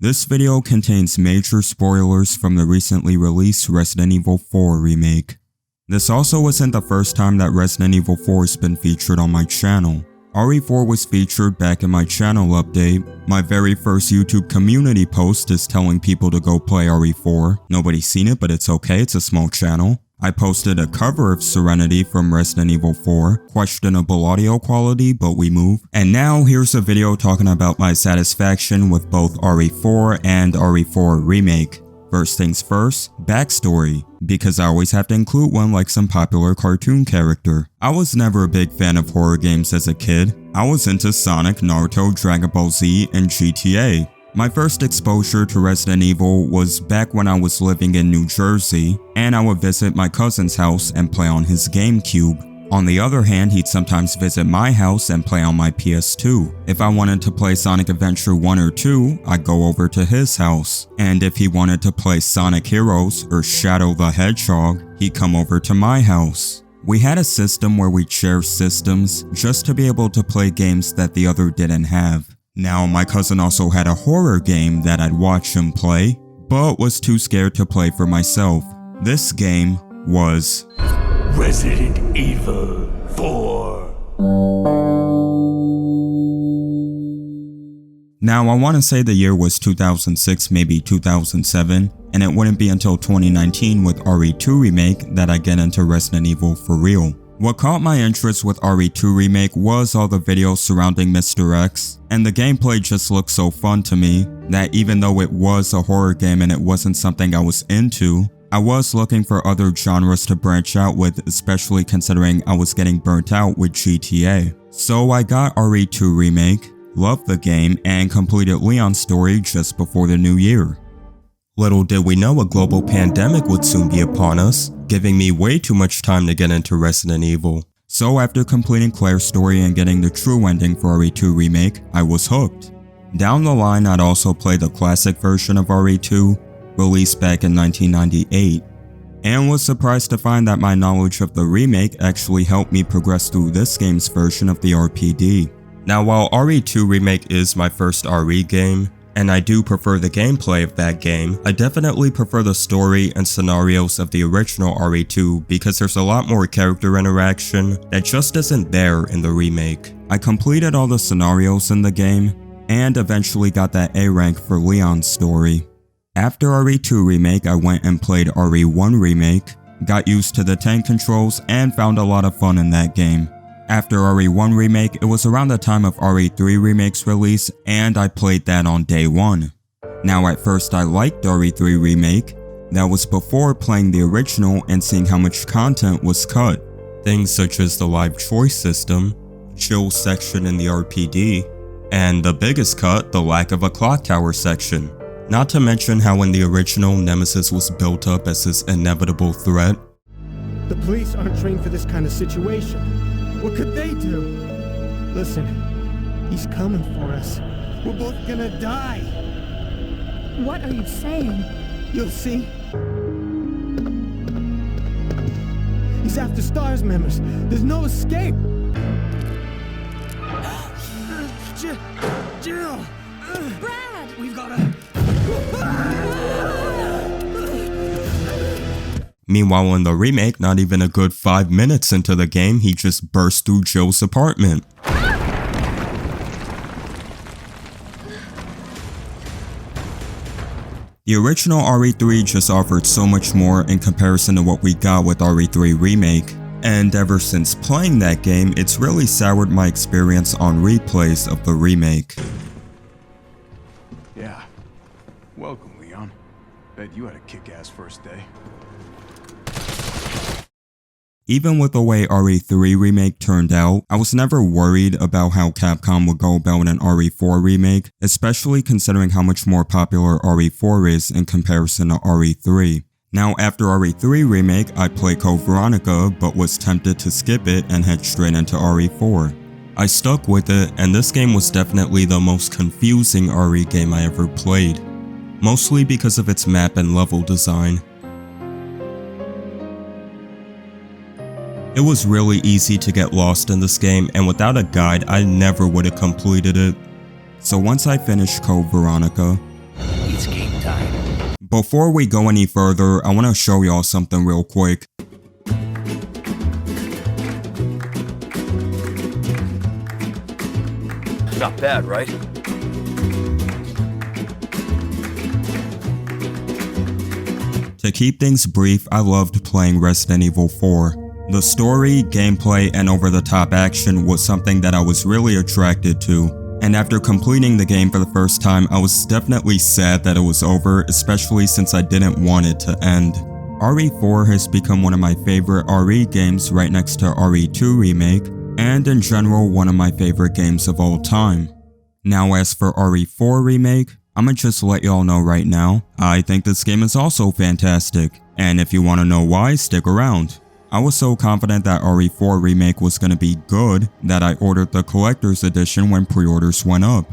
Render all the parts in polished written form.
This video contains major spoilers from the recently released Resident Evil 4 remake. This also isn't the first time that Resident Evil 4 has been featured on my channel. RE4 was featured back in my channel update. My very first YouTube community post is telling people to go play RE4. Nobody's seen it, but it's okay, it's a small channel. I posted a cover of Serenity from Resident Evil 4, questionable audio quality, but we move. And now here's a video talking about my satisfaction with both RE4 and RE4 Remake. First things first, backstory, because I always have to include one like some popular cartoon character. I was never a big fan of horror games as a kid. I was into Sonic, Naruto, Dragon Ball Z, and GTA. My first exposure to Resident Evil was back when I was living in New Jersey, and I would visit my cousin's house and play on his GameCube. On the other hand, he'd sometimes visit my house and play on my PS2. If I wanted to play Sonic Adventure 1 or 2, I'd go over to his house. And if he wanted to play Sonic Heroes or Shadow the Hedgehog, he'd come over to my house. We had a system where we'd share systems just to be able to play games that the other didn't have. Now, my cousin also had a horror game that I'd watch him play, but was too scared to play for myself. This game was Resident Evil 4. Now, I want to say the year was 2006, maybe 2007, and it wouldn't be until 2019 with RE2 Remake that I get into Resident Evil for real. What caught my interest with RE2 Remake was all the videos surrounding Mr. X, and the gameplay just looked so fun to me that even though it was a horror game and it wasn't something I was into, I was looking for other genres to branch out with, especially considering I was getting burnt out with GTA. So I got RE2 Remake, loved the game, and completed Leon's story just before the new year. Little did we know a global pandemic would soon be upon us, giving me way too much time to get into Resident Evil. So after completing Claire's story and getting the true ending for RE2 Remake, I was hooked. Down the line, I'd also play the classic version of RE2, released back in 1998, and was surprised to find that my knowledge of the remake actually helped me progress through this game's version of the RPD. Now, while RE2 Remake is my first RE game, and I do prefer the gameplay of that game, I definitely prefer the story and scenarios of the original RE2 because there's a lot more character interaction that just isn't there in the remake. I completed all the scenarios in the game, and eventually got that A rank for Leon's story. After RE2 Remake, I went and played RE1 Remake, got used to the tank controls, and found a lot of fun in that game. After RE1 Remake, it was around the time of RE3 Remake's release, and I played that on day one. Now at first I liked RE3 Remake, that was before playing the original and seeing how much content was cut. Things such as the live choice system, Jill's section in the RPD, and the biggest cut, the lack of a clock tower section. Not to mention how in the original, Nemesis was built up as this inevitable threat. The police aren't trained for this kind of situation. What could they do? Listen, he's coming for us. We're both gonna die. What are you saying? You'll see. He's after STARS members. There's no escape. Jill! Brad! We've gotta... Meanwhile in the remake, not even a good 5 minutes into the game, he just burst through Jill's apartment. The original RE3 just offered so much more in comparison to what we got with RE3 Remake, and ever since playing that game, it's really soured my experience on replays of the remake. Yeah. Welcome, Leon. Bet you had a kick-ass first day. Even with the way RE3 Remake turned out, I was never worried about how Capcom would go about an RE4 Remake, especially considering how much more popular RE4 is in comparison to RE3. Now after RE3 Remake, I played Code Veronica, but was tempted to skip it and head straight into RE4. I stuck with it, and this game was definitely the most confusing RE game I ever played, mostly because of its map and level design. It was really easy to get lost in this game, and without a guide, I never would have completed it. So once I finished Code Veronica, Before we go any further, I want to show y'all something real quick. Not bad, right? To keep things brief, I loved playing Resident Evil 4. The story, gameplay, and over-the-top action was something that I was really attracted to. And after completing the game for the first time, I was definitely sad that it was over, especially since I didn't want it to end. RE4 has become one of my favorite RE games right next to RE2 Remake, and in general one of my favorite games of all time. Now as for RE4 Remake, I'ma just let y'all know right now, I think this game is also fantastic, and if you wanna know why, stick around. I was so confident that RE4 Remake was gonna be good that I ordered the collector's edition when pre-orders went up.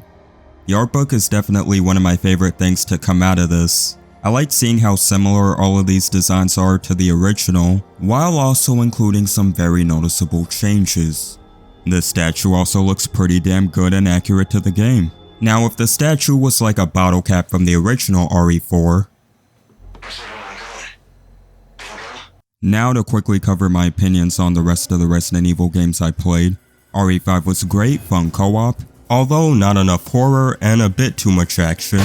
The art book is definitely one of my favorite things to come out of this. I like seeing how similar all of these designs are to the original, while also including some very noticeable changes. This statue also looks pretty damn good and accurate to the game. Now if the statue was like a bottle cap from the original RE4, now to quickly cover my opinions on the rest of the Resident Evil games I played. RE5 was great, fun co-op, although not enough horror and a bit too much action.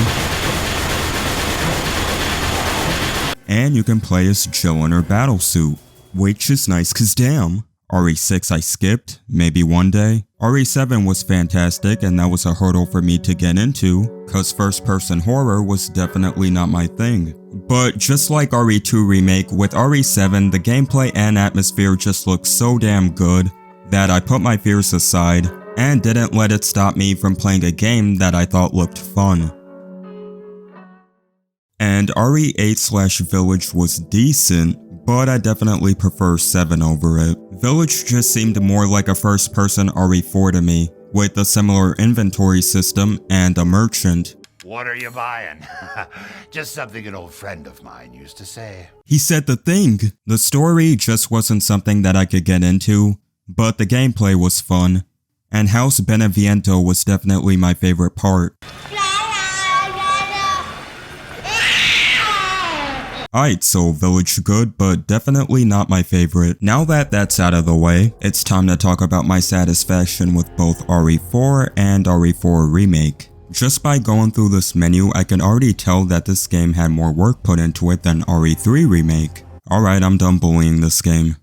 And you can play as Jill in her battlesuit, which is nice cause damn. RE6 I skipped, maybe one day. RE7 was fantastic and that was a hurdle for me to get into, cause first person horror was definitely not my thing. But just like RE2 Remake, with RE7 the gameplay and atmosphere just looked so damn good that I put my fears aside and didn't let it stop me from playing a game that I thought looked fun. And RE8/Village was decent, but I definitely prefer 7 over it. Village just seemed more like a first person RE4 to me, with a similar inventory system and a merchant. What are you buying? Just something an old friend of mine used to say. He said the thing. The story just wasn't something that I could get into, but the gameplay was fun, and House Beneviento was definitely my favorite part. Alright, so Village good, but definitely not my favorite. Now that that's out of the way, it's time to talk about my satisfaction with both RE4 and RE4 Remake. Just by going through this menu, I can already tell that this game had more work put into it than RE3 Remake. Alright, I'm done bullying this game.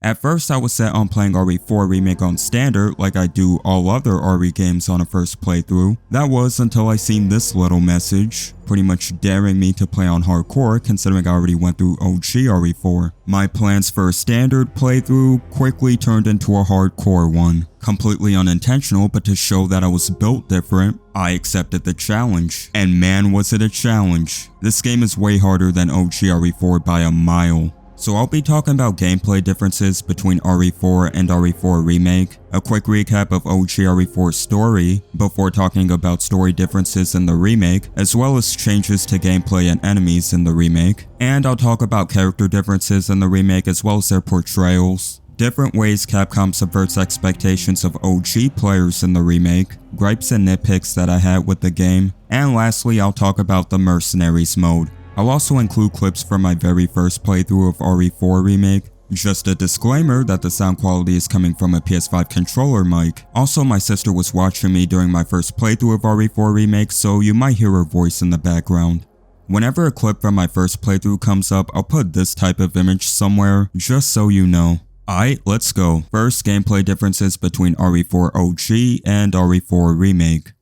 At first I was set on playing RE4 Remake on standard like I do all other RE games on a first playthrough. That was until I seen this little message, pretty much daring me to play on hardcore considering I already went through OG RE4. My plans for a standard playthrough quickly turned into a hardcore one. Completely unintentional, but to show that I was built different, I accepted the challenge. And man was it a challenge. This game is way harder than OG RE4 by a mile. So I'll be talking about gameplay differences between RE4 and RE4 Remake, a quick recap of OG RE4's story, before talking about story differences in the remake, as well as changes to gameplay and enemies in the remake, and I'll talk about character differences in the remake as well as their portrayals, different ways Capcom subverts expectations of OG players in the remake, gripes and nitpicks that I had with the game, and lastly I'll talk about the Mercenaries mode. I'll also include clips from my very first playthrough of RE4 Remake. Just a disclaimer that the sound quality is coming from a PS5 controller mic. Also, my sister was watching me during my first playthrough of RE4 Remake, so you might hear her voice in the background. Whenever a clip from my first playthrough comes up, I'll put this type of image somewhere, just so you know. Alright, let's go. First, gameplay differences between RE4 OG and RE4 Remake.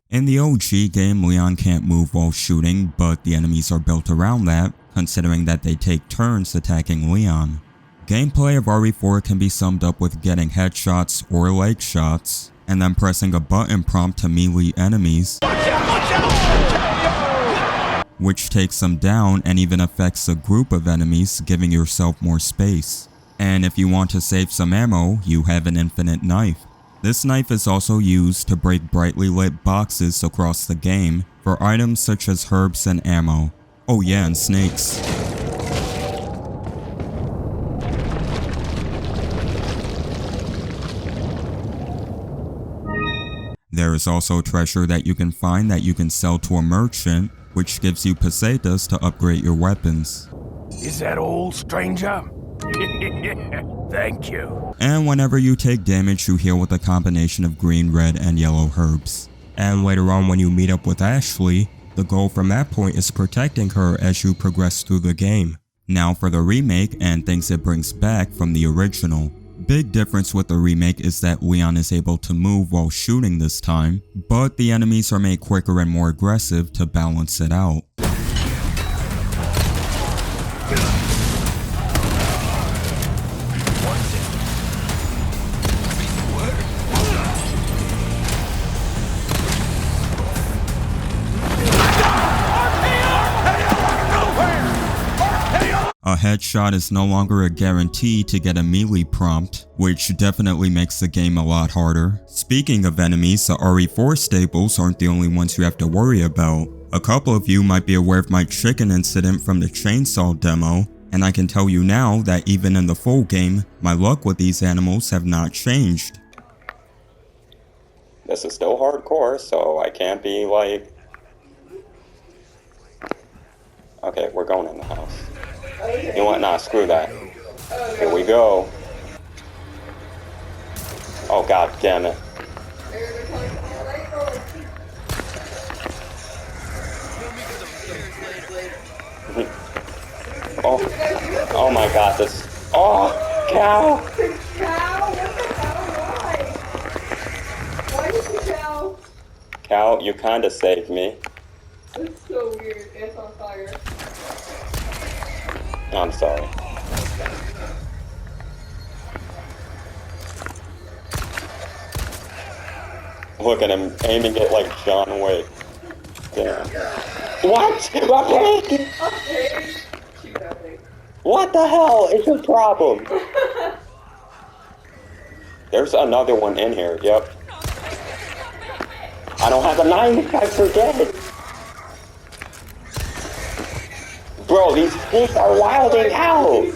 In the OG game, Leon can't move while shooting, but the enemies are built around that, considering that they take turns attacking Leon. Gameplay of RE4 can be summed up with getting headshots or leg shots, and then pressing a button prompt to melee enemies, which takes them down and even affects a group of enemies, giving yourself more space. And if you want to save some ammo, you have an infinite knife. This knife is also used to break brightly lit boxes across the game for items such as herbs and ammo. Oh yeah, and snakes. There is also treasure that you can find that you can sell to a merchant, which gives you pesetas to upgrade your weapons. Is that all, stranger? Thank you. And whenever you take damage, you heal with a combination of green, red, and yellow herbs. And later on when you meet up with Ashley, the goal from that point is protecting her as you progress through the game. Now for the remake and things it brings back from the original. Big difference with the remake is that Leon is able to move while shooting this time, but the enemies are made quicker and more aggressive to balance it out. A headshot is no longer a guarantee to get a melee prompt, which definitely makes the game a lot harder. Speaking of enemies, the RE4 staples aren't the only ones you have to worry about. A couple of you might be aware of my chicken incident from the chainsaw demo, and I can tell you now that even in the full game, my luck with these animals have not changed. This is still hardcore, so I can't be like... Okay, we're going in the house. You know what? Nah, screw that. Here we go. Oh, god damn it. Oh my god, this... Oh, cow! Cow? What the hell? Why? Why is the cow? Cow, you kinda saved me. It's so weird. It's on fire. I'm sorry. Look at him aiming it like John Wick. Damn. What? Okay. What the hell is your problem? There's another one in here, yep. I don't have a knife, I forget. Bro, these pigs are wilding out!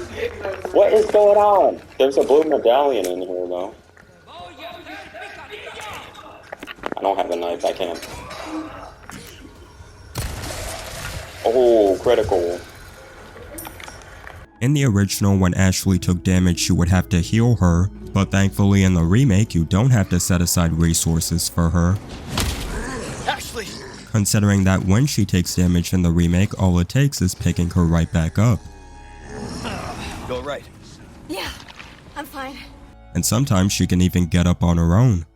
What is going on? There's a blue medallion in here, though. I don't have a knife, I can't. Oh, critical. In the original, when Ashley took damage, you would have to heal her, but thankfully in the remake, you don't have to set aside resources for her. Ashley! Considering that when she takes damage in the remake, all it takes is picking her right back up. You alright? Yeah, I'm fine. And sometimes she can even get up on her own.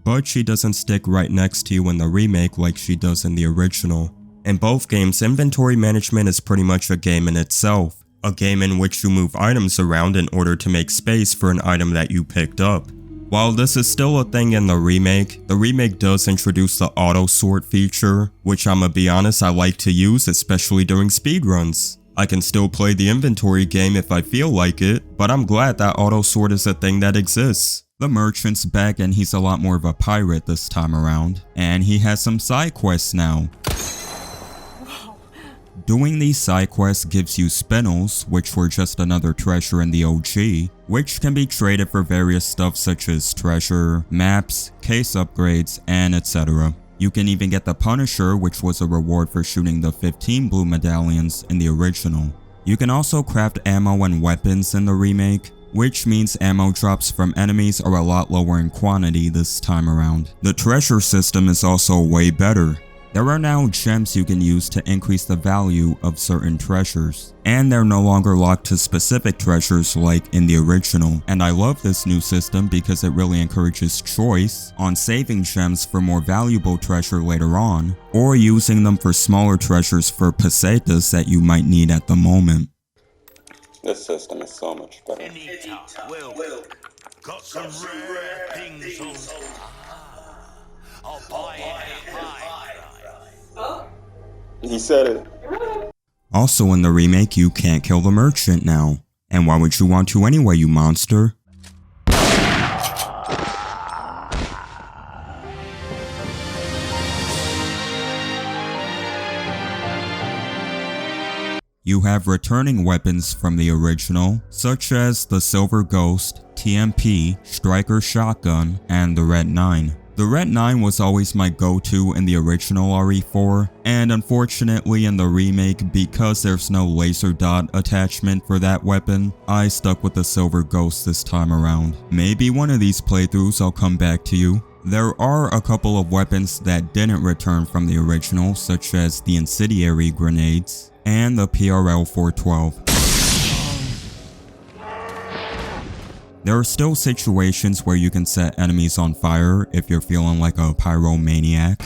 But she doesn't stick right next to you in the remake like she does in the original. In both games, inventory management is pretty much a game in itself. A game in which you move items around in order to make space for an item that you picked up. While this is still a thing in the remake does introduce the auto sort feature, which I'ma be honest I like to use, especially during speedruns. I can still play the inventory game if I feel like it, but I'm glad that auto sort is a thing that exists. The merchant's back and he's a lot more of a pirate this time around, and he has some side quests now. Doing these side quests gives you spinels, which were just another treasure in the OG, which can be traded for various stuff such as treasure, maps, case upgrades, and etc. You can even get the Punisher, which was a reward for shooting the 15 blue medallions in the original. You can also craft ammo and weapons in the remake, which means ammo drops from enemies are a lot lower in quantity this time around. The treasure system is also way better. There are now gems you can use to increase the value of certain treasures, and they're no longer locked to specific treasures like in the original. And I love this new system because it really encourages choice on saving gems for more valuable treasure later on, or using them for smaller treasures for pesetas that you might need at the moment. This system is so much better. Anytime. Well, got some rare things on. I'll buy it at He said it. Also in the remake, you can't kill the merchant now. And why would you want to anyway, you monster? You have returning weapons from the original, such as the Silver Ghost, TMP, Striker Shotgun, and the Red 9. The Ret 9 was always my go-to in the original RE4, and unfortunately in the remake, because there's no laser dot attachment for that weapon, I stuck with the Silver Ghost this time around. Maybe one of these playthroughs I'll come back to you. There are a couple of weapons that didn't return from the original, such as the Incendiary Grenades and the PRL 412. There are still situations where you can set enemies on fire if you're feeling like a pyromaniac.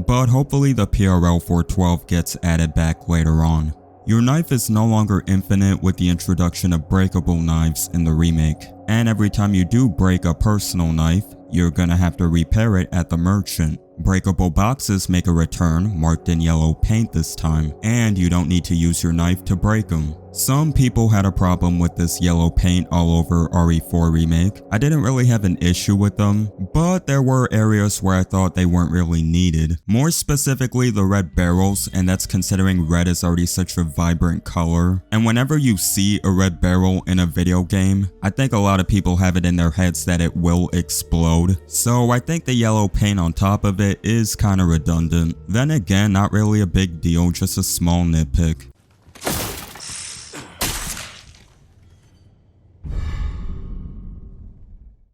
But hopefully the PRL 412 gets added back later on. Your knife is no longer infinite with the introduction of breakable knives in the remake, and every time you do break a personal knife, you're gonna have to repair it at the merchant. Breakable boxes make a return, marked in yellow paint this time, and you don't need to use your knife to break them. Some people had a problem with this yellow paint all over RE4 Remake. I didn't really have an issue with them, but there were areas where I thought they weren't really needed. More specifically the red barrels, and that's considering red is already such a vibrant color. And whenever you see a red barrel in a video game, I think a lot of people have it in their heads that it will explode. So I think the yellow paint on top of it is kinda redundant. Then again, not really a big deal, just a small nitpick.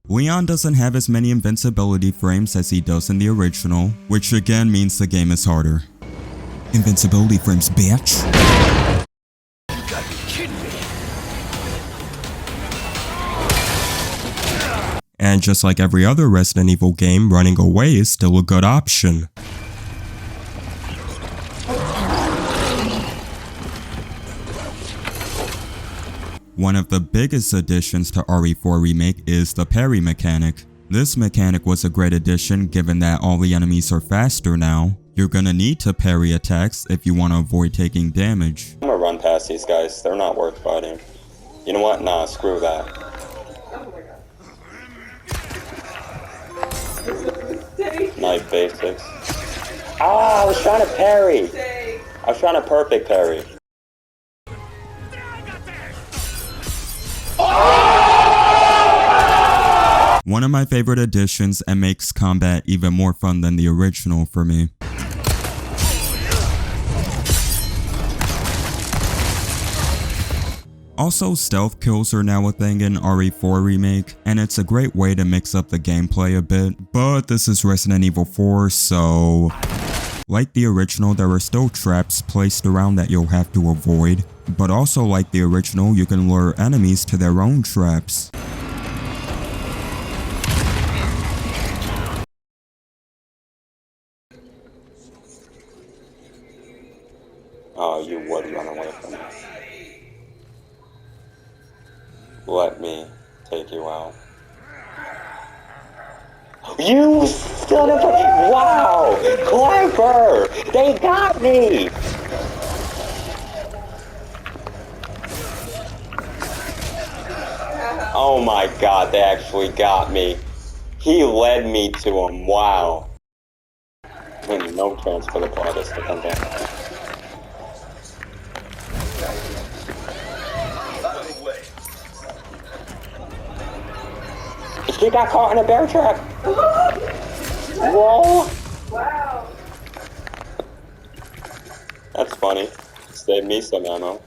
Leon doesn't have as many invincibility frames as he does in the original, which again means the game is harder. Invincibility frames, bitch! You gotta be kidding me. And just like every other Resident Evil game, running away is still a good option. One of the biggest additions to RE4 Remake is the parry mechanic. This mechanic was a great addition given that all the enemies are faster now. You're gonna need to parry attacks if you want to avoid taking damage. I'm gonna run past these guys. They're not worth fighting. You know what? Nah, screw that. Knife basics. Ah, I was trying to parry. I was trying to perfect parry. One of my favorite additions and makes combat even more fun than the original for me. Also, stealth kills are now a thing in RE4 Remake, and it's a great way to mix up the gameplay a bit, but this is Resident Evil 4, so... Like the original, there are still traps placed around that you'll have to avoid, but also like the original, you can lure enemies to their own traps. Oh, you would run away from me. Let me take you out. You son of a... Wow! Clever! They got me! Oh my god, they actually got me. He led me to him, wow. And no chance for the Plotus to come down. He got caught in a bear trap. Whoa. Wow. That's funny. Saved me some ammo.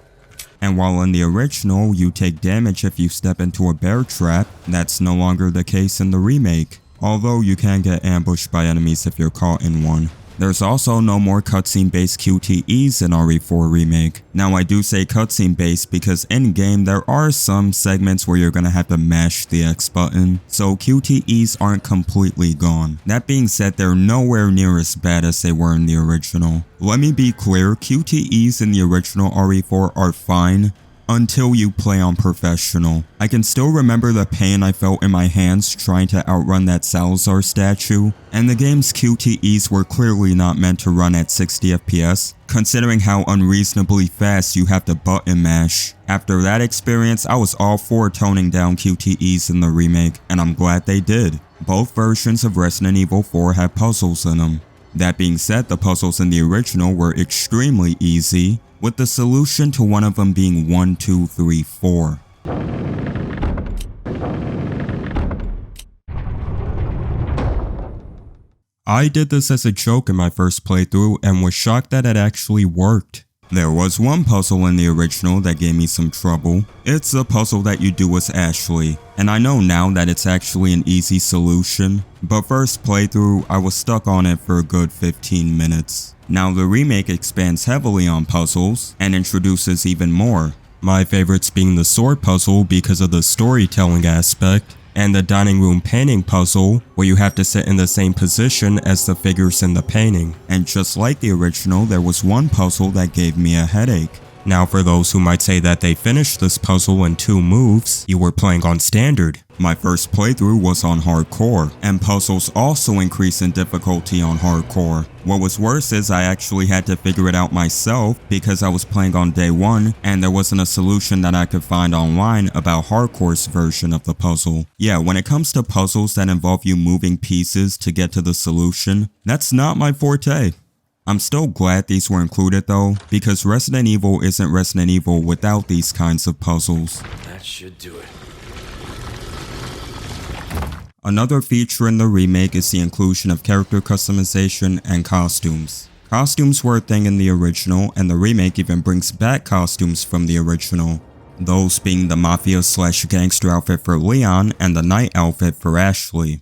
And while in the original, you take damage if you step into a bear trap, that's no longer the case in the remake. Although you can get ambushed by enemies if you're caught in one. There's also no more cutscene-based QTEs in RE4 Remake. Now I do say cutscene-based because in-game there are some segments where you're gonna have to mash the X button, so QTEs aren't completely gone. That being said, they're nowhere near as bad as they were in the original. Let me be clear, QTEs in the original RE4 are fine, until you play on professional. I can still remember the pain I felt in my hands trying to outrun that Salazar statue, and the game's QTEs were clearly not meant to run at 60 FPS, considering how unreasonably fast you have to button mash. After that experience, I was all for toning down QTEs in the remake, and I'm glad they did. Both versions of Resident Evil 4 have puzzles in them. That being said, the puzzles in the original were extremely easy, with the solution to one of them being 1, 2, 3, 4. I did this as a joke in my first playthrough and was shocked that it actually worked. There was one puzzle in the original that gave me some trouble. It's a puzzle that you do as Ashley, and I know now that it's actually an easy solution, but first playthrough I was stuck on it for a good 15 minutes. Now the remake expands heavily on puzzles and introduces even more. My favorites being the sword puzzle because of the storytelling aspect, and the dining room painting puzzle where you have to sit in the same position as the figures in the painting. And just like the original, there was one puzzle that gave me a headache. Now for those who might say that they finished this puzzle in 2 moves, you were playing on standard. My first playthrough was on hardcore, and puzzles also increase in difficulty on hardcore. What was worse is I actually had to figure it out myself because I was playing on day 1 and there wasn't a solution that I could find online about hardcore's version of the puzzle. Yeah, when it comes to puzzles that involve you moving pieces to get to the solution, that's not my forte. I'm still glad these were included though, because Resident Evil isn't Resident Evil without these kinds of puzzles. That should do it. Another feature in the remake is the inclusion of character customization and costumes. Costumes were a thing in the original, and the remake even brings back costumes from the original. Those being the mafia/gangster outfit for Leon and the knight outfit for Ashley.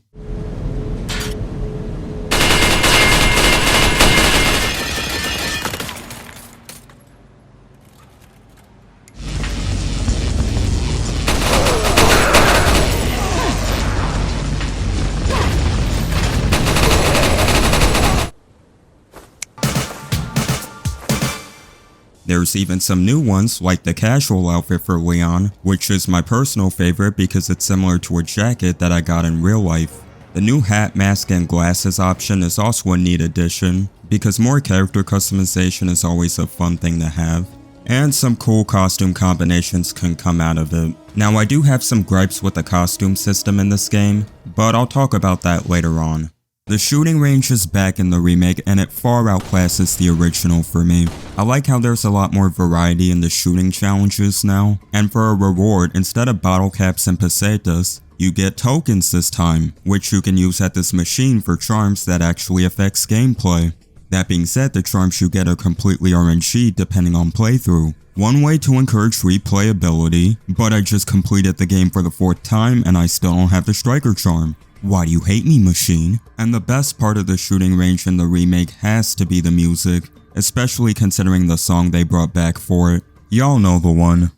There's even some new ones like the casual outfit for Leon, which is my personal favorite because it's similar to a jacket that I got in real life. The new hat, mask, and glasses option is also a neat addition because more character customization is always a fun thing to have. And some cool costume combinations can come out of it. Now I do have some gripes with the costume system in this game, but I'll talk about that later on. The shooting range is back in the remake and it far outclasses the original for me. I like how there's a lot more variety in the shooting challenges now, and for a reward, instead of bottle caps and pesetas, you get tokens this time, which you can use at this machine for charms that actually affects gameplay. That being said, the charms you get are completely RNG depending on playthrough. One way to encourage replayability, but I just completed the game for the 4th time and I still don't have the striker charm. Why do you hate me, machine? And the best part of the shooting range in the remake has to be the music, especially considering the song they brought back for it. Y'all know the one.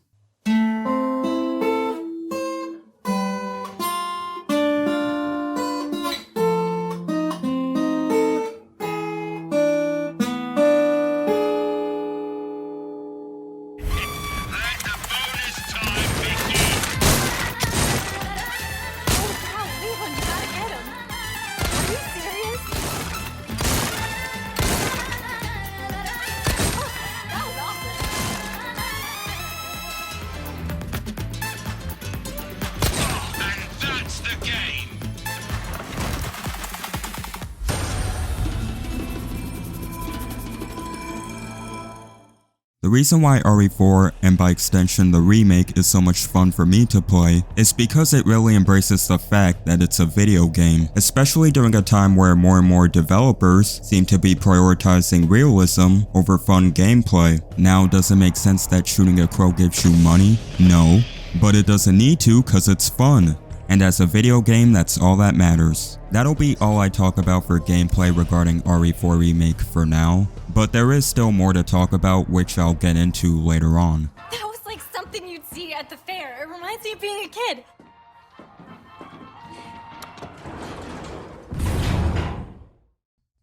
The reason why RE4, and by extension the remake, is so much fun for me to play is because it really embraces the fact that it's a video game, especially during a time where more and more developers seem to be prioritizing realism over fun gameplay. Now, does it make sense that shooting a crow gives you money? No, but it doesn't need to cause it's fun. And as a video game, that's all that matters. That'll be all I talk about for gameplay regarding RE4 Remake for now, but there is still more to talk about, which I'll get into later on. That was like something you'd see at the fair. It reminds me of being a kid.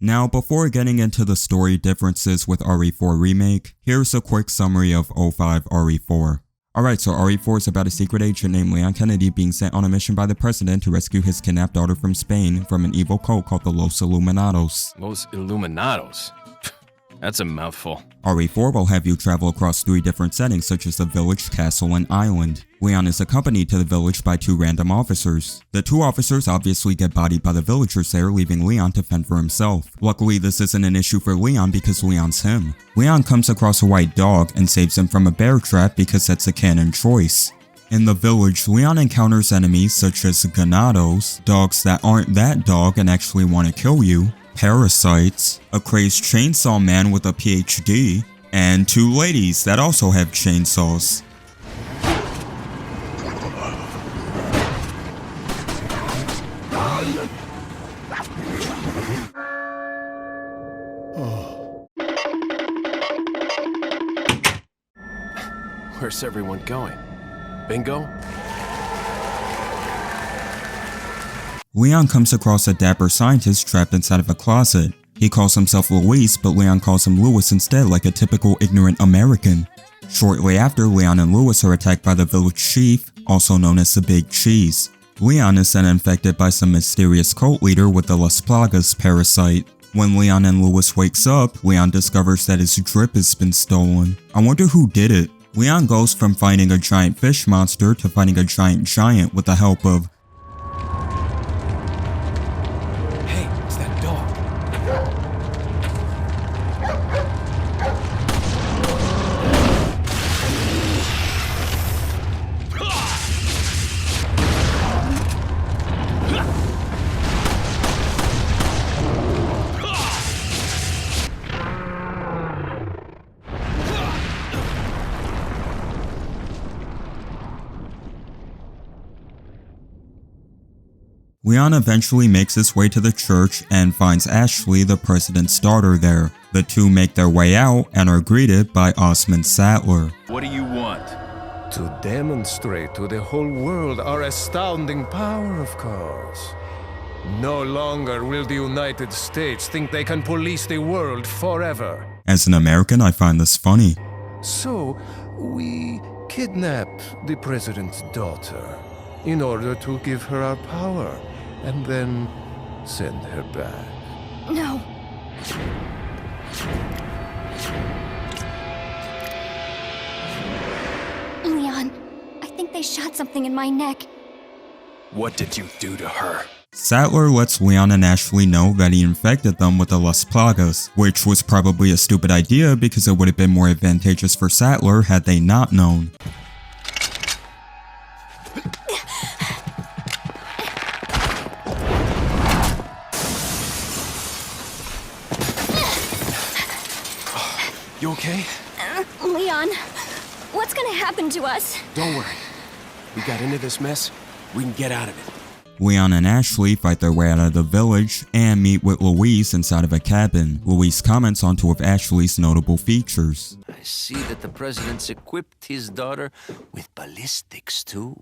Now, before getting into the story differences with RE4 Remake, here's a quick summary of 05 RE4. Alright, so RE4 is about a secret agent named Leon Kennedy being sent on a mission by the president to rescue his kidnapped daughter from Spain from an evil cult called the Los Illuminados. Los Illuminados? That's a mouthful. RE4 will have you travel across 3 different settings such as the village, castle, and island. Leon is accompanied to the village by 2 random officers. The 2 officers obviously get bodied by the villagers there, leaving Leon to fend for himself. Luckily, this isn't an issue for Leon because Leon's him. Leon comes across a white dog and saves him from a bear trap because that's a canon choice. In the village, Leon encounters enemies such as Ganados, dogs that aren't that dog and actually want to kill you, parasites, a crazed chainsaw man with a PhD, and 2 ladies that also have chainsaws. Where's everyone going? Bingo? Leon comes across a dapper scientist trapped inside of a closet. He calls himself Luis, but Leon calls him Louis instead, like a typical ignorant American. Shortly after, Leon and Louis are attacked by the village chief, also known as the Big Cheese. Leon is then infected by some mysterious cult leader with the Las Plagas parasite. When Leon and Louis wakes up, Leon discovers that his drip has been stolen. I wonder who did it. Leon goes from fighting a giant fish monster to fighting a giant with the help of... Hey, it's that dog. Leon eventually makes his way to the church and finds Ashley, the president's daughter, there. The two make their way out and are greeted by Osmond Sattler. What do you want? To demonstrate to the whole world our astounding power, of course. No longer will the United States think they can police the world forever. As an American, I find this funny. So, we kidnapped the president's daughter in order to give her our power and then send her back. No. Leon, I think they shot something in my neck. What did you do to her? Sattler lets Leon and Ashley know that he infected them with the Las Plagas, which was probably a stupid idea because it would have been more advantageous for Sattler had they not known. You okay? Leon, what's gonna happen to us? Don't worry. We got into this mess. We can get out of it. Leon and Ashley fight their way out of the village and meet with Louise inside of a cabin. Louise comments on 2 of Ashley's notable features. I see that the president's equipped his daughter with ballistics too.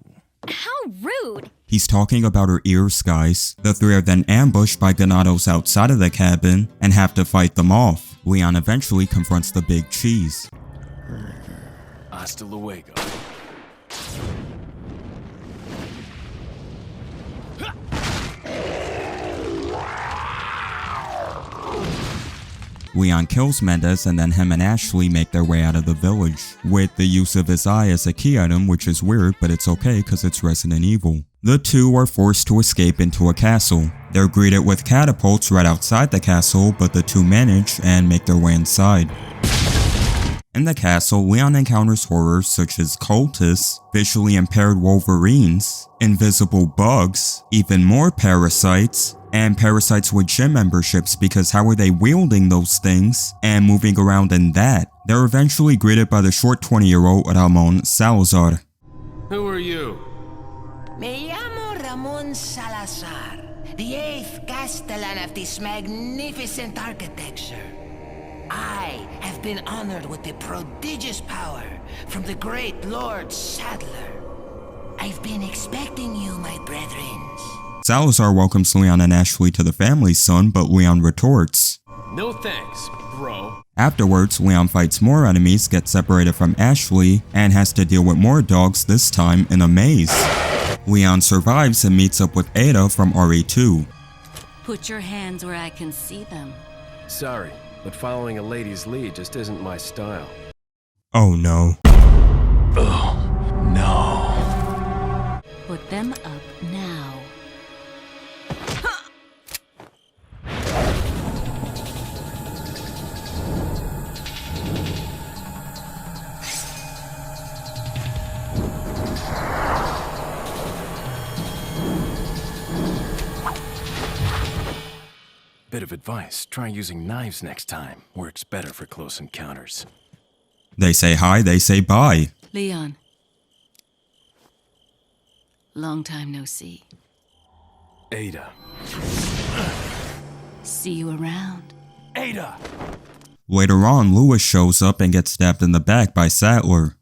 How rude! He's talking about her ears, guys. The 3 are then ambushed by Ganados outside of the cabin and have to fight them off. Leon eventually confronts the Big Cheese. Hasta luego. Leon kills Mendez and then him and Ashley make their way out of the village, with the use of his eye as a key item, which is weird, but it's okay because it's Resident Evil. The 2 are forced to escape into a castle. They're greeted with catapults right outside the castle, but the 2 manage and make their way inside. In the castle, Leon encounters horrors such as cultists, visually impaired wolverines, invisible bugs, even more parasites, and parasites with gym memberships because how are they wielding those things and moving around in that? They're eventually greeted by the short 20-year-old Ramon Salazar. Who are you? Me llamo Ramon Salazar, the 8th Castellan of this magnificent architecture. I have been honored with the prodigious power from the great Lord Saddler. I've been expecting you, my brethren. Salazar welcomes Leon and Ashley to the family's son, but Leon retorts, No thanks, bro. Afterwards, Leon fights more enemies, gets separated from Ashley, and has to deal with more dogs, this time in a maze. Leon survives and meets up with Ada from RE2. Put your hands where I can see them. Sorry, but following a lady's lead just isn't my style. Oh no. Oh, no. Put them up now. Bit of advice, try using knives next time. Works better for close encounters. They say hi, they say bye. Leon. Long time no see. Ada. See you around. Ada! Later on, Lewis shows up and gets stabbed in the back by Sattler.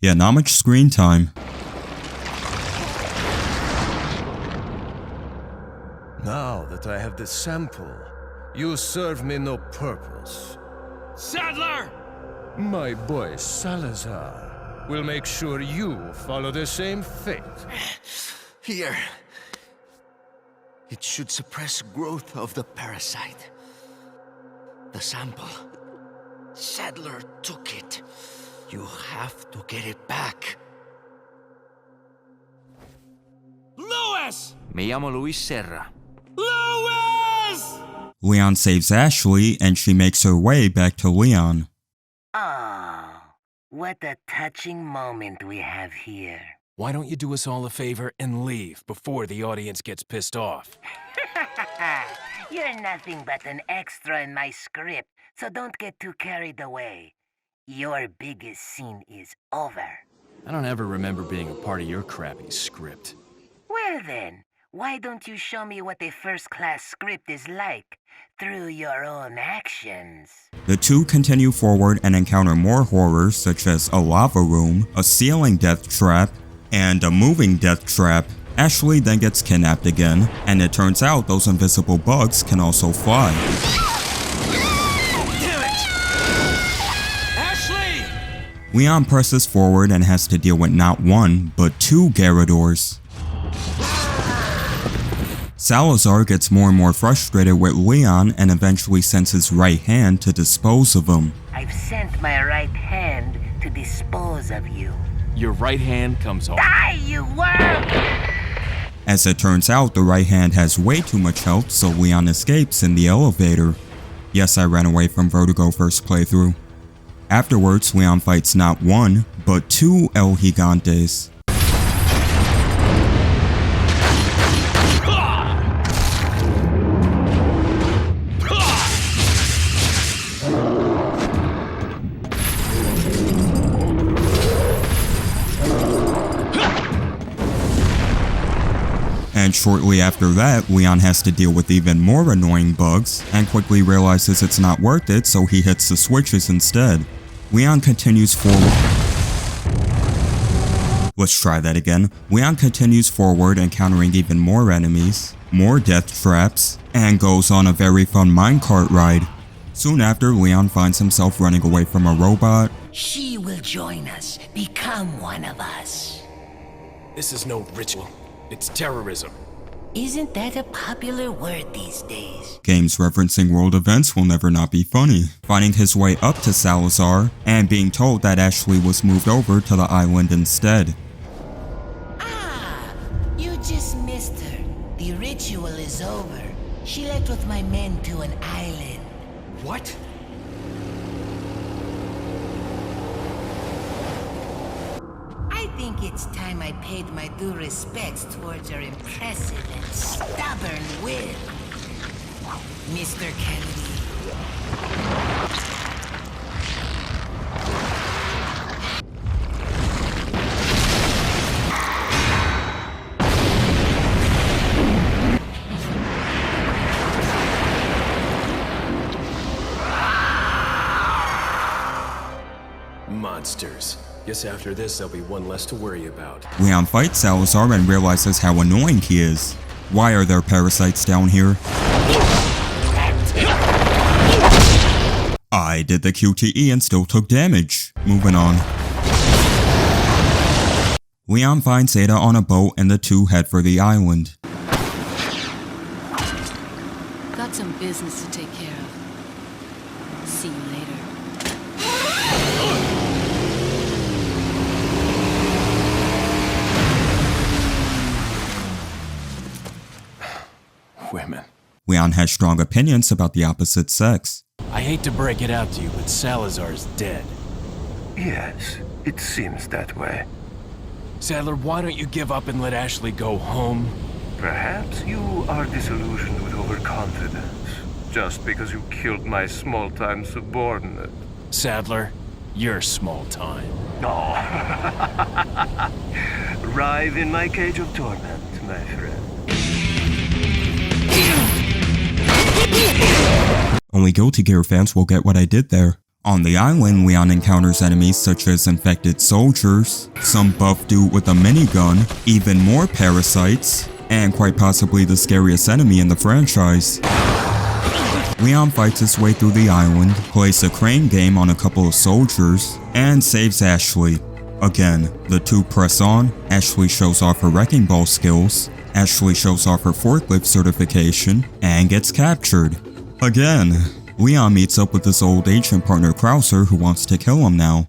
Yeah, not much screen time. Now that I have the sample, you serve me no purpose. Saddler! My boy Salazar will make sure you follow the same fate. Here. It should suppress growth of the parasite. The sample. Saddler took it. You have to get it back. Louis! Me llamo Luis Serra. Louis! Leon saves Ashley and she makes her way back to Leon. Oh, what a touching moment we have here. Why don't you do us all a favor and leave before the audience gets pissed off? You're nothing but an extra in my script, so don't get too carried away. Your biggest scene is over. I don't ever remember being a part of your crappy script. Well then, why don't you show me what a first-class script is like through your own actions? The two continue forward and encounter more horrors such as a lava room, a ceiling death trap, and a moving death trap. Ashley then gets kidnapped again, and it turns out those invisible bugs can also fly. Leon presses forward and has to deal with not one, but two Garradors. Salazar gets more and more frustrated with Leon and eventually sends his right hand to dispose of him. I've sent my right hand to dispose of you. Your right hand comes off. Die, you worm! As it turns out, the right hand has way too much health, so Leon escapes in the elevator. Yes, I ran away from Vertigo first playthrough. Afterwards, Leon fights not one, but two El Gigantes. And shortly after that, Leon has to deal with even more annoying bugs, and quickly realizes it's not worth it, so he hits the switches instead. Leon continues forward. Let's try that again. Leon continues forward, encountering even more enemies, more death traps, and goes on a very fun minecart ride. Soon after, Leon finds himself running away from a robot. She will join us, become one of us. This is no ritual. It's terrorism. Isn't that a popular word these days? Games referencing world events will never not be funny. Finding his way up to Salazar, and being told that Ashley was moved over to the island instead. Ah, you just missed her. The ritual is over. She left with my men to an island. What? I think it's time I paid my due respects towards your impressive and stubborn will, Mr. Kennedy. Monsters. Guess after this, there'll be one less to worry about. Leon fights Salazar and realizes how annoying he is. Why are there parasites down here? I did the QTE and still took damage. Moving on. Leon finds Ada on a boat and the two head for the island. Got some business to take care of. See you later. Leon has strong opinions about the opposite sex. I hate to break it out to you, but Salazar's dead. Yes, it seems that way. Sadler, why don't you give up and let Ashley go home? Perhaps you are disillusioned with overconfidence, just because you killed my small-time subordinate. Sadler, you're small-time. Oh. Writhe in my cage of torment, my friend. Only Guilty Gear fans will get what I did there. On the island, Leon encounters enemies such as infected soldiers, some buff dude with a minigun, even more parasites, and quite possibly the scariest enemy in the franchise. Leon fights his way through the island, plays a crane game on a couple of soldiers, and saves Ashley. Again, the two press on. Ashley shows off her wrecking ball skills, Ashley shows off her forklift certification, and gets captured. Again, Leon meets up with his old agent partner Krauser, who wants to kill him now.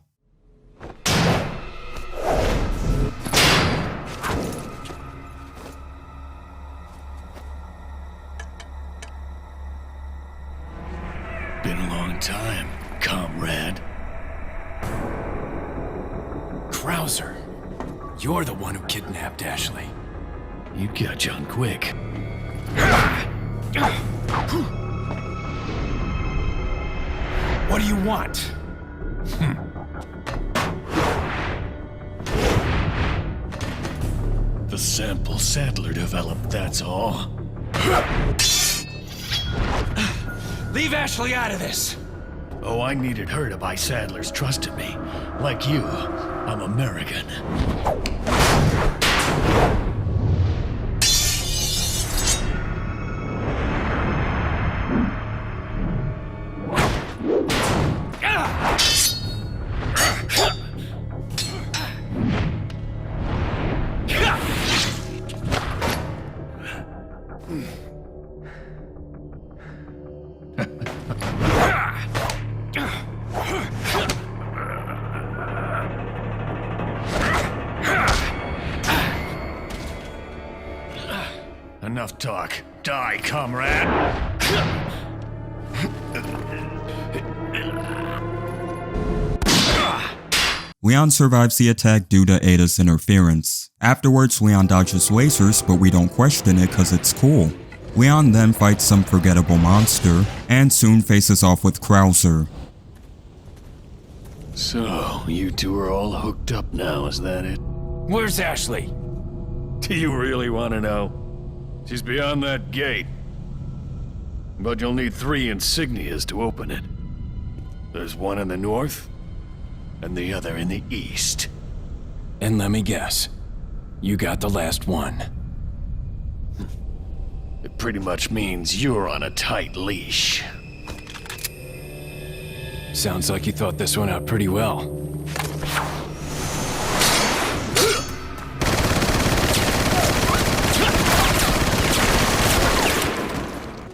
Been a long time, comrade. Krauser, you're the one who kidnapped Ashley. You got on quick. What do you want? The sample Sadler developed, that's all. Leave Ashley out of this! Oh, I needed her to buy Sadler's trust in me. Like you, I'm American. Enough talk. Die, comrade! Leon survives the attack due to Ada's interference. Afterwards, Leon dodges lasers, but we don't question it cause it's cool. Leon then fights some forgettable monster, and soon faces off with Krauser. So, you two are all hooked up now, is that it? Where's Ashley? Do you really want to know? She's beyond that gate. But you'll need 3 insignias to open it. There's one in the north, and the other in the east. And let me guess, you got the last one. It pretty much means you're on a tight leash. Sounds like you thought this one out pretty well.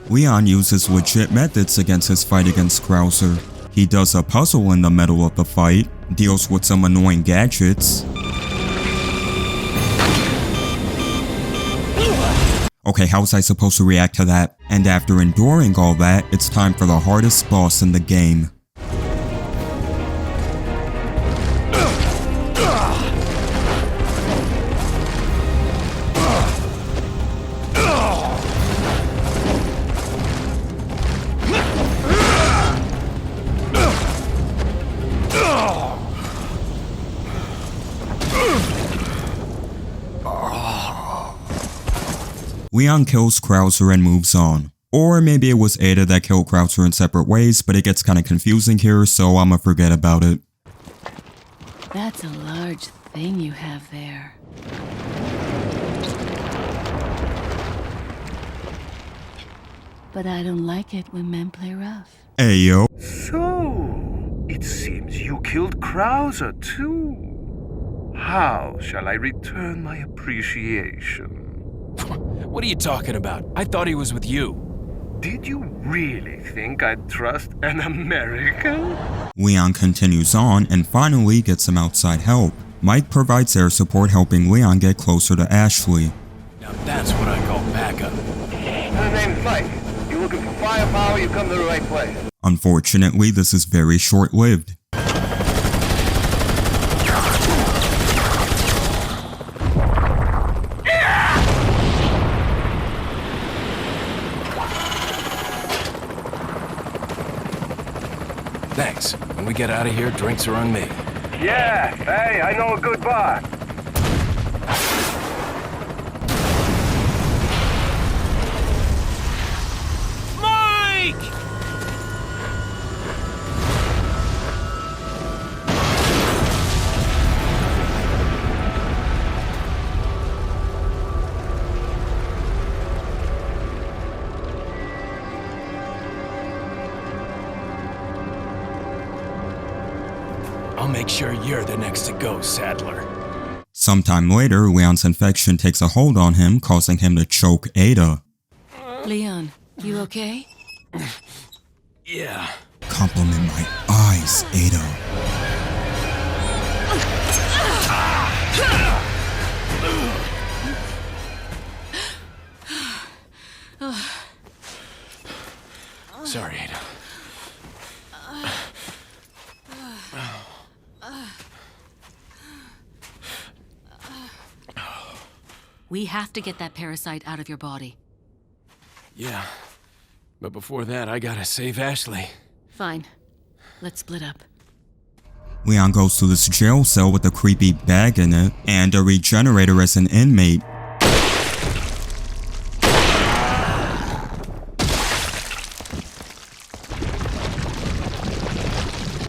Leon uses legit methods against his fight against Krauser. He does a puzzle in the middle of the fight, deals with some annoying gadgets. Okay, how was I supposed to react to that? And after enduring all that, it's time for the hardest boss in the game. Leon kills Krauser and moves on. Or maybe it was Ada that killed Krauser in separate ways, but it gets kinda confusing here, so I'ma forget about it. That's a large thing you have there. But I don't like it when men play rough. Ayo. So, it seems you killed Krauser too. How shall I return my appreciation? What are you talking about? I thought he was with you. Did you really think I'd trust an American? Leon continues on and finally gets some outside help. Mike provides air support, helping Leon get closer to Ashley. Now that's what I call backup. Her name's Mike. firepower, you come to the right place. Unfortunately, this is very short-lived. Thanks. When we get out of here, drinks are on me. Yeah, hey, I know a good bar. Mike! I'll make sure you're the next to go, Sadler. Sometime later, Leon's infection takes a hold on him, causing him to choke Ada. Leon, you okay? Yeah. Compliment my eyes, Ada. Sorry, Ada. We have to get that parasite out of your body. Yeah. But before that, I gotta save Ashley. Fine. Let's split up. Leon goes to this jail cell with a creepy bag in it and a regenerator as an inmate.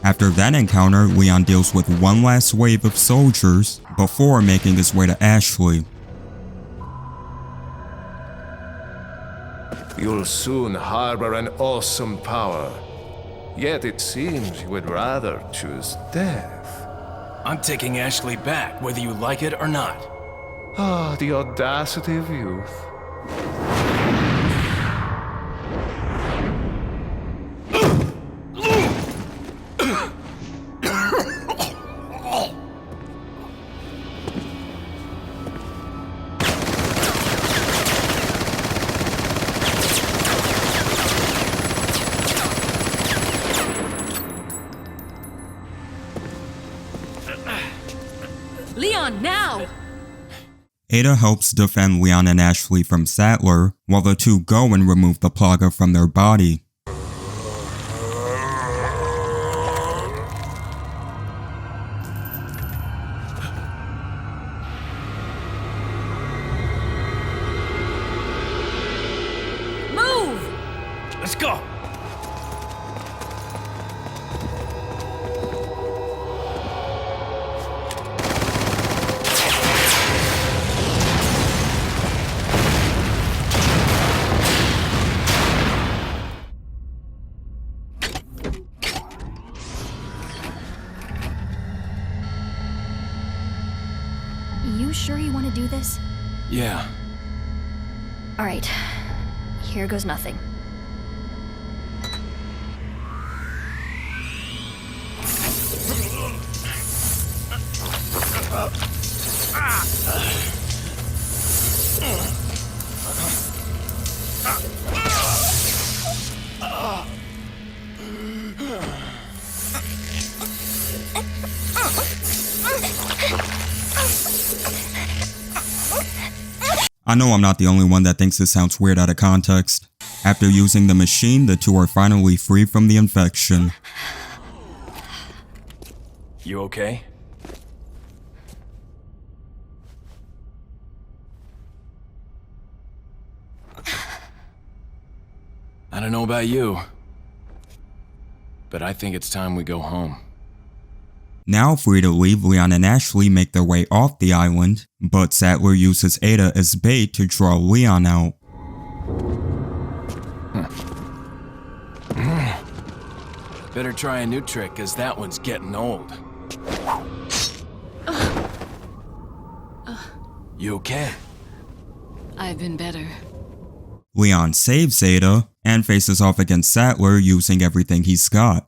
After that encounter, Leon deals with one last wave of soldiers before making his way to Ashley. You'll soon harbor an awesome power. Yet it seems you would rather choose death. I'm taking Ashley back, whether you like it or not. Ah, the audacity of youth. Leon, now! Ada helps defend Leon and Ashley from Sattler, while the two go and remove the Plaga from their body. Move! Let's go! You sure you want to do this? Yeah. Alright. Here goes nothing. I know I'm not the only one that thinks this sounds weird out of context. After using the machine, the two are finally free from the infection. You okay? I don't know about you, but I think it's time we go home. Now free to leave, Leon and Ashley make their way off the island, but Sattler uses Ada as bait to draw Leon out. Better try a new trick, cause that one's getting old. You okay? I've been better. Leon saves Ada and faces off against Sattler using everything he's got.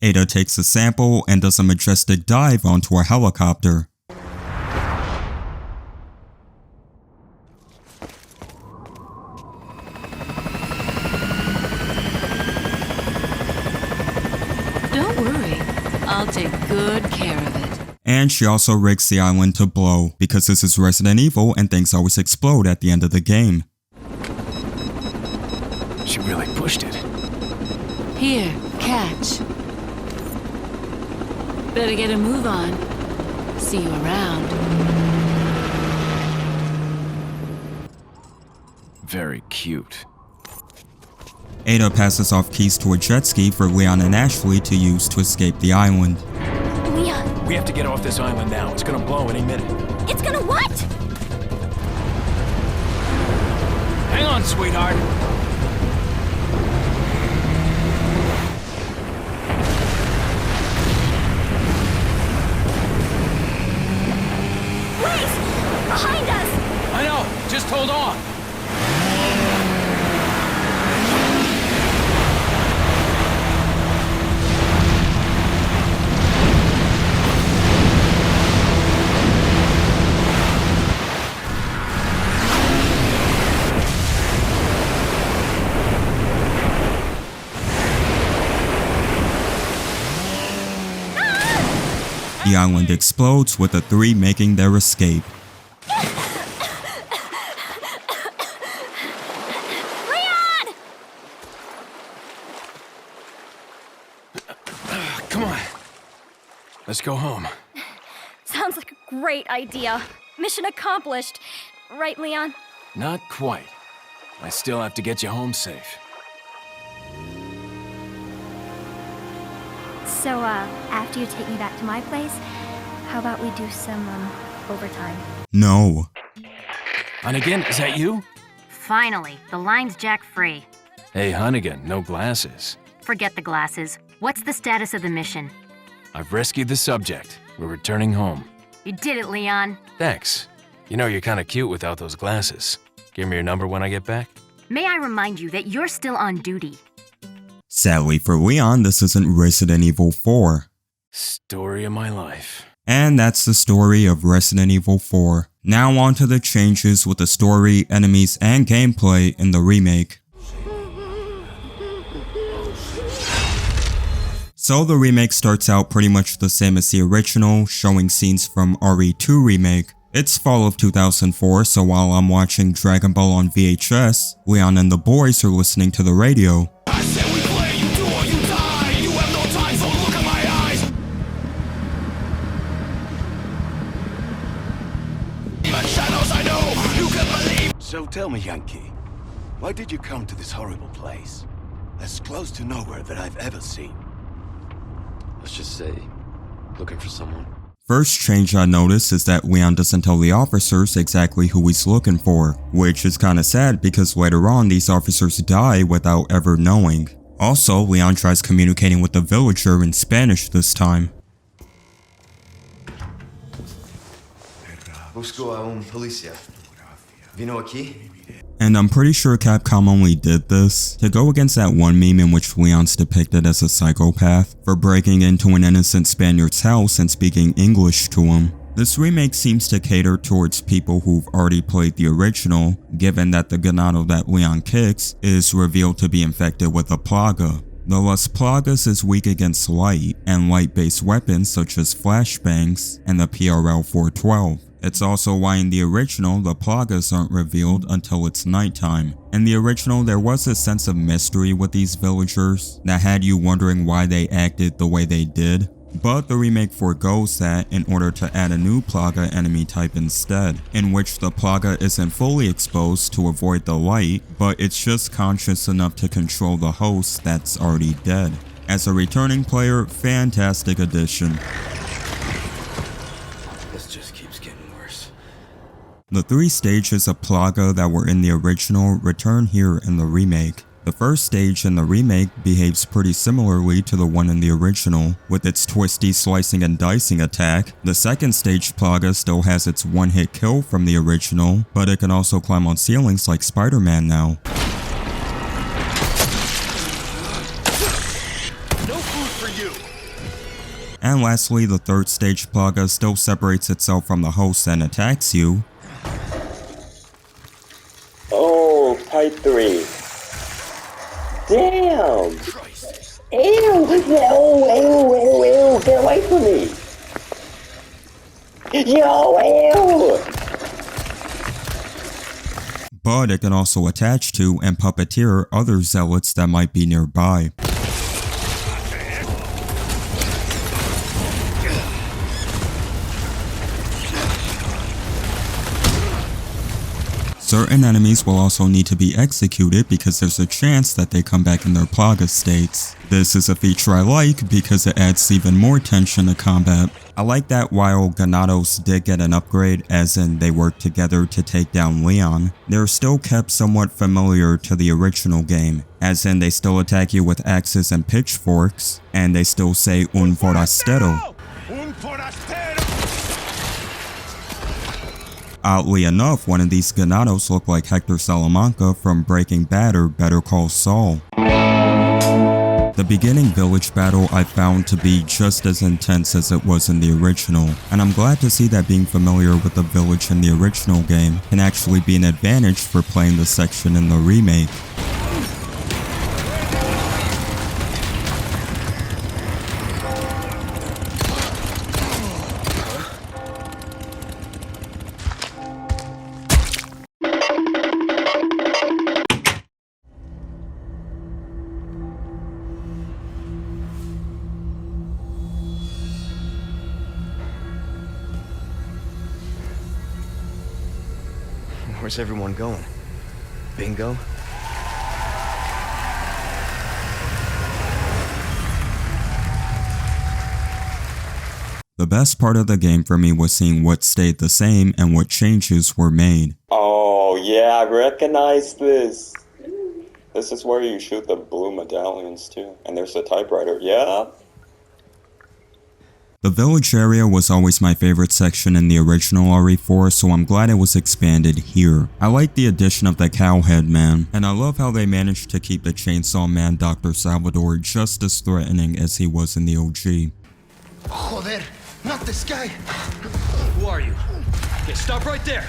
Ada takes a sample and does a majestic dive onto a helicopter. Don't worry, I'll take good care of it. And she also rigs the island to blow, because this is Resident Evil and things always explode at the end of the game. She really pushed it. Here, catch. Better get a move on. See you around. Very cute. Ada passes off keys to a jet ski for Leon and Ashley to use to escape the island. Leon! We have to get off this island now. It's gonna blow any minute. It's gonna what? Hang on, sweetheart. Behind us! I know! Just hold on! The island explodes with the three making their escape. Leon! Come on. Let's go home. Sounds like a great idea. Mission accomplished. Right, Leon? Not quite. I still have to get you home safe. So, after you take me back to my place, how about we do some, overtime? No. Hunnigan, is that you? Finally, the line's jack-free. Hey, Hunnigan, no glasses. Forget the glasses. What's the status of the mission? I've rescued the subject. We're returning home. You did it, Leon. Thanks. You know, you're kinda cute without those glasses. Give me your number when I get back. May I remind you that you're still on duty. Sadly for Leon, this isn't Resident Evil 4. Story of my life. And that's the story of Resident Evil 4. Now on to the changes with the story, enemies, and gameplay in the remake. So the remake starts out pretty much the same as the original, showing scenes from RE2 Remake. It's fall of 2004, so while I'm watching Dragon Ball on VHS, Leon and the boys are listening to the radio. I said we play, you do or you die. You have no time, so look at my eyes. My shadows, I know you can believe. So tell me, Yankee, why did you come to this horrible place? As close to nowhere that I've ever seen. Let's just say, looking for someone. First change I noticed is that Leon doesn't tell the officers exactly who he's looking for, which is kinda sad because later on these officers die without ever knowing. Also, Leon tries communicating with the villager in Spanish this time. Busco a un policía. Vino aquí? And I'm pretty sure Capcom only did this to go against that one meme in which Leon's depicted as a psychopath for breaking into an innocent Spaniard's house and speaking English to him. This remake seems to cater towards people who've already played the original, given that the ganado that Leon kicks is revealed to be infected with a plaga. The Las Plagas is weak against light and light-based weapons such as flashbangs and the PRL-412. It's also why in the original, the plagas aren't revealed until it's nighttime. In the original, there was a sense of mystery with these villagers that had you wondering why they acted the way they did. But the remake forgoes that in order to add a new plaga enemy type instead, in which the plaga isn't fully exposed to avoid the light, but it's just conscious enough to control the host that's already dead. As a returning player, fantastic addition. The three stages of plaga that were in the original return here in the remake. The first stage in the remake behaves pretty similarly to the one in the original, with its twisty slicing and dicing attack. The second stage plaga still has its one-hit kill from the original, but it can also climb on ceilings like Spider-Man now. No food for you. And lastly, the third stage Plaga still separates itself from the host and attacks you. Oh, type 3. Damn! Ew! Ew! Get away from me! Yo, ew! But it can also attach to and puppeteer other zealots that might be nearby. Certain enemies will also need to be executed because there's a chance that they come back in their Plaga states. This is a feature I like because it adds even more tension to combat. I like that while Ganados did get an upgrade, as in they worked together to take down Leon, they're still kept somewhat familiar to the original game, as in they still attack you with axes and pitchforks, and they still say un forastero. Oddly enough, one of these Ganados look like Hector Salamanca from Breaking Bad or Better Call Saul. The beginning village battle I found to be just as intense as it was in the original, and I'm glad to see that being familiar with the village in the original game can actually be an advantage for playing the section in the remake. Where's everyone going? Bingo? The best part of the game for me was seeing what stayed the same and what changes were made. Oh yeah, I recognize this. This is where you shoot the blue medallions too. And there's a typewriter, yeah. The village area was always my favorite section in the original RE4, so I'm glad it was expanded here. I like the addition of the cowhead man, and I love how they managed to keep the chainsaw man Dr. Salvador just as threatening as he was in the OG. Joder, not this guy. Who are you? Okay, stop right there.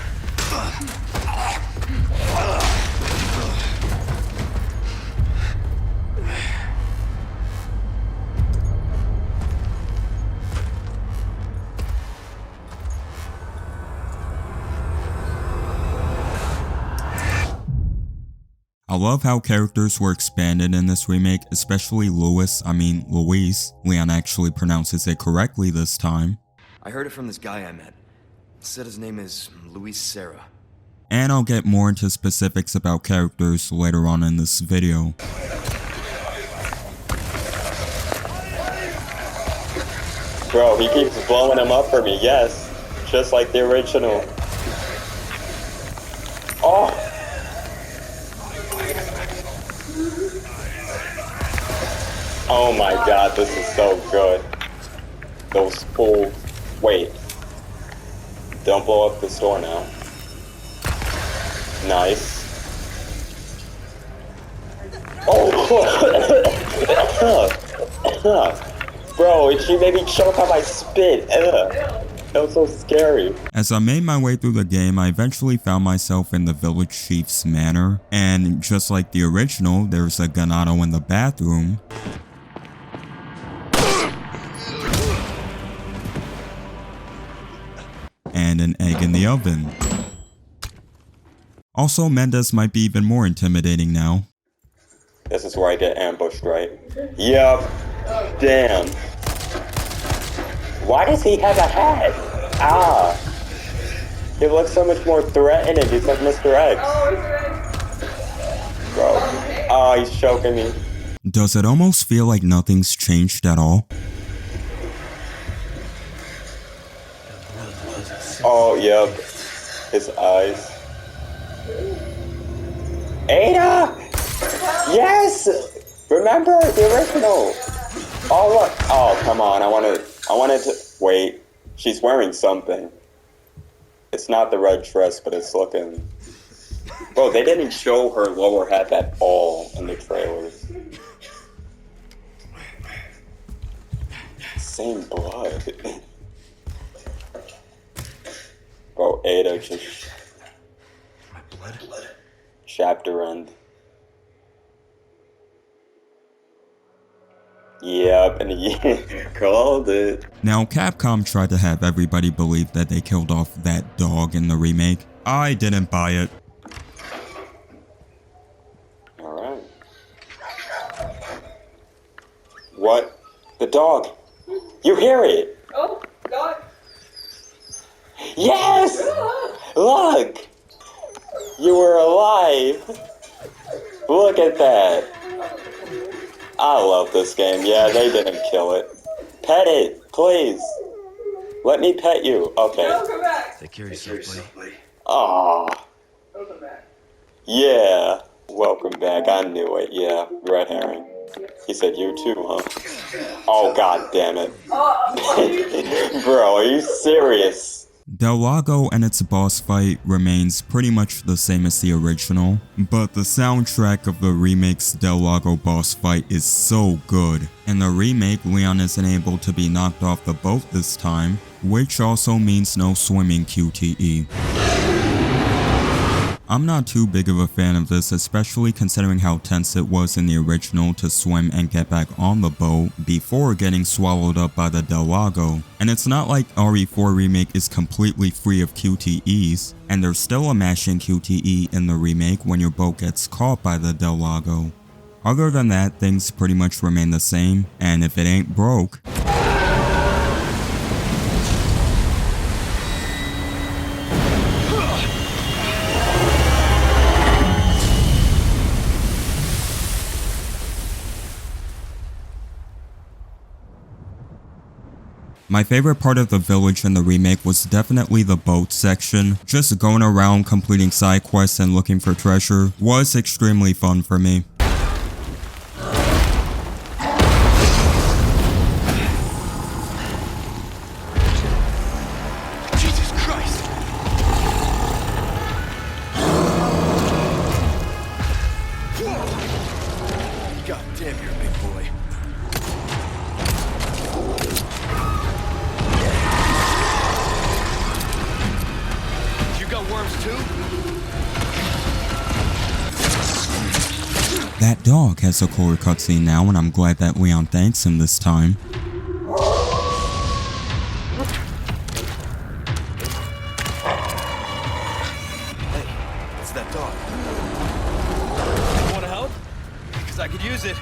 I love how characters were expanded in this remake, especially Luis. Leon actually pronounces it correctly this time. I heard it from this guy I met. Said his name is Luis Serra. And I'll get more into specifics about characters later on in this video. Bro, he keeps blowing him up for me, yes. Just like the original. Oh! Oh my god, this is so good. Those fools. Wait. Don't blow up this door now. Nice. Oh! Bro, she made me choke on my spit. Ugh. That was so scary. As I made my way through the game, I eventually found myself in the village chief's manor. And just like the original, there's a Ganado in the bathroom. And an egg in the oven. Also, Mendez might be even more intimidating now. This is where I get ambushed, right? Yep. Damn. Why does he have a hat? Ah. He looks so much more threatening. He's like Mr. X. Bro. Oh, he's choking me. Does it almost feel like nothing's changed at all? Oh, yep. His eyes. Ada! Yes! Remember the original? Oh, look. Oh, come on. I wanted to... Wait. She's wearing something. It's not the red dress, but it's looking... Bro, they didn't show her lower half at all in the trailers. same blood. Bro, Ada just... My blood? Chapter end. Yep, and he called it. Now, Capcom tried to have everybody believe that they killed off that dog in the remake. I didn't buy it. Alright. What? The dog! You hear it! Oh, God. Yes! Look! You were alive! Look at that! I love this game. Yeah, they didn't kill it. Pet it, please. Let me pet you. Okay. No, come back. Take care of yourself, buddy. Aw. Welcome back. Yeah. Welcome back. I knew it. Yeah. Red herring. He said you too, huh? Oh, god damn it. Bro, are you serious? Del Lago and its boss fight remains pretty much the same as the original, but the soundtrack of the remake's Del Lago boss fight is so good. In the remake, Leon isn't able to be knocked off the boat this time, which also means no swimming QTE. I'm not too big of a fan of this, especially considering how tense it was in the original to swim and get back on the boat before getting swallowed up by the Del Lago. And it's not like RE4 Remake is completely free of QTEs, and there's still a mashing QTE in the remake when your boat gets caught by the Del Lago. Other than that, things pretty much remain the same, and if it ain't broke... My favorite part of the village in the remake was definitely the boat section. Just going around completing side quests and looking for treasure was extremely fun for me. Jesus Christ! God damn, you're a big boy. That dog has a cooler cutscene now, and I'm glad that Leon thanks him this time. Hey, it's that dog. Want to help? Because I could use it.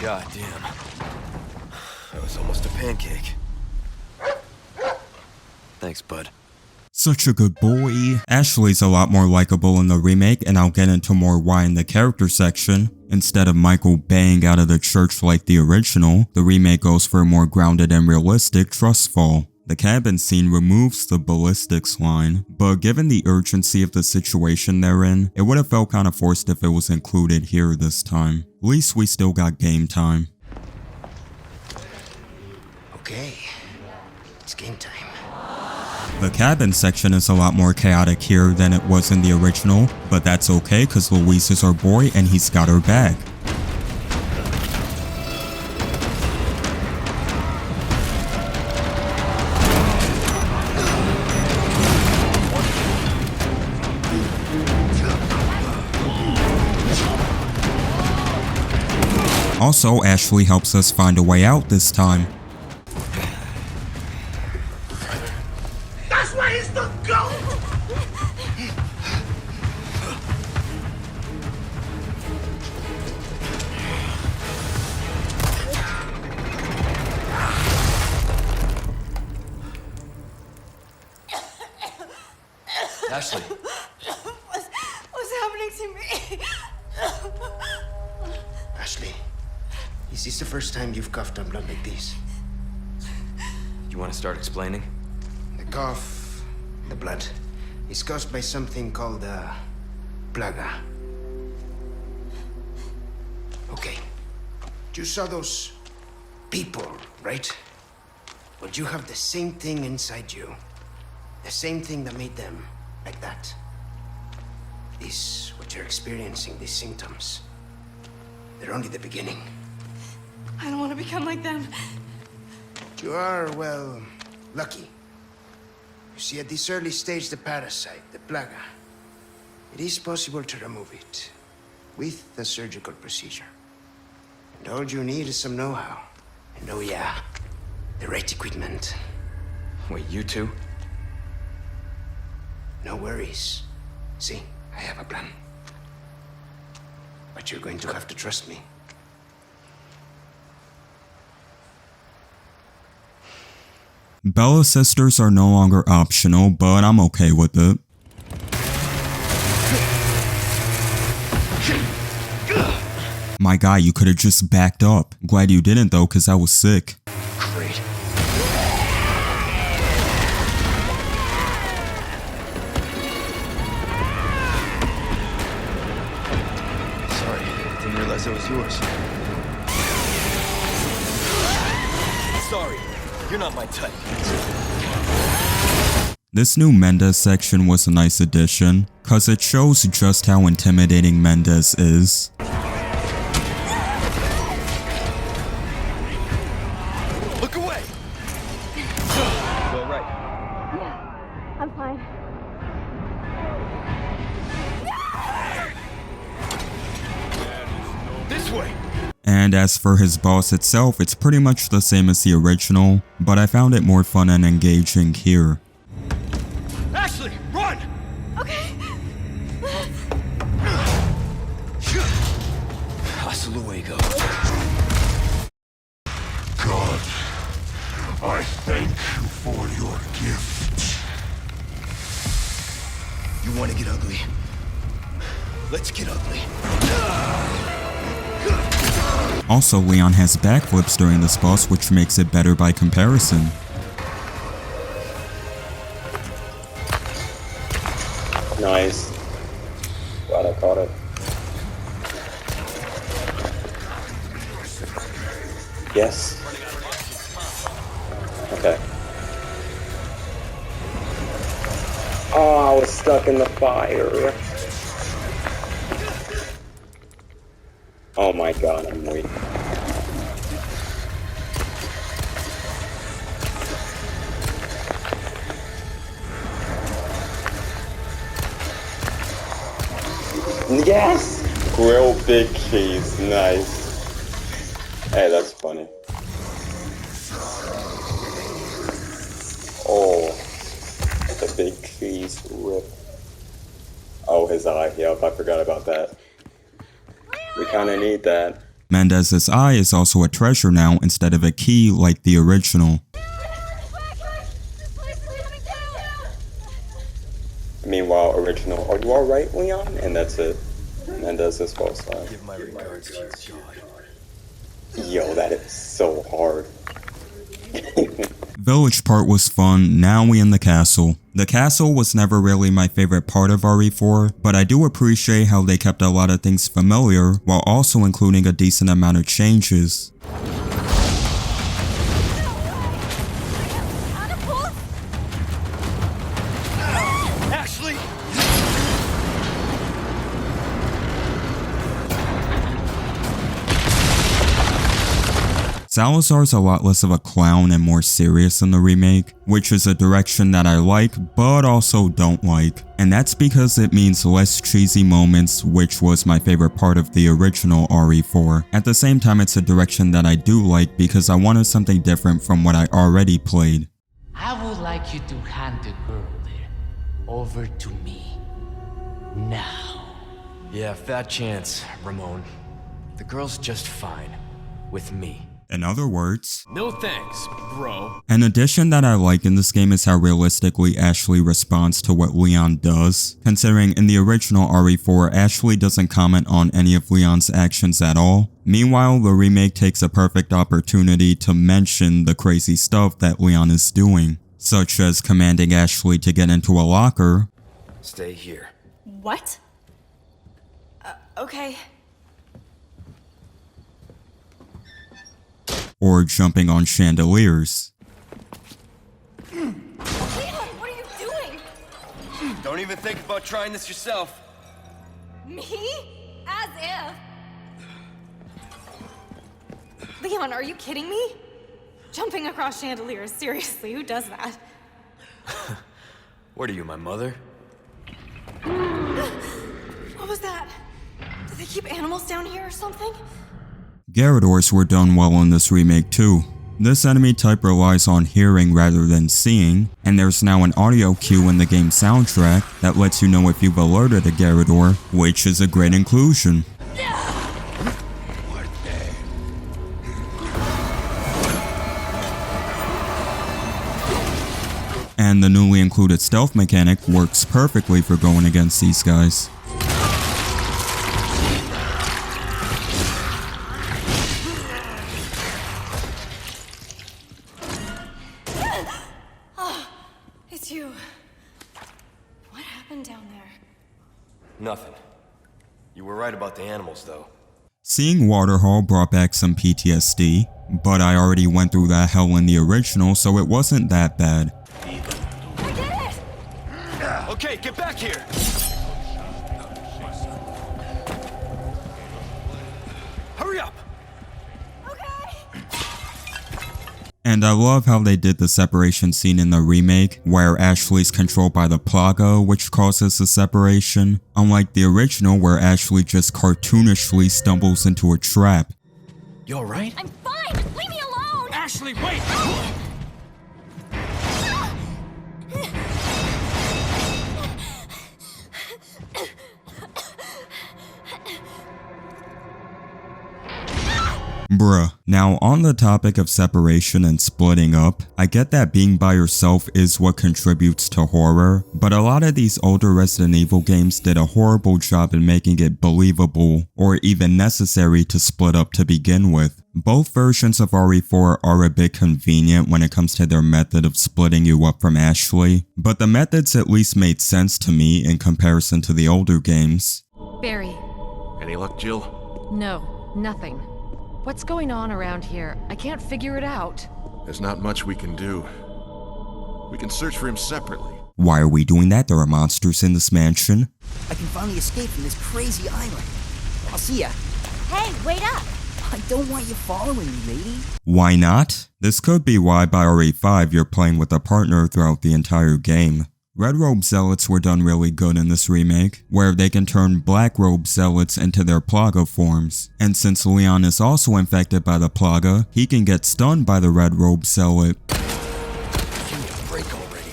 God damn. That was almost a pancake. Thanks, bud. Such a good boy. Ashley's a lot more likable in the remake, and I'll get into more why in the character section. Instead of Michael baying out of the church like the original, the remake goes for a more grounded and realistic trust fall. The cabin scene removes the ballistics line, but given the urgency of the situation they're in, it would have felt kind of forced if it was included here this time. At least we still got game time. Okay, it's game time. The cabin section is a lot more chaotic here than it was in the original, but that's okay cause Luis is our boy and he's got her back. Also, Ashley helps us find a way out this time. That's why he's the goat! Ashley. What's happening to me? Ashley, is this the first time you've coughed on blood like this? You want to start explaining? The cough, the blood, is caused by something called plaga. Okay. You saw those people, right? Well, you have the same thing inside you. The same thing that made them like that. This, what you're experiencing, these symptoms, they're only the beginning. I don't want to become like them. You are, well, lucky. You see, at this early stage, the parasite, the plaga, it is possible to remove it with a surgical procedure. And all you need is some know-how. And oh yeah, the right equipment. Wait, you too? No worries. See, I have a plan. But you're going to have to trust me. Bella's sisters are no longer optional, but I'm okay with it. My guy, you could have just backed up. Glad you didn't though, cause I was sick. Great. Sorry, didn't realize that was yours. Sorry, you're not my type. This new Mendez section was a nice addition, cause it shows just how intimidating Mendez is. Look away! All right. Yeah, I'm fine. This way! And as for his boss itself, it's pretty much the same as the original, but I found it more fun and engaging here. Ashley, run! Okay. Hasta luego. God, I thank you for your gift. You want to get ugly? Let's get ugly. Also, Leon has backflips during this boss, which makes it better by comparison. Nice. Glad I caught it. Yes. Okay. Oh, I was stuck in the fire. Oh my god, I'm weak. Yes! Grilled big cheese, nice. Hey, that's funny. Oh, the big cheese rip. Oh, his eye. Yep, I forgot about that. We kinda need that. Mendez's eye is also a treasure now instead of a key like the original. Meanwhile, original, are you alright, Leon? And that's it. Mendez's false eye. Give my regards to your god. Yo, that is so hard. Village part was fun, now we in the castle. The castle was never really my favorite part of RE4, but I do appreciate how they kept a lot of things familiar while also including a decent amount of changes. Ashley! Salazar's a lot less of a clown and more serious in the remake, which is a direction that I like but also don't like. And that's because it means less cheesy moments, which was my favorite part of the original RE4. At the same time, it's a direction that I do like because I wanted something different from what I already played. I would like you to hand the girl there over to me. Now. Yeah, fat chance, Ramon. The girl's just fine. With me. In other words, no thanks, bro. An addition that I like in this game is how realistically Ashley responds to what Leon does, considering in the original RE4, Ashley doesn't comment on any of Leon's actions at all. Meanwhile, the remake takes a perfect opportunity to mention the crazy stuff that Leon is doing, such as commanding Ashley to get into a locker. Stay here. What? Okay. Or jumping on chandeliers. Leon, what are you doing? Don't even think about trying this yourself. Me? As if. Leon, are you kidding me? Jumping across chandeliers, seriously, who does that? What are you, my mother? What was that? Did they keep animals down here or something? Garradors were done well in this remake too. This enemy type relies on hearing rather than seeing, and there's now an audio cue in the game soundtrack that lets you know if you've alerted a Garrador, which is a great inclusion. And the newly included stealth mechanic works perfectly for going against these guys. It's you. What happened down there? Nothing. You were right about the animals, though. Seeing Waterhall brought back some PTSD, but I already went through that hell in the original, so it wasn't that bad. I did it! Okay, get back here! Hurry up! And I love how they did the separation scene in the remake, where Ashley's controlled by the Plaga, which causes the separation, unlike the original where Ashley just cartoonishly stumbles into a trap. You alright? I'm fine! Leave me alone! Ashley, wait! Bruh. Now on the topic of separation and splitting up, I get that being by yourself is what contributes to horror, but a lot of these older Resident Evil games did a horrible job in making it believable or even necessary to split up to begin with. Both versions of RE4 are a bit convenient when it comes to their method of splitting you up from Ashley, but the methods at least made sense to me in comparison to the older games. Barry. Any luck, Jill? No, nothing. What's going on around here? I can't figure it out. There's not much we can do. We can search for him separately. Why are we doing that? There are monsters in this mansion. I can finally escape from this crazy island. I'll see ya. Hey, wait up! I don't want you following me, lady. Why not? This could be why by RE5 you're playing with a partner throughout the entire game. Red Robe Zealots were done really good in this remake, where they can turn Black Robe Zealots into their Plaga forms. And since Leon is also infected by the Plaga, he can get stunned by the Red Robe Zealot. Give me a break already.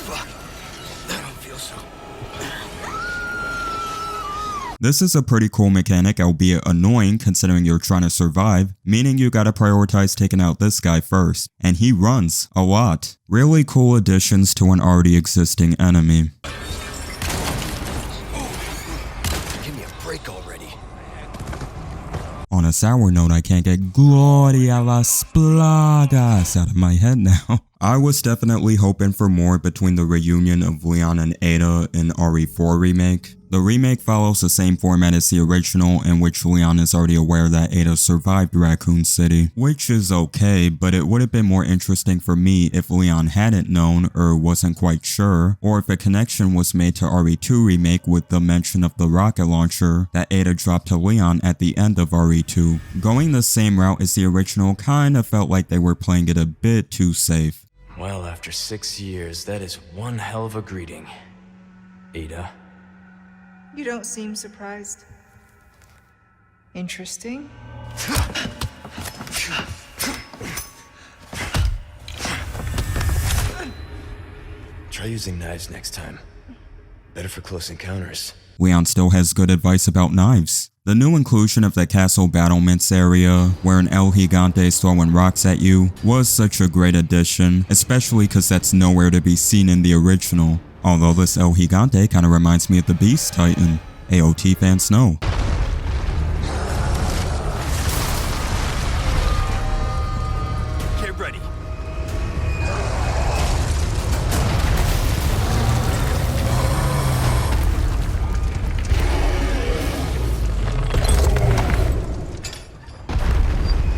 Fuck. I don't feel so. This is a pretty cool mechanic, albeit annoying considering you're trying to survive, meaning you gotta prioritize taking out this guy first. And he runs a lot. Really cool additions to an already existing enemy. Give me a break already. On a sour note, I can't get Gloria las Plagas out of my head now. I was definitely hoping for more between the reunion of Leon and Ada in RE4 Remake. The remake follows the same format as the original, in which Leon is already aware that Ada survived Raccoon City, which is okay, but it would have been more interesting for me if Leon hadn't known or wasn't quite sure, or if a connection was made to RE2 Remake with the mention of the rocket launcher that Ada dropped to Leon at the end of RE2. Going the same route as the original kinda felt like they were playing it a bit too safe. Well, after 6 years, that is one hell of a greeting, Ada. You don't seem surprised. Interesting. Try using knives next time. Better for close encounters. Leon still has good advice about knives. The new inclusion of the castle battlements area, where an El Gigante is throwing rocks at you, was such a great addition, especially because that's nowhere to be seen in the original. Although this El Gigante kinda reminds me of the Beast Titan. AOT fans know. Get ready.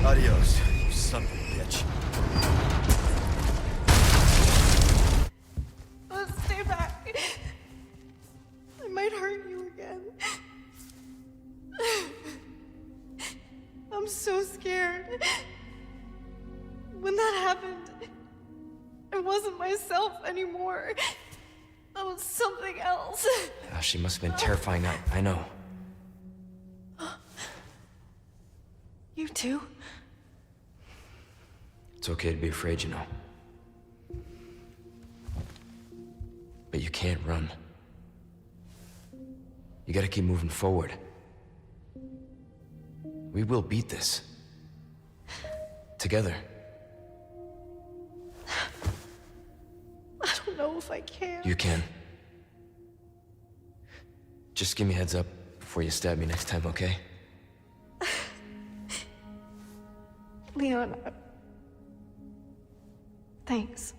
Adios, you son of a bitch. Let's stay back. I might hurt you again. I'm so scared. When that happened, I wasn't myself anymore. I was something else. Oh, she must have been terrifying. I know. You too? It's okay to be afraid, you know. But you can't run. You gotta keep moving forward. We will beat this. Together. I don't know if I can. You can. Just give me a heads up before you stab me next time, okay? Leon, thanks.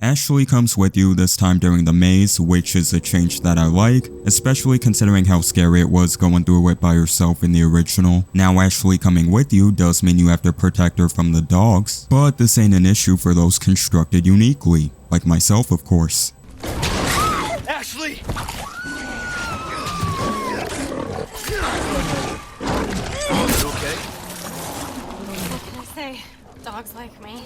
Ashley comes with you this time during the maze, which is a change that I like, especially considering how scary it was going through it by yourself in the original. Now Ashley coming with you does mean you have to protect her from the dogs, but this ain't an issue for those constructed uniquely, like myself of course. Ashley! You okay? What can I say? Dogs like me.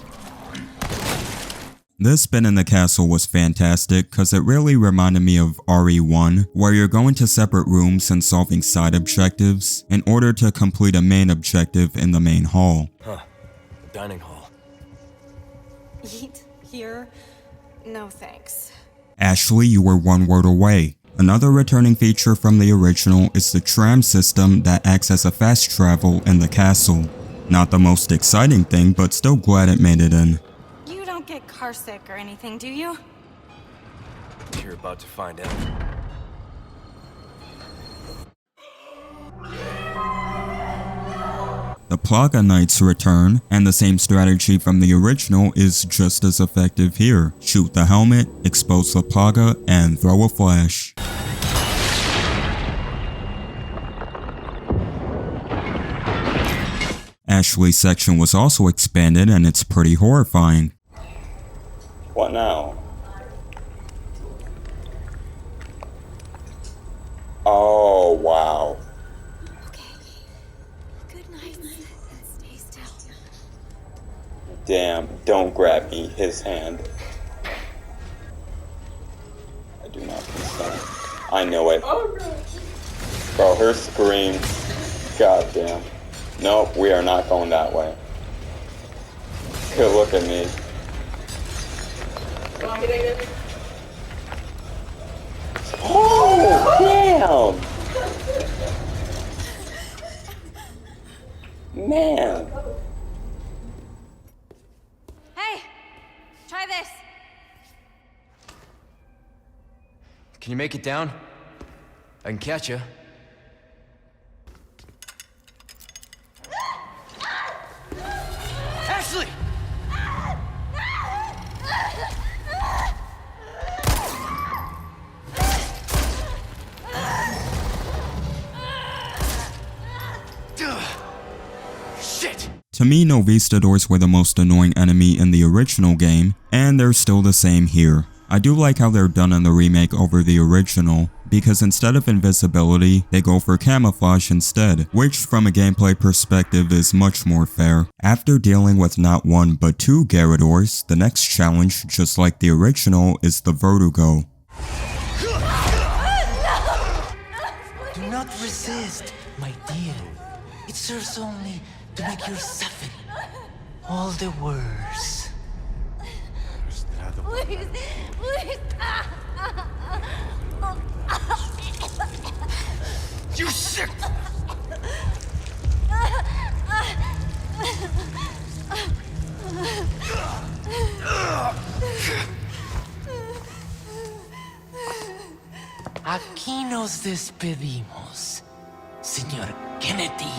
This bit in the castle was fantastic because it really reminded me of RE1, where you're going to separate rooms and solving side objectives in order to complete a main objective in the main hall. Huh. The dining hall. Eat here? No thanks. Ashley, you were one word away. Another returning feature from the original is the tram system that acts as a fast travel in the castle. Not the most exciting thing, but still glad it made it in. You don't get carsick or anything, do you? You're about to find out. The Plaga Knights return, and the same strategy from the original is just as effective here. Shoot the helmet, expose the Plaga, and throw a flash. Ashley's section was also expanded and it's pretty horrifying. What now? Oh, wow. Good night. Stay still. Damn, don't grab me, his hand. I do not consent. I know it. Bro, her scream. God damn. Nope, we are not going that way. Good look at me. Oh, damn! Man. Hey! Try this! Can you make it down? I can catch you. Ashley! Shit! To me, no Vistadors were the most annoying enemy in the original game, and they're still the same here. I do like how they're done in the remake over the original, because instead of invisibility, they go for camouflage instead, which from a gameplay perspective is much more fair. After dealing with not one but two Garradors, the next challenge, just like the original, is the Vertigo. Do not resist, my dear. It serves only to make you suffer all the worse. Please, please. You sick! Aquí nos despedimos, señor Kennedy.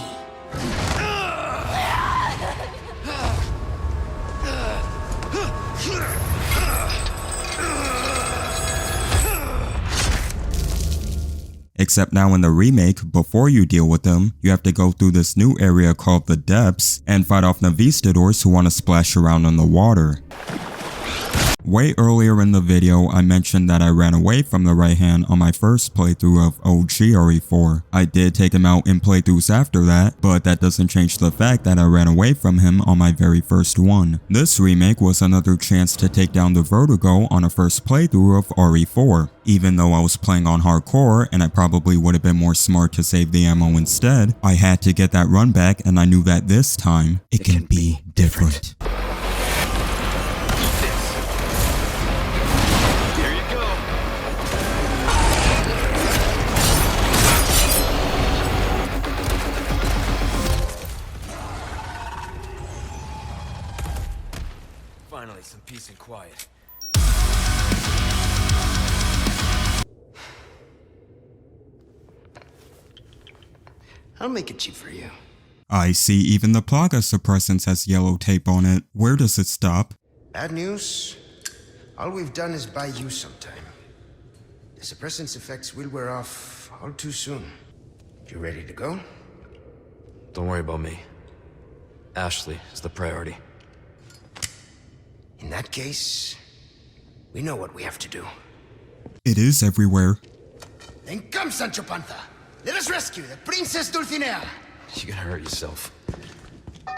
Except now in the remake, before you deal with them, you have to go through this new area called the Depths and fight off Navistadors who want to splash around in the water. Way earlier in the video, I mentioned that I ran away from the right hand on my first playthrough of OG RE4. I did take him out in playthroughs after that, but that doesn't change the fact that I ran away from him on my very first one. This remake was another chance to take down the Vertigo on a first playthrough of RE4. Even though I was playing on hardcore and I probably would have been more smart to save the ammo instead, I had to get that run back and I knew that this time, it can be different. Finally, some peace and quiet. I'll make it cheap for you. I see even the Plaga suppressants has yellow tape on it. Where does it stop? Bad news? All we've done is buy you some time. The suppressant's effects will wear off all too soon. You ready to go? Don't worry about me. Ashley is the priority. In that case, we know what we have to do. It is everywhere. Then come, Sancho Panza. Let us rescue the Princess Dulcinea. You're gonna hurt yourself.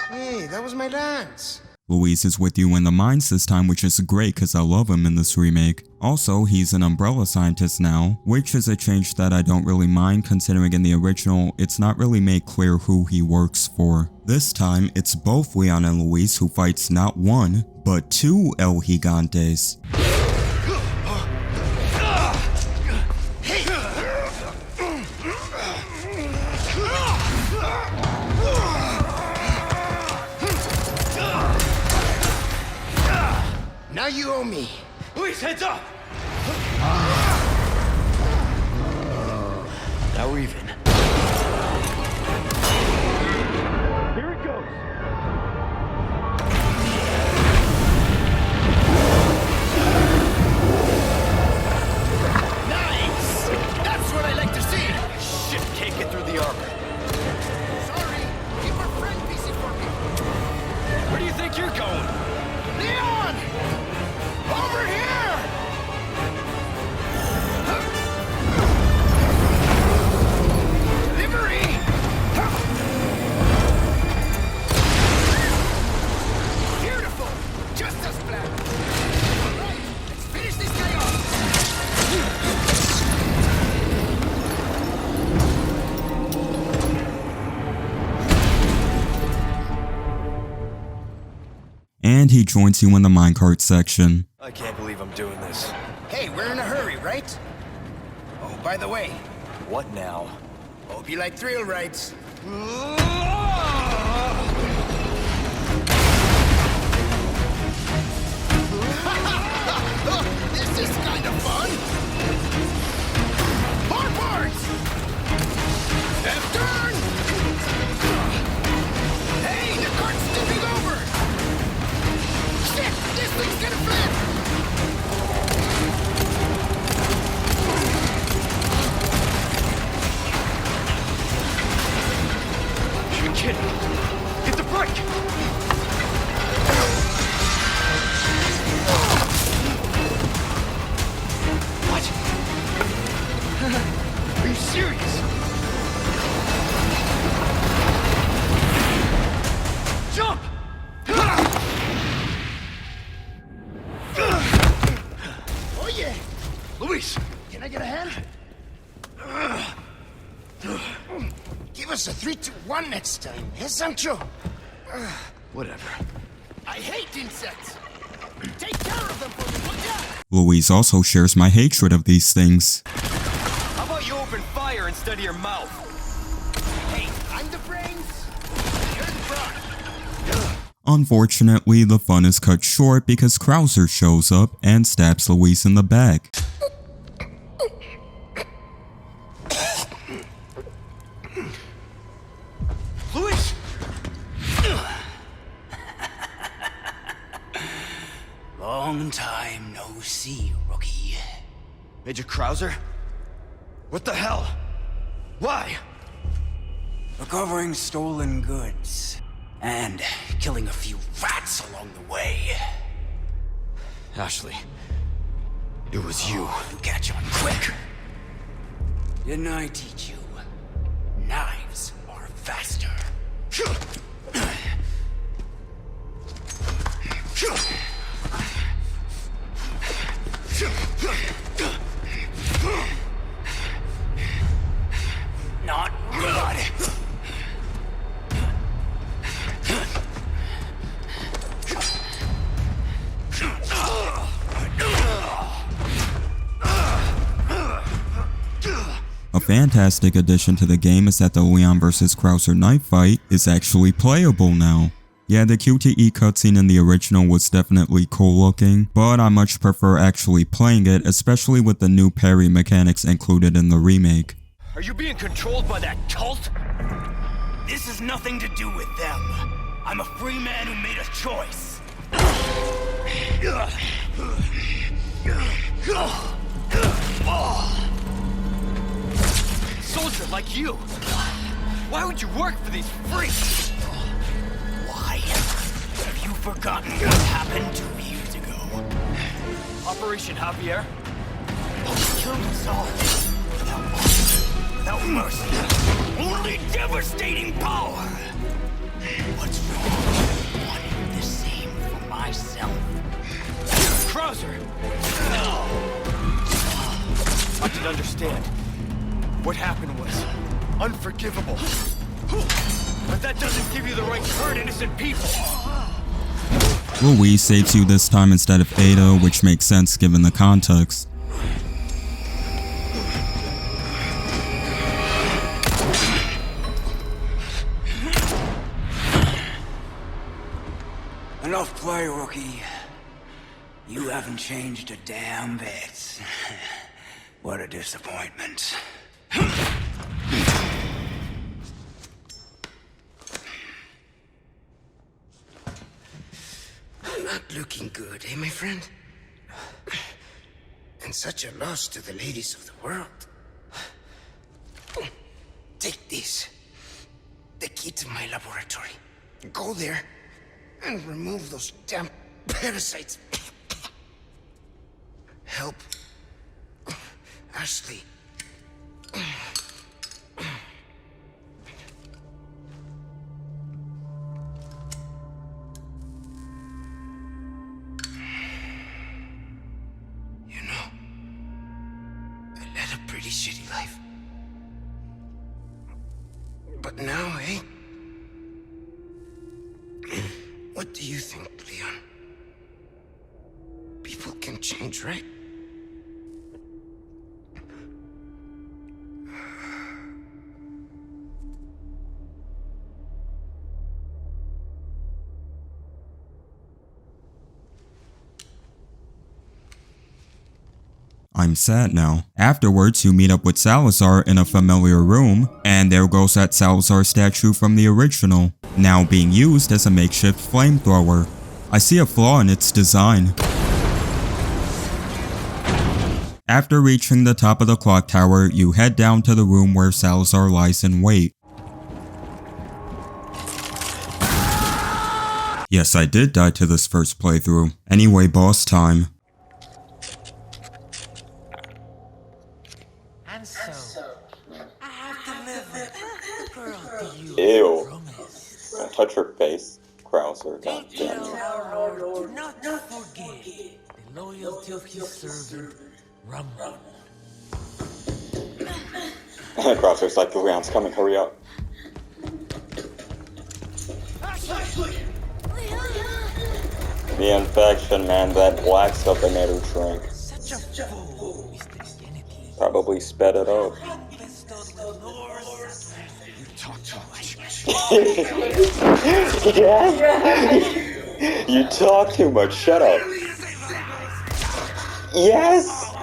Hey, that was my dance. Luis is with you in the mines this time, which is great because I love him in this remake. Also, he's an umbrella scientist now, which is a change that I don't really mind considering in the original, it's not really made clear who he works for. This time, it's both Leon and Luis who fights not one, but two El Gigantes. Now you owe me. Luis, heads up! Now we're even. Here it goes! Nice! That's what I like to see! Shit, can't get through the armor. Sorry, keep our friend busy for me. Where do you think you're going? Leon! Over here! Delivery! Beautiful! Just as planned. All right, let's finish this guy off. And he joins you in the minecart section. I can't believe I'm doing this. Hey, we're in a hurry, right? Oh, by the way, What now? hope you like thrill rides. This is kind of fun. More parts. Left turn. Hey, the cart's tipping over. Shit, this thing's gonna flip. You're kidding. Hit the brake! What? Are you serious? Jump! Oh yeah. Luis! Can I get a hand? Give us a 3-2-1 next time, eh, Sancho? Whatever. I hate insects. Take care of them for me, would ya? Luis also shares my hatred of these things. How about you open fire instead of your mouth? Hey, I'm the brains. You're the brawn. Unfortunately, the fun is cut short because Krauser shows up and stabs Louise in the back. Louise! Long time no see, rookie. Major Krauser? What the hell? Why? Recovering stolen goods. And killing a few rats along the way. Ashley. It was you. You catch on quick. Didn't I teach you? Knives are faster. Not good. A fantastic addition to the game is that the Leon vs. Krauser knife fight is actually playable now. Yeah, the QTE cutscene in the original was definitely cool looking, but I much prefer actually playing it, especially with the new parry mechanics included in the remake. Are you being controlled by that cult? This has nothing to do with them. I'm a free man who made a choice. Soldier like you! Why would you work for these freaks? Why? Have you forgotten what happened 2 years ago? Operation Javier? Killed us all. Without mercy. Only devastating power! What's wrong? I wanted the same for myself. Krauser! I can understand. What happened was unforgivable. But that doesn't give you the right to hurt innocent people. Louise saves you this time instead of Ada, which makes sense given the context. Enough play, rookie. You haven't changed a damn bit. What a disappointment. Not looking good, eh, my friend? And such a loss to the ladies of the world. Take this. The key to my laboratory. Go there and remove those damn parasites. Help Ashley. You know, I led a pretty shitty life. But now, eh? What do you think, Leon? People can change, right? I'm sad now. Afterwards, you meet up with Salazar in a familiar room, and there goes that Salazar statue from the original, now being used as a makeshift flamethrower. I see a flaw in its design. After reaching the top of the clock tower, you head down to the room where Salazar lies in wait. Yes, I did die to this first playthrough. Anyway, boss time. Ew. Don't touch her face, Krauser. God damn it. Do not forget the loyalty of his servant, Ramon. Krauser's like, Leon's coming, hurry up. The infection, man, that black stuff that made her shrink. Probably sped it up. You talk too much. Yes. You talk too much. Shut up. Yes.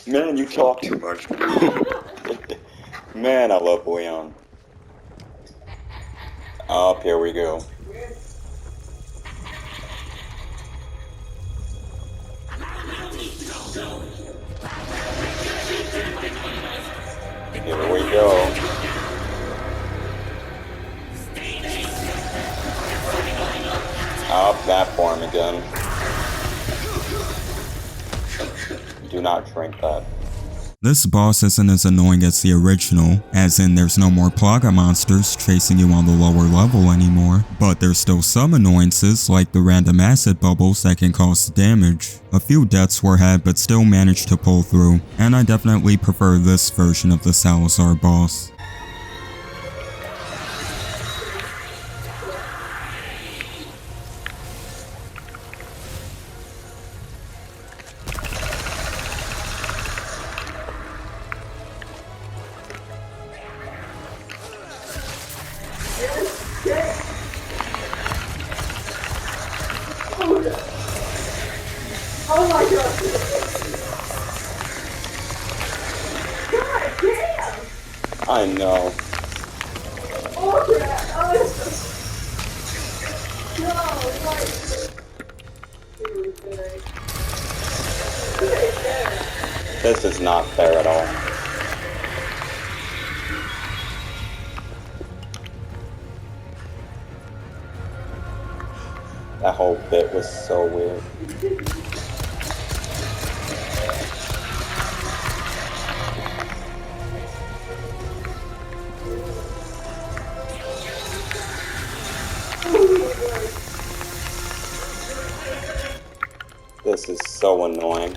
Man, you talk too much. Man, I love Leon. Up here we go. Here we go. Up that form again. Do not drink that. This boss isn't as annoying as the original, as in there's no more Plaga monsters chasing you on the lower level anymore, but there's still some annoyances like the random acid bubbles that can cause damage. A few deaths were had but still managed to pull through, and I definitely prefer this version of the Salazar boss. Oh my god! God damn! I know. Oh yeah! Oh, no, like... This is not fair at all. That whole bit was so weird. This is so annoying.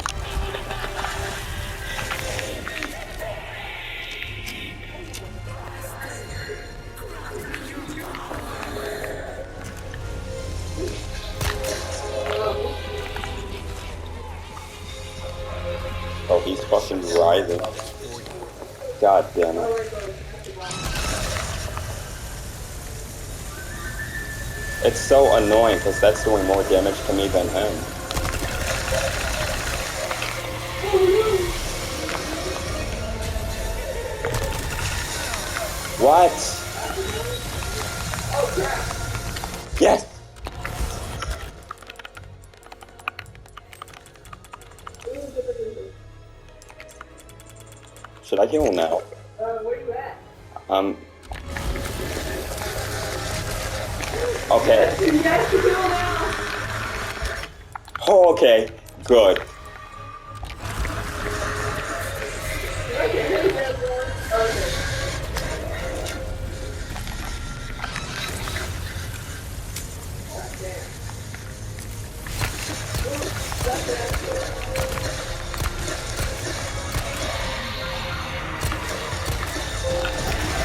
Oh, he's fucking writhing. God damn it. It's so annoying because that's doing more damage to me than him. What? Yes! Should I heal now? Where you at? Okay. Yes, you heal now! Oh, okay. Good.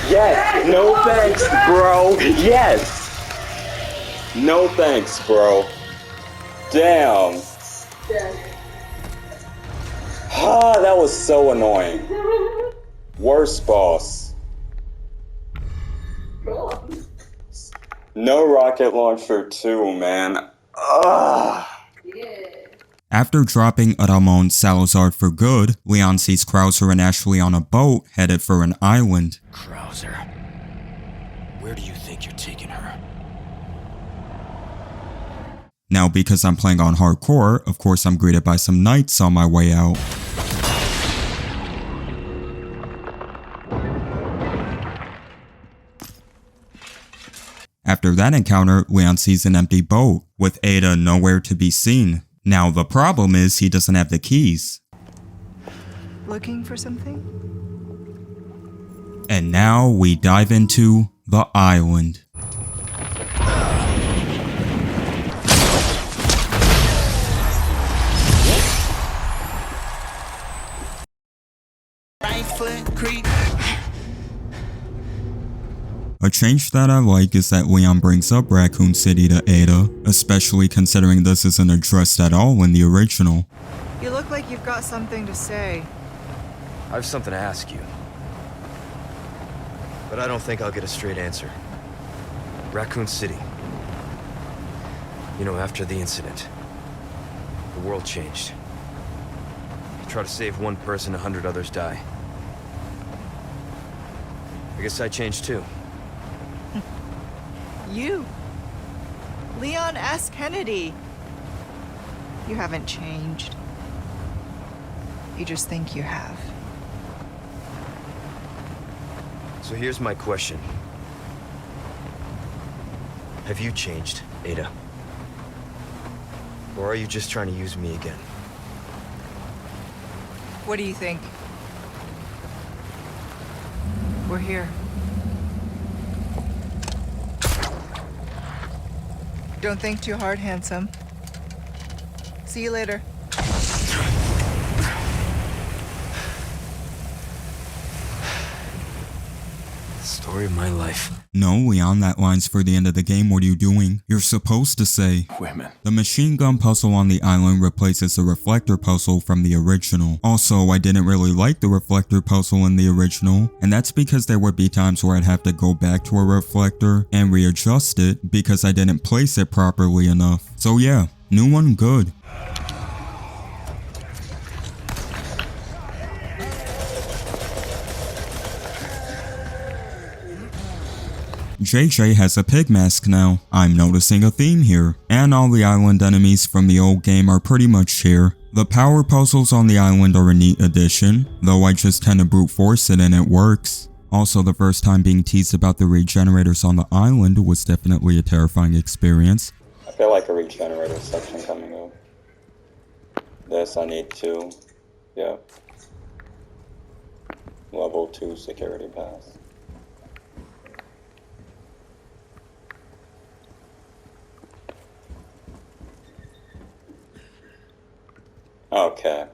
Yes! No thanks, bro! Yes! No thanks, bro. Damn. Ah, that was so annoying. Worst boss. No rocket launcher too, man. Ugh. After dropping Ramon Salazar for good, Leon sees Krauser and Ashley on a boat headed for an island. Krauser, where do you think you're taking her? Now, because I'm playing on hardcore, of course I'm greeted by some knights on my way out. After that encounter, Leon sees an empty boat, with Ada nowhere to be seen. Now, the problem is he doesn't have the keys. Looking for something? And now we dive into the island. A change that I like is that Leon brings up Raccoon City to Ada, especially considering this isn't addressed at all in the original. You look like you've got something to say. I have something to ask you. But I don't think I'll get a straight answer. Raccoon City. You know, after the incident, the world changed. You try to save one person, 100 others die. I guess I changed too. You? Leon S. Kennedy. You haven't changed. You just think you have. So here's my question. Have you changed, Ada? Or are you just trying to use me again? What do you think? We're here. Don't think too hard, handsome. See you later. Story of my life. No, Leon, that line's for the end of the game. What are you doing? You're supposed to say, Women. The machine gun puzzle on the island replaces the reflector puzzle from the original. Also, I didn't really like the reflector puzzle in the original, and that's because there would be times where I'd have to go back to a reflector and readjust it because I didn't place it properly enough. So yeah, new one good. JJ has a pig mask now. I'm noticing a theme here. And all the island enemies from the old game are pretty much here. The power puzzles on the island are a neat addition, though I just tend to brute force it and it works. Also, the first time being teased about the regenerators on the island was definitely a terrifying experience. I feel like a regenerator section coming up. This I need to. Yep. Level 2 security pass. Okay.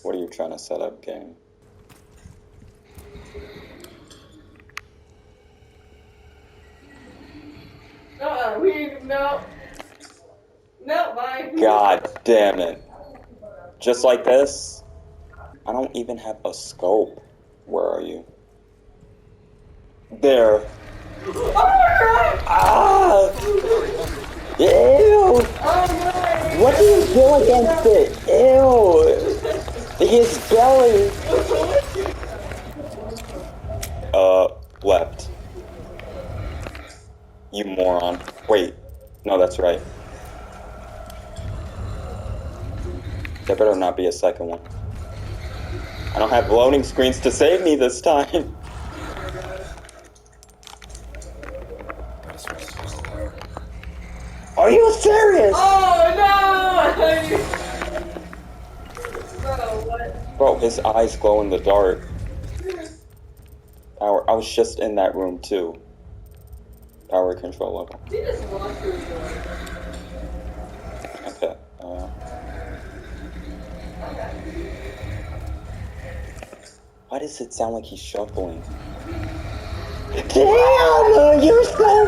What are you trying to set up, game? No, bye. God damn it. Just like this? I don't even have a scope. Where are you? There. Ah! Ew! What do you do against it? Ew! His belly! Left. You moron. Wait. No, that's right. There better not be a second one. I don't have loading screens to save me this time. Are you serious? Oh no! Bro, what? Bro, his eyes glow in the dark. Power. I was just in that room too. Power control level. He just walked through the door. Okay. Why does it sound like he's shuffling? Damn! You're so.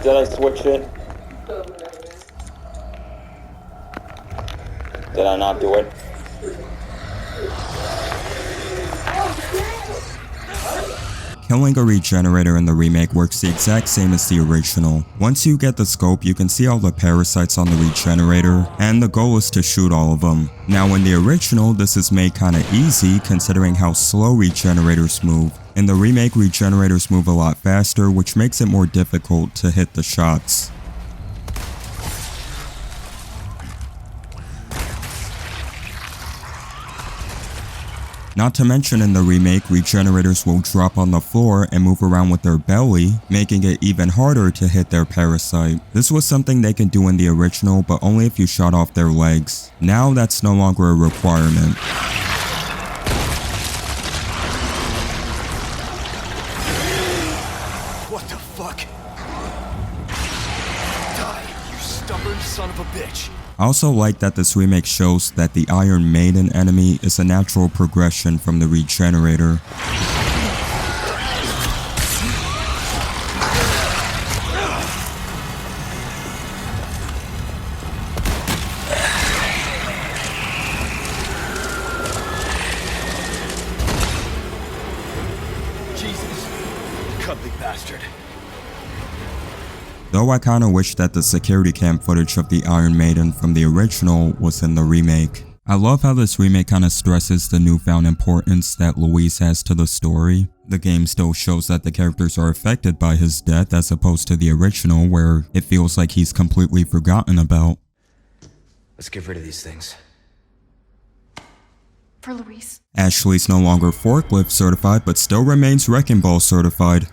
Did I switch it? Did I not do it? Killing a regenerator in the remake works the exact same as the original. Once you get the scope, you can see all the parasites on the regenerator, and the goal is to shoot all of them. Now in the original, this is made kinda easy considering how slow regenerators move. In the remake, regenerators move a lot faster, which makes it more difficult to hit the shots. Not to mention in the remake, regenerators will drop on the floor and move around with their belly, making it even harder to hit their parasite. This was something they can do in the original, but only if you shot off their legs. Now that's no longer a requirement. What the fuck? Die, you stubborn son of a bitch. I also like that this remake shows that the Iron Maiden enemy is a natural progression from the regenerator. cuddly bastard. Though I kinda wish that the security cam footage of the Iron Maiden from the original was in the remake. I love how this remake kinda stresses the newfound importance that Luis has to the story. The game still shows that the characters are affected by his death as opposed to the original where it feels like he's completely forgotten about. Let's get rid of these things. For Luis. Ashley's no longer forklift certified but still remains Wrecking Ball certified.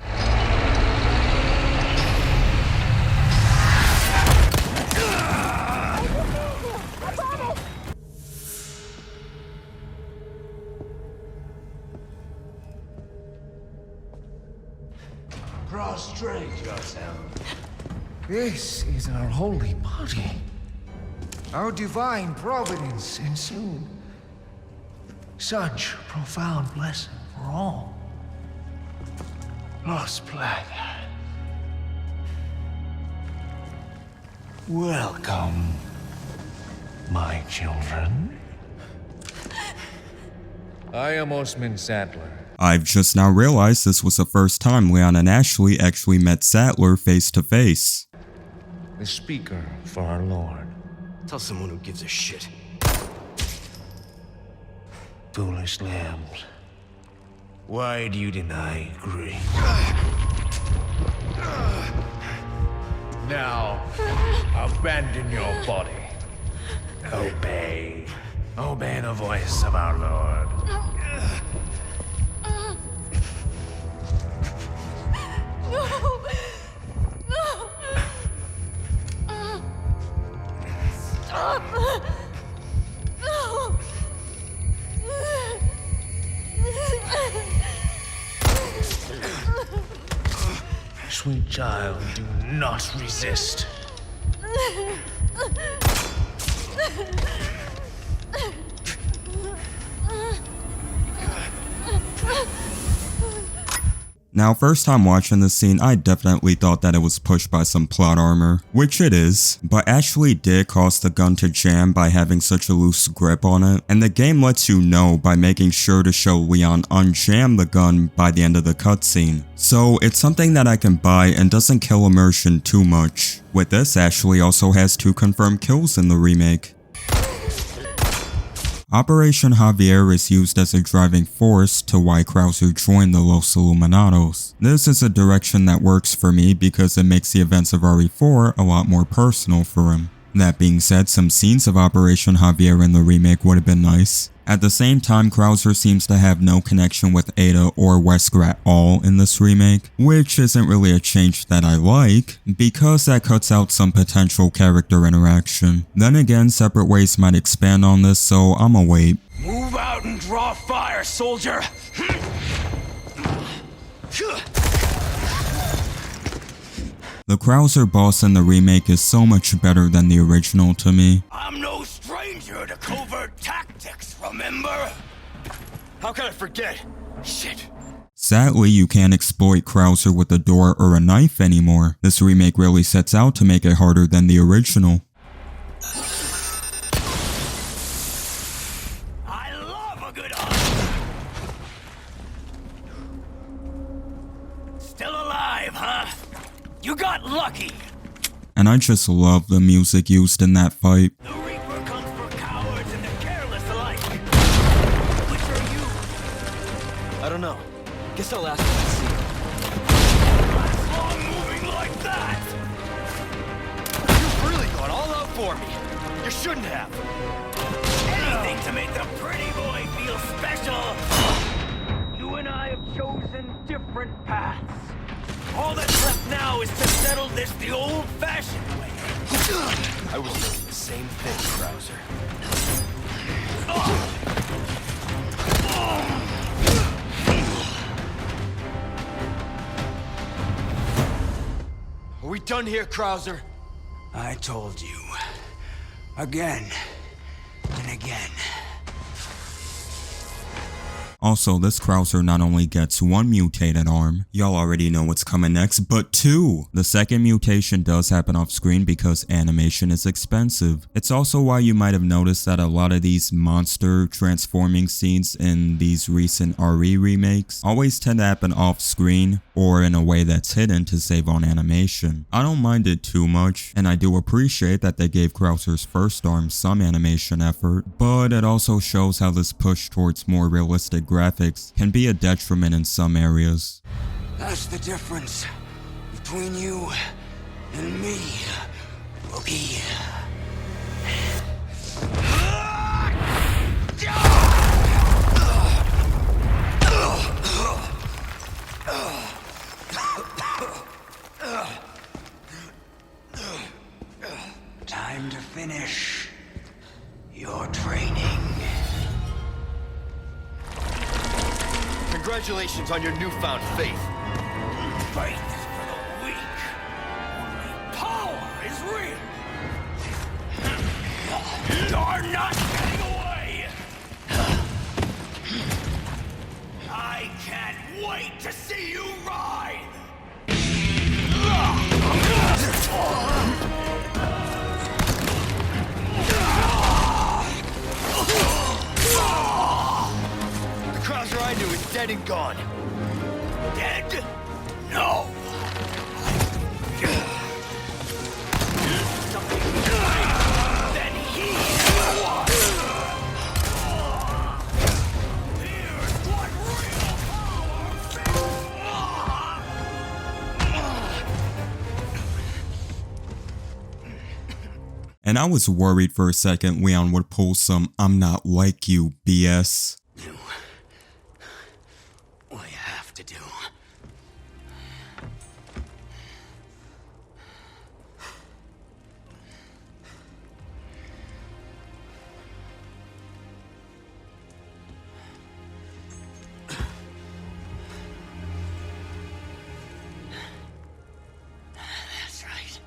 Prostrate yourself. This is our holy body. Our divine providence ensued. Such profound blessing for all. Los Plaga. Welcome, my children. I am Osman Sadler. I've just now realized this was the first time Leon and Ashley actually met Sattler face to face. The speaker for our Lord. Tell someone who gives a shit. Foolish lambs. Why do you deny grace? Now, abandon your body. Obey. Obey the voice of our Lord. No! No! Stop! No! Sweet child, do not resist. Now, first time watching this scene, I definitely thought that it was pushed by some plot armor, which it is, but Ashley did cause the gun to jam by having such a loose grip on it, and the game lets you know by making sure to show Leon unjam the gun by the end of the cutscene. So it's something that I can buy and doesn't kill immersion too much. With this, Ashley also has 2 confirmed kills in the remake. Operation Javier is used as a driving force to why Krauser joined the Los Illuminados. This is a direction that works for me because it makes the events of RE4 a lot more personal for him. That being said, some scenes of Operation Javier in the remake would have been nice. At the same time, Krauser seems to have no connection with Ada or Wesker at all in this remake, which isn't really a change that I like, because that cuts out some potential character interaction. Then again, Separate Ways might expand on this, so I'ma wait. Move out and draw fire, soldier! The Krauser boss in the remake is so much better than the original to me. I'm no stranger to covert tactics, remember? How can I forget? Shit. Sadly, you can't exploit Krauser with a door or a knife anymore. This remake really sets out to make it harder than the original. I love a good hunt. Still alive, huh? You got lucky. And I just love the music used in that fight. The Reaper comes for cowards and the careless alike. Which are you? I don't know. Guess I'll ask and see. That's long moving like that. You've really gone all out for me. You shouldn't have. Anything to make the pretty boy feel special. You and I have chosen different paths. All that's left now is to settle this the old-fashioned way. I was thinking the same thing, Krauser. Are we done here, Krauser? I told you. Again. And again. Also, this Krauser not only gets 1 mutated arm, y'all already know what's coming next, but 2! The second mutation does happen off screen because animation is expensive. It's also why you might have noticed that a lot of these monster transforming scenes in these recent RE remakes always tend to happen off screen, or in a way that's hidden to save on animation. I don't mind it too much, and I do appreciate that they gave Krauser's first arm some animation effort, but it also shows how this push towards more realistic graphics can be a detriment in some areas. That's the difference between you and me, rookie. Time to finish your training. Congratulations on your newfound faith. Faith is for the weak. Only power is real. You're not getting away. I can't wait to see you ride. The Krauser I knew is dead and gone. Dead? No. Then he was. Here's what real power feels. And I was worried for a second Leon would pull some "I'm not like you" BS. What you have to do. That's right.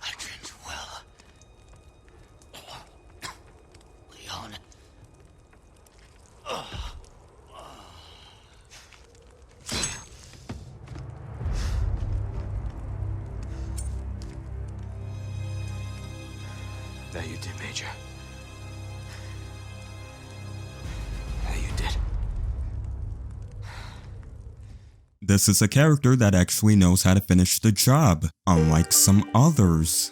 I dreamed well. Leon. That you did, Major. That you did. This is a character that actually knows how to finish the job, unlike some others.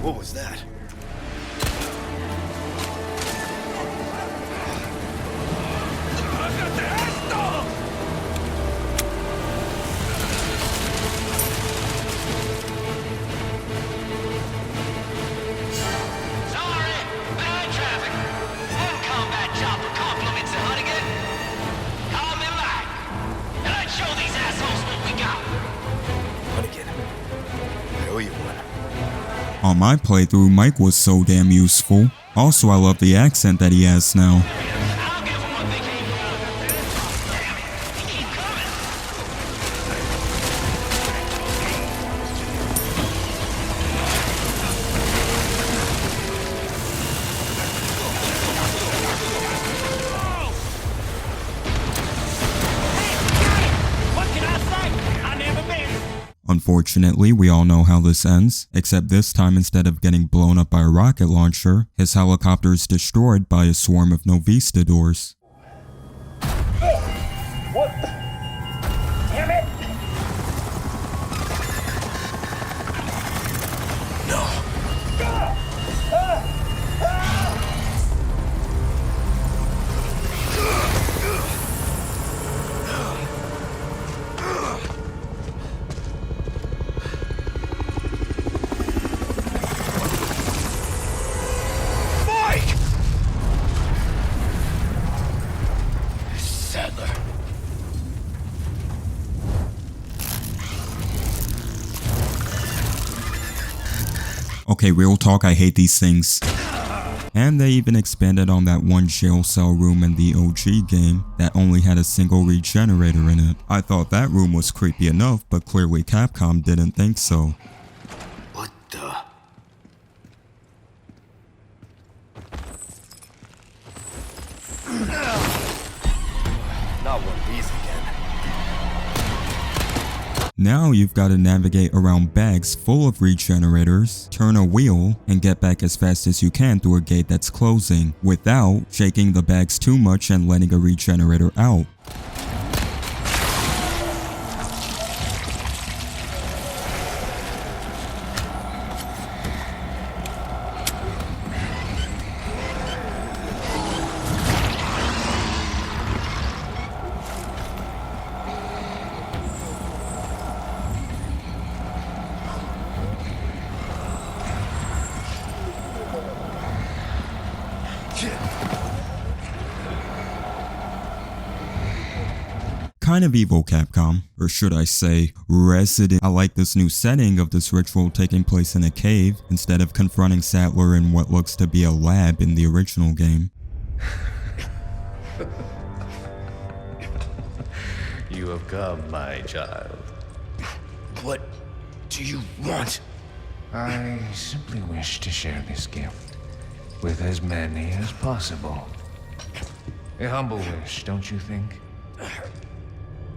What was that? Sorry, bad traffic. One combat chopper compliments the Hunnigan. Call me Mike. And let's show these assholes what we got. Hunnigan. I owe you one. On my playthrough, Mike was so damn useful. Also, I love the accent that he has now. What can I say? I never been. Unfortunately, we all know how this ends, except this time instead of getting blown up by a rocket launcher, his helicopter is destroyed by a swarm of Novistadors. What? Damn it! Okay, real talk, I hate these things. And they even expanded on that one jail cell room in the OG game that only had a single regenerator in it. I thought that room was creepy enough, but clearly Capcom didn't think so. What the? Now you've got to navigate around bags full of regenerators, turn a wheel, and get back as fast as you can through a gate that's closing, without shaking the bags too much and letting a regenerator out. Kind of evil, Capcom. Or should I say, Resident. I like this new setting of this ritual taking place in a cave, instead of confronting Sattler in what looks to be a lab in the original game. You have come, my child. What do you want? I simply wish to share this gift with as many as possible. A humble wish, don't you think?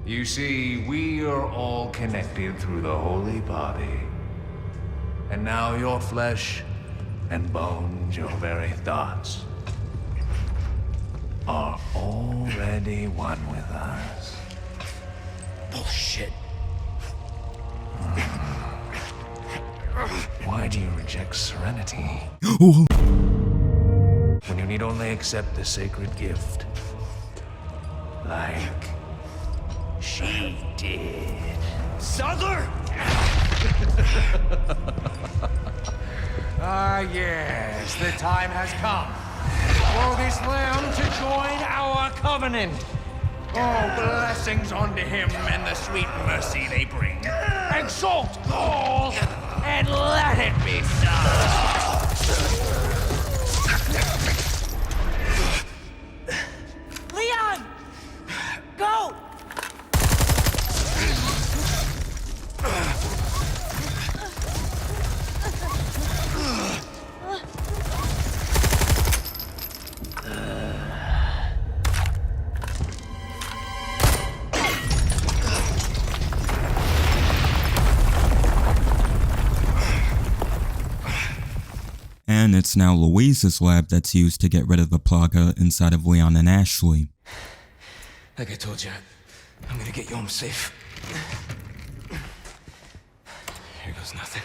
You see, we are all connected through the holy body. And now your flesh and bones, your very thoughts, are already one with us. Bullshit. Why do you reject serenity? When you need only accept the sacred gift. Like she did. Sadler! Ah, yes, the time has come for this lamb to join our covenant. Oh, blessings unto him and the sweet mercy they bring. Exalt all and let it be so. Leon! Go! And it's now Louise's lab that's used to get rid of the Plaga inside of Leon and Ashley. Like I told you, I'm gonna get you home safe. Here goes nothing.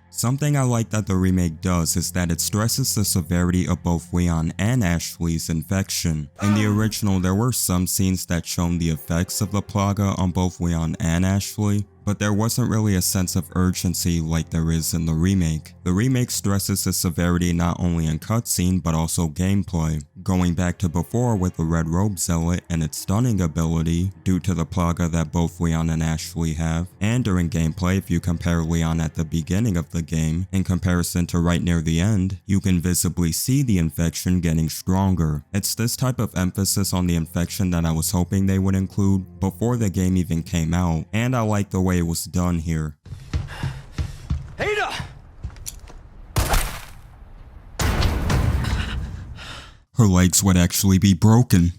Something I like that the remake does is that it stresses the severity of both Leon and Ashley's infection. In the original, there were some scenes that shown the effects of the Plaga on both Leon and Ashley, but there wasn't really a sense of urgency like there is in the remake. The remake stresses the severity not only in cutscene but also gameplay, going back to before with the Red Robe Zealot and its stunning ability due to the Plaga that both Leon and Ashley have, and during gameplay if you compare Leon at the beginning of the game in comparison to right near the end, you can visibly see the infection getting stronger. It's this type of emphasis on the infection that I was hoping they would include before the game even came out, and I like the way it was done here. Ada! Her legs would actually be broken.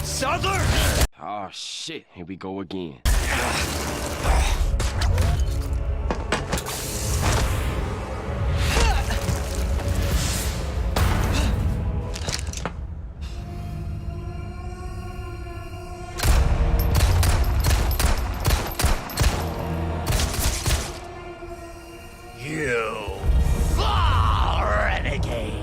Sadler! Oh shit, here we go again. You fall, renegade!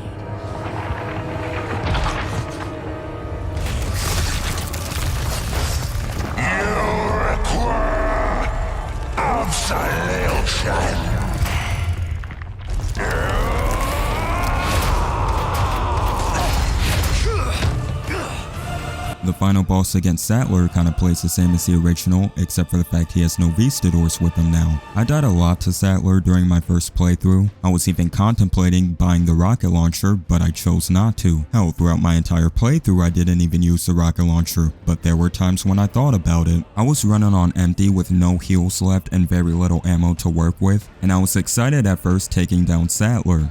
The final boss against Sattler kinda plays the same as the original, except for the fact he has no Vistadors with him now. I died a lot to Sattler during my first playthrough. I was even contemplating buying the rocket launcher, but I chose not to. Hell, throughout my entire playthrough I didn't even use the rocket launcher, but there were times when I thought about it. I was running on empty with no heals left and very little ammo to work with, and I was excited at first taking down Sattler.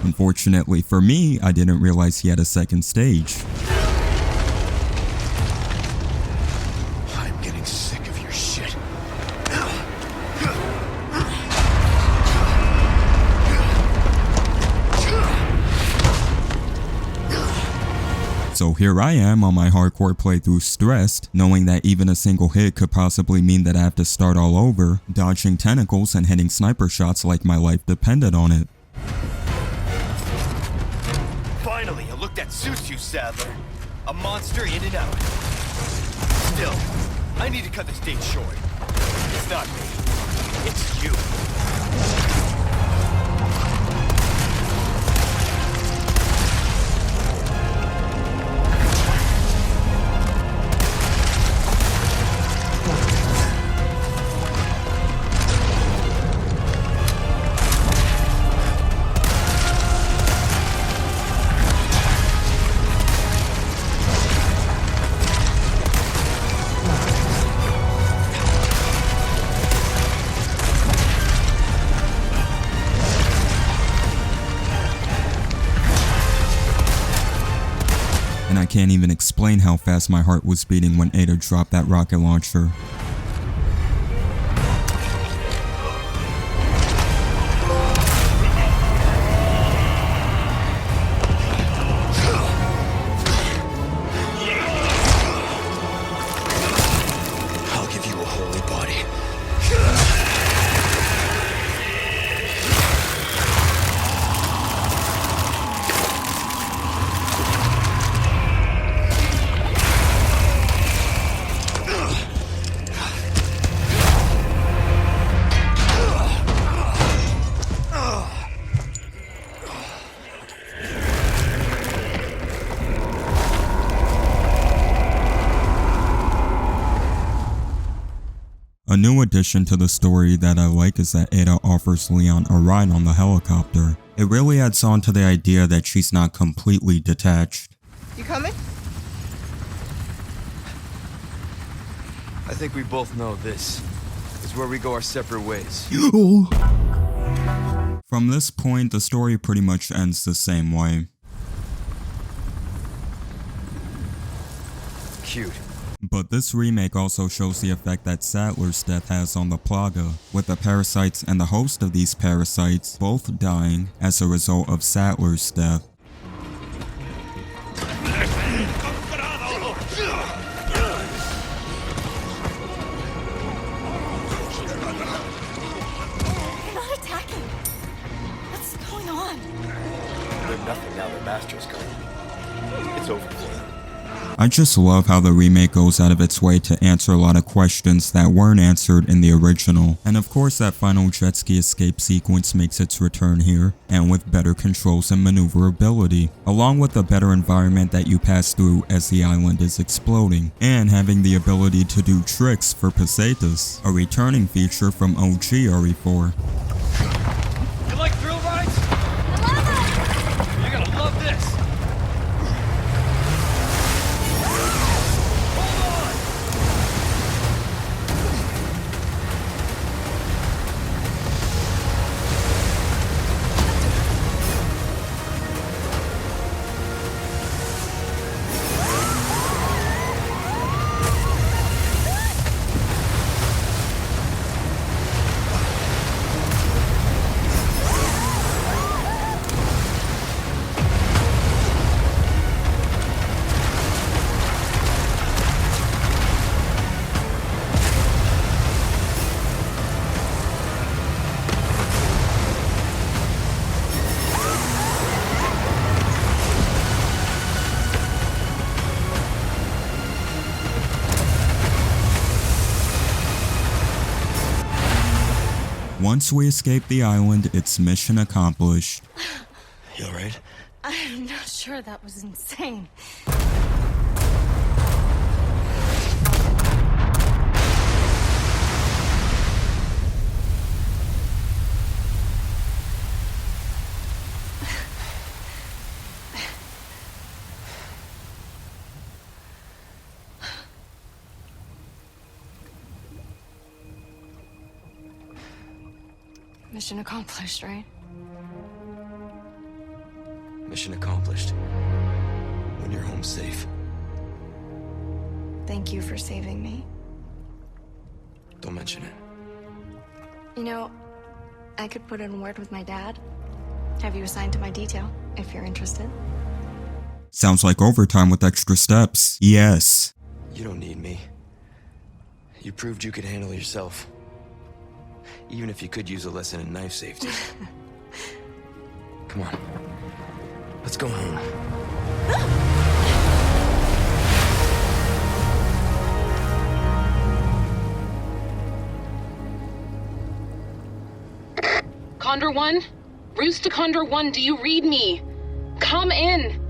Unfortunately for me, I didn't realize he had a second stage. I'm getting sick of your shit. So here I am on my hardcore playthrough stressed, knowing that even a single hit could possibly mean that I have to start all over, dodging tentacles and hitting sniper shots like my life depended on it. Finally, a look that suits you, Sattler. A monster in and out. Still, I need to cut this date short. It's not me. It's you. And I can't even explain how fast my heart was beating when Ada dropped that rocket launcher. I'll give you a holy body. A new addition to the story that I like is that Ada offers Leon a ride on the helicopter. It really adds on to the idea that she's not completely detached. You coming? I think we both know this is where we go our separate ways. From this point, the story pretty much ends the same way. Cute. But this remake also shows the effect that Sattler's death has on the Plaga, with the parasites and the host of these parasites both dying as a result of Sattler's death. They're not attacking. What's going on? They're nothing now their master's gone. It's over for them. I just love how the remake goes out of its way to answer a lot of questions that weren't answered in the original. And of course that final jet ski escape sequence makes its return here, and with better controls and maneuverability, along with a better environment that you pass through as the island is exploding, and having the ability to do tricks for pesetas, a returning feature from OG RE4. You like thrill rides? I love them! You're gonna love this! Once we escape the island, it's mission accomplished. You alright? I'm not sure that was insane. Mission accomplished, right? Mission accomplished. When you're home safe. Thank you for saving me. Don't mention it. You know, I could put in a word with my dad. Have you assigned to my detail, if you're interested. Sounds like overtime with extra steps. Yes. You don't need me. You proved you could handle yourself. Even if you could use a lesson in knife safety. Come on. Let's go home. Condor 1? Roost to Condor 1, do you read me? Come in!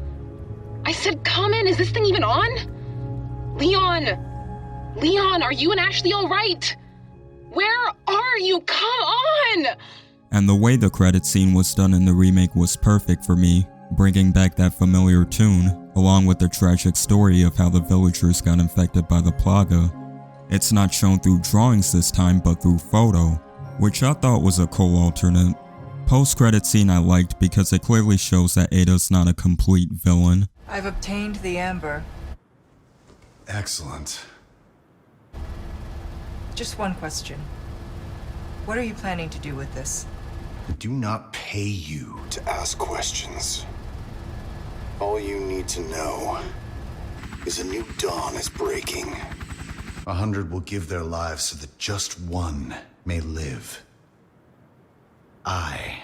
I said come in, is this thing even on? Leon! Leon, are you and Ashley alright? Where are you? Come on! And the way the credit scene was done in the remake was perfect for me, bringing back that familiar tune, along with the tragic story of how the villagers got infected by the plaga. It's not shown through drawings this time, but through photo, which I thought was a cool alternate. Post-credit scene I liked because it clearly shows that Ada's not a complete villain. I've obtained the amber. Excellent. Just one question. What are you planning to do with this? I do not pay you to ask questions. All you need to know is a new dawn is breaking. 100 will give their lives so that just one may live. I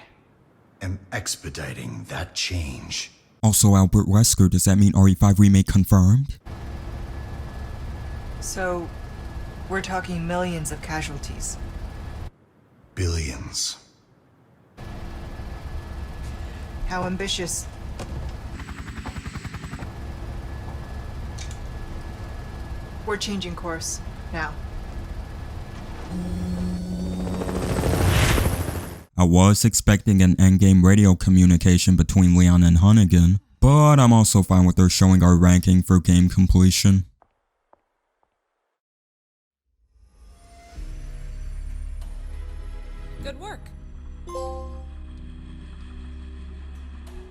am expediting that change. Also, Albert Wesker, does that mean RE5 remake confirmed? So, we're talking millions of casualties. Billions. How ambitious. We're changing course, now. I was expecting an endgame radio communication between Leon and Hunnigan, but I'm also fine with her showing our ranking for game completion. Good work.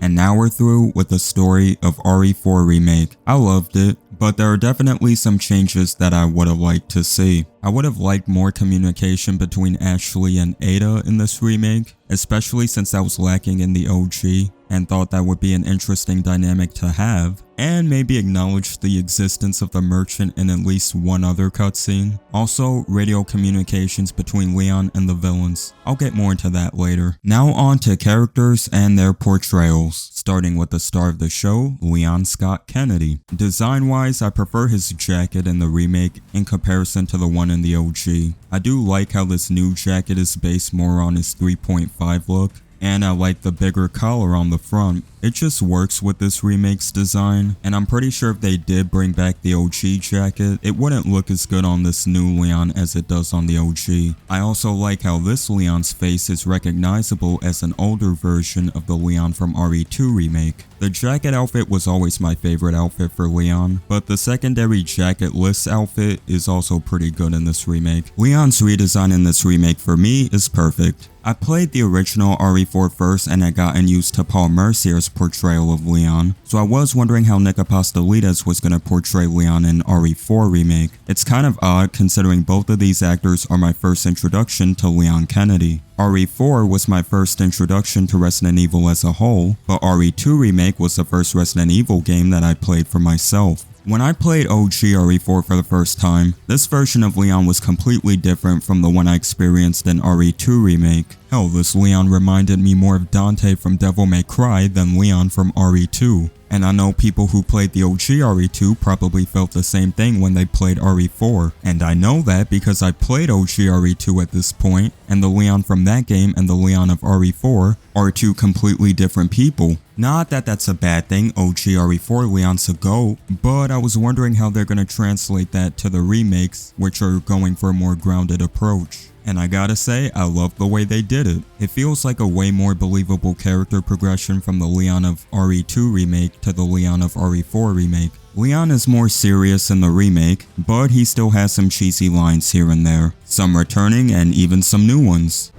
And now we're through with the story of RE4 Remake. I loved it, but there are definitely some changes that I would have liked to see. I would have liked more communication between Ashley and Ada in this remake, especially since that was lacking in the OG, and thought that would be an interesting dynamic to have, and maybe acknowledge the existence of the merchant in at least one other cutscene. Also, radio communications between Leon and the villains. I'll get more into that later. Now on to characters and their portrayals, starting with the star of the show, Leon Scott Kennedy. Design-wise, I prefer his jacket in the remake in comparison to the one in the OG. I do like how this new jacket is based more on his 3.5 look, and I like the bigger collar on the front. It just works with this remake's design, and I'm pretty sure if they did bring back the OG jacket, it wouldn't look as good on this new Leon as it does on the OG. I also like how this Leon's face is recognizable as an older version of the Leon from RE2 Remake. The jacket outfit was always my favorite outfit for Leon, but the secondary jacket-less outfit is also pretty good in this remake. Leon's redesign in this remake for me is perfect. I played the original RE4 first and had gotten used to Paul Mercier's portrayal of Leon, so I was wondering how Nick Apostolides was going to portray Leon in RE4 Remake. It's kind of odd considering both of these actors are my first introduction to Leon Kennedy. RE4 was my first introduction to Resident Evil as a whole, but RE2 Remake was the first Resident Evil game that I played for myself. When I played OG RE4 for the first time, this version of Leon was completely different from the one I experienced in RE2 Remake. Hell, this Leon reminded me more of Dante from Devil May Cry than Leon from RE2. And I know people who played the OG RE2 probably felt the same thing when they played RE4. And I know that because I played OG RE2 at this point, and the Leon from that game and the Leon of RE4 are two completely different people. Not that that's a bad thing, OG RE4 Leon's a GOAT, but I was wondering how they're gonna translate that to the remakes, which are going for a more grounded approach. And I gotta say, I love the way they did it. It feels like a way more believable character progression from the Leon of RE2 remake to the Leon of RE4 remake. Leon is more serious in the remake, but he still has some cheesy lines here and there. Some returning and even some new ones.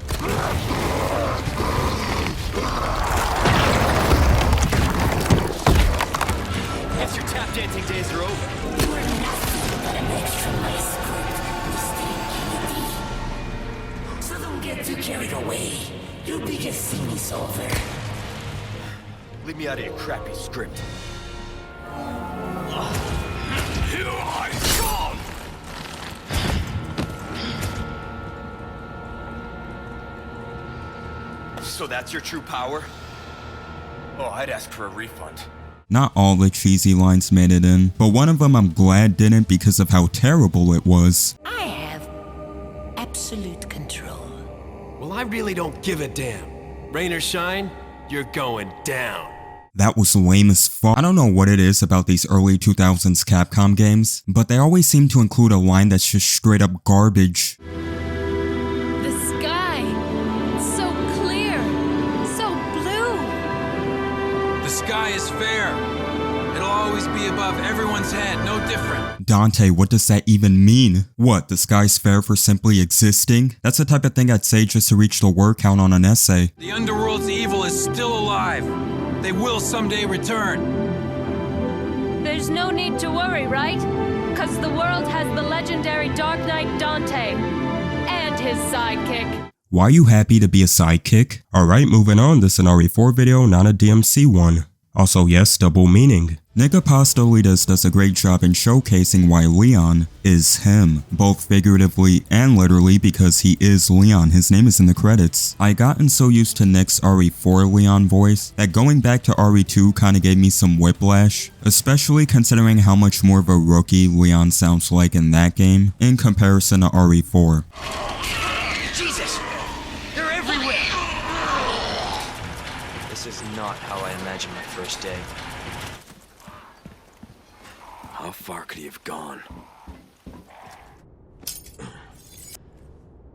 Guess your tap dancing days are over. Too carried away. You'll be just see me solver. Leave me out of your crappy script. Here I come! So that's your true power? Oh, I'd ask for a refund. Not all the cheesy lines made it in, but one of them I'm glad didn't because of how terrible it was. I have absolute control. Well, I really don't give a damn. Rain or shine, you're going down. That was lame as fuck. I don't know what it is about these early 2000s Capcom games, but they always seem to include a line that's just straight up garbage. The sky, so clear, so blue. The sky is fair. It'll always be above everyone's head, no different. Dante, what does that even mean? What, the sky's fair for simply existing? That's the type of thing I'd say just to reach the word count on an essay. The underworld's evil is still alive. They will someday return. There's no need to worry, right? Because the world has the legendary Dark Knight Dante and his sidekick. Why are you happy to be a sidekick? Alright, moving on. This is an RE4 video, not a DMC one. Also, yes, double meaning. Nick Apostolides does a great job in showcasing why Leon is him, both figuratively and literally because he is Leon. His name is in the credits. I gotten so used to Nick's RE4 Leon voice that going back to RE2 kinda gave me some whiplash, especially considering how much more of a rookie Leon sounds like in that game in comparison to RE4. Jesus! They're everywhere! This is not how I imagined my first day. How far could he have gone?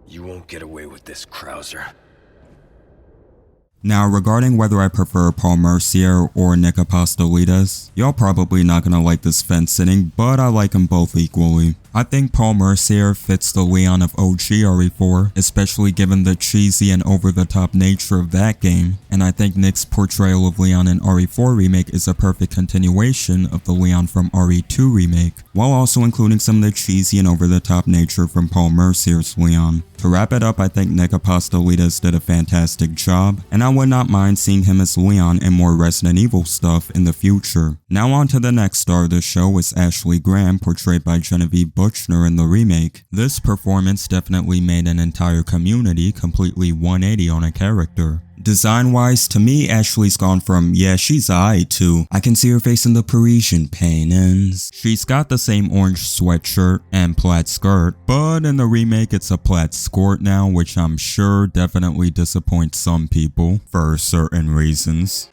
You won't get away with this, Krauser. Now, regarding whether I prefer Paul Mercier or Nick Apostolides, y'all probably not gonna like this fence sitting, but I like them both equally. I think Paul Mercier fits the Leon of OG RE4, especially given the cheesy and over-the-top nature of that game, and I think Nick's portrayal of Leon in RE4 Remake is a perfect continuation of the Leon from RE2 Remake, while also including some of the cheesy and over-the-top nature from Paul Mercier's Leon. To wrap it up, I think Nick Apostolides did a fantastic job, and I would not mind seeing him as Leon in more Resident Evil stuff in the future. Now on to the next star of the show is Ashley Graham, portrayed by Genevieve Buchner in the remake. This performance definitely made an entire community completely 180 on a character. Design-wise, to me, Ashley's gone from, yeah, she's aight to, I can see her face in the Parisian paintings. She's got the same orange sweatshirt and plaid skirt, but in the remake it's a plaid skirt now, which I'm sure definitely disappoints some people, for certain reasons.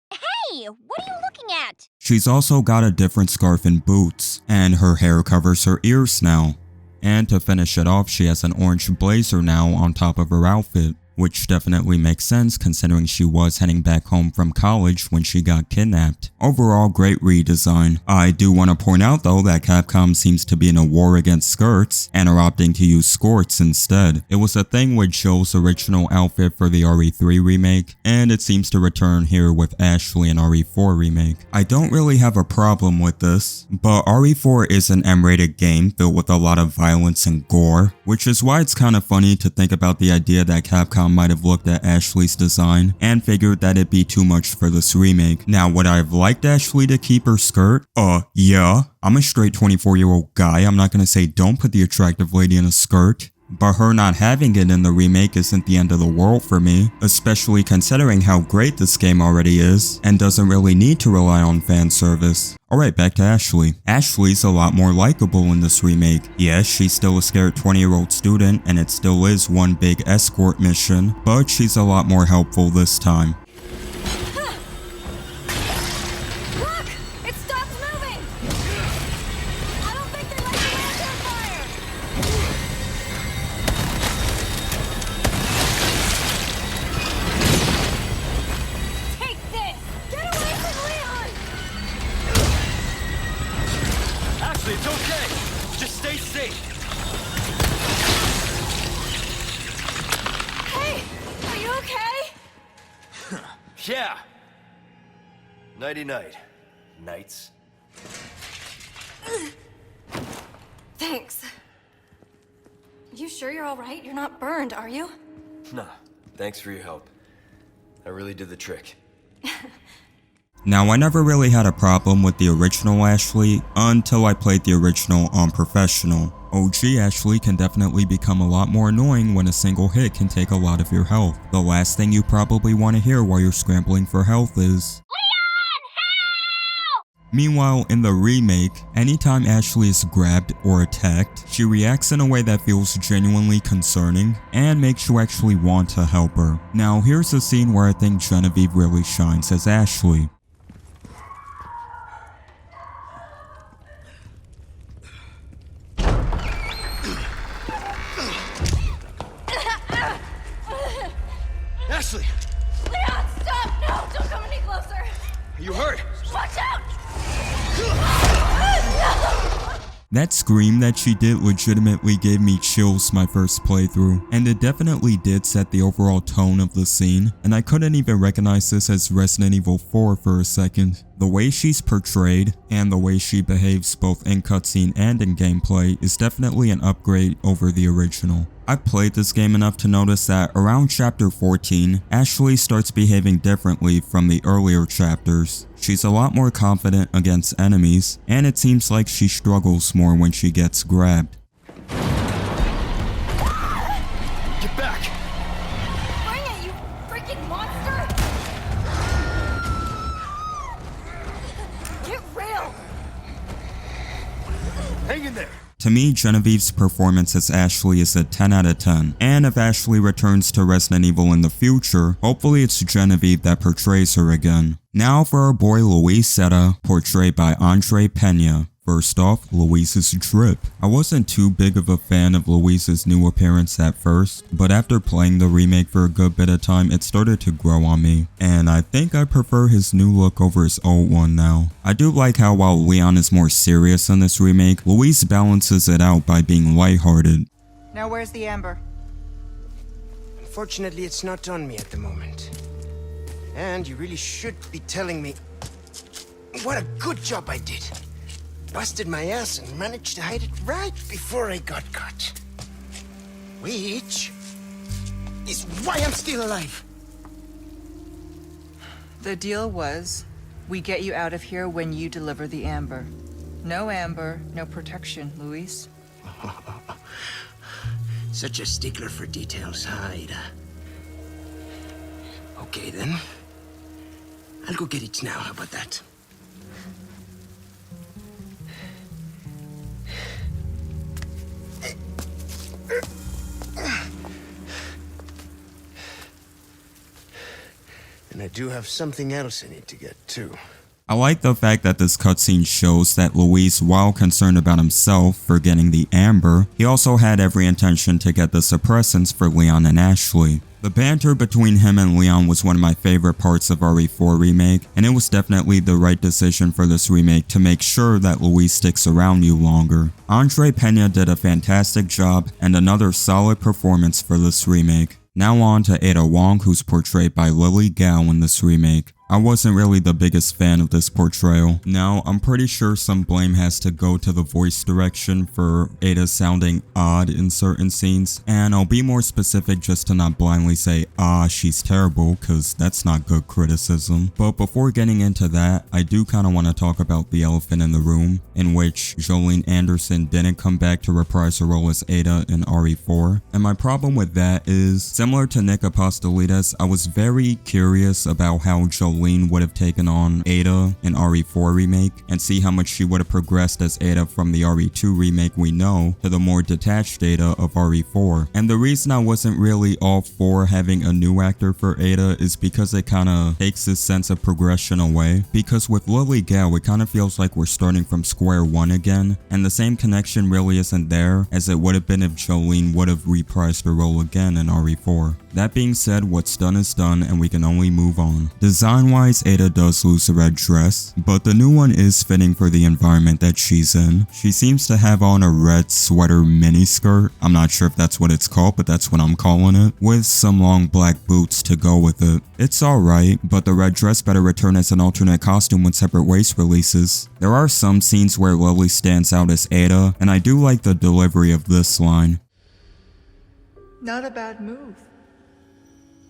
Hey, what are you looking at? She's also got a different scarf and boots, and her hair covers her ears now. And to finish it off, she has an orange blazer now on top of her outfit, which definitely makes sense considering she was heading back home from college when she got kidnapped. Overall, great redesign. I do want to point out though that Capcom seems to be in a war against skirts and are opting to use skirts instead. It was a thing with Joe's original outfit for the RE3 remake, and it seems to return here with Ashley in RE4 remake. I don't really have a problem with this, but RE4 is an M-rated game filled with a lot of violence and gore, which is why it's kind of funny to think about the idea that Capcom might have looked at Ashley's design and figured that it'd be too much for this remake. Now, would I have liked Ashley to keep her skirt? Yeah. I'm a straight 24-year-old guy. I'm not gonna say don't put the attractive lady in a skirt. but her not having it in the remake isn't the end of the world for me, especially considering how great this game already is and doesn't really need to rely on fan service. Alright, back to Ashley. Ashley's a lot more likable in this remake. Yes, she's still a scared 20-year-old student and it still is one big escort mission, but she's a lot more helpful this time. Look! It stopped moving! I don't think they like the lantern fire! Take this! Get away from Leon! Ashley, it's okay. Just stay safe. Hey! Are you okay? Yeah. Nighty-night. Nights. Thanks. You sure you're all right? You're not burned, are you? Nah, thanks for your help. I really did the trick. Now, I never really had a problem with the original Ashley until I played the original on Professional. OG Ashley can definitely become a lot more annoying when a single hit can take a lot of your health. The last thing you probably want to hear while you're scrambling for health is Leon, help! Meanwhile, in the remake, anytime Ashley is grabbed or attacked, she reacts in a way that feels genuinely concerning and makes you actually want to help her. Now, here's a scene where I think Genevieve really shines as Ashley. Ashley! Leon, stop! No! Don't come any closer! Are you hurt? Watch out! That scream that she did legitimately gave me chills my first playthrough, and it definitely did set the overall tone of the scene, and I couldn't even recognize this as Resident Evil 4 for a second. The way she's portrayed, and the way she behaves both in cutscene and in gameplay is definitely an upgrade over the original. I've played this game enough to notice that around chapter 14, Ashley starts behaving differently from the earlier chapters. She's a lot more confident against enemies, and it seems like she struggles more when she gets grabbed. Get back! Bring it, you freaking monster! Get real! Hang in there! To me, Genevieve's performance as Ashley is a 10 out of 10, and if Ashley returns to Resident Evil in the future, hopefully it's Genevieve that portrays her again. Now for our boy Luisetta, portrayed by Andre Pena. First off, Luis's drip. I wasn't too big of a fan of Luis's new appearance at first, but after playing the remake for a good bit of time, it started to grow on me, and I think I prefer his new look over his old one now. I do like how while Leon is more serious in this remake, Luis balances it out by being lighthearted. Now where's the amber? Unfortunately, it's not on me at the moment. And you really should be telling me what a good job I did. Busted my ass and managed to hide it right before I got caught. Which is why I'm still alive. The deal was, we get you out of here when you deliver the amber. No amber, no protection, Luis. Such a stickler for details, huh, Ada? Okay, then. I'll go get it now, how about that? And I do have something else I need to get, too. I like the fact that this cutscene shows that Luis, while concerned about himself for getting the amber, he also had every intention to get the suppressants for Leon and Ashley. The banter between him and Leon was one of my favorite parts of RE4 Remake, and it was definitely the right decision for this remake to make sure that Luis sticks around you longer. Andre Pena did a fantastic job and another solid performance for this remake. Now on to Ada Wong, who's portrayed by Lily Gao in this remake. I wasn't really the biggest fan of this portrayal. Now, I'm pretty sure some blame has to go to the voice direction for Ada sounding odd in certain scenes, and I'll be more specific just to not blindly say, ah, she's terrible, cause that's not good criticism. But before getting into that, I do kinda wanna talk about the elephant in the room, in which Jolene Anderson didn't come back to reprise her role as Ada in RE4. And my problem with that is, similar to Nick Apostolides, I was very curious about how Jolene would have taken on Ada in RE4 Remake, and see how much she would have progressed as Ada from the RE2 Remake we know to the more detached Ada of RE4. And the reason I wasn't really all for having a new actor for Ada is because it kinda takes this sense of progression away. Because with Lily Gao, it kinda feels like we're starting from square one again, and the same connection really isn't there as it would have been if Jolene would have reprised her role again in RE4. That being said, what's done is done and we can only move on. Design-wise, Ada does lose the red dress, but the new one is fitting for the environment that she's in. She seems to have on a red sweater miniskirt, I'm not sure if that's what it's called, but that's what I'm calling it, with some long black boots to go with it. It's alright, but the red dress better return as an alternate costume when Separate Ways releases. There are some scenes where Lily stands out as Ada, and I do like the delivery of this line. Not a bad move.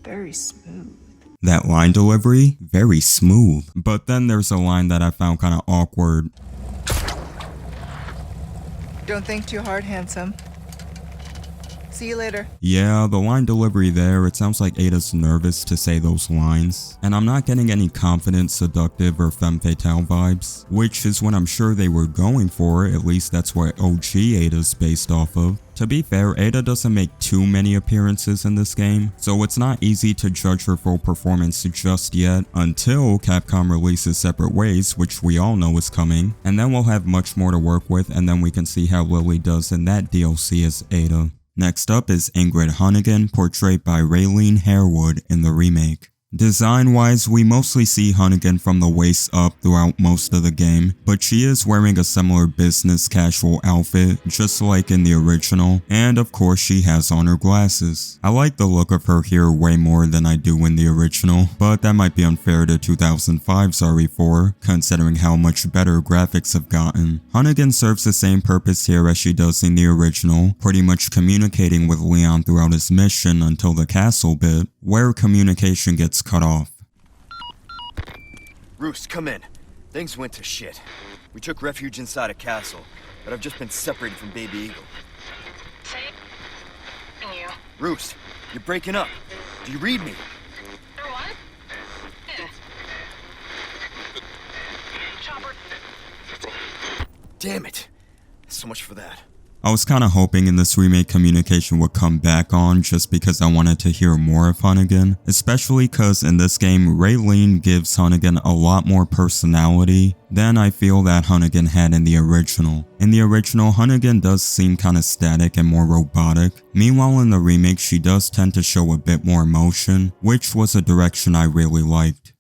Very smooth. That line delivery, very smooth. But then there's a line that I found kinda awkward. Don't think too hard, handsome. See you later. Yeah, the line delivery there, it sounds like Ada's nervous to say those lines. And I'm not getting any confident, seductive, or femme fatale vibes, which is what I'm sure they were going for, at least that's what OG Ada's based off of. To be fair, Ada doesn't make too many appearances in this game, so it's not easy to judge her full performance just yet until Capcom releases Separate Ways, which we all know is coming, and then we'll have much more to work with, and then we can see how Lily does in that DLC as Ada. Next up is Ingrid Hunnigan, portrayed by Raylene Harewood in the remake. Design-wise, we mostly see Hunnigan from the waist up throughout most of the game, but she is wearing a similar business casual outfit, just like in the original, and of course she has on her glasses. I like the look of her here way more than I do in the original, but that might be unfair to 2005's RE4, considering how much better graphics have gotten. Hunnigan serves the same purpose here as she does in the original, pretty much communicating with Leon throughout his mission until the castle bit, where communication gets cut off. Roost, come in. Things went to shit. We took refuge inside a castle, but I've just been separated from Baby Eagle. Say you. Roost, you're breaking up. Do you read me? Or what? In. Chopper. Damn it. So much for that. I was kinda hoping in this remake communication would come back on just because I wanted to hear more of Hunnigan, especially cause in this game Raylene gives Hunnigan a lot more personality than I feel that Hunnigan had in the original. In the original, Hunnigan does seem kinda static and more robotic. Meanwhile in the remake she does tend to show a bit more emotion, which was a direction I really liked.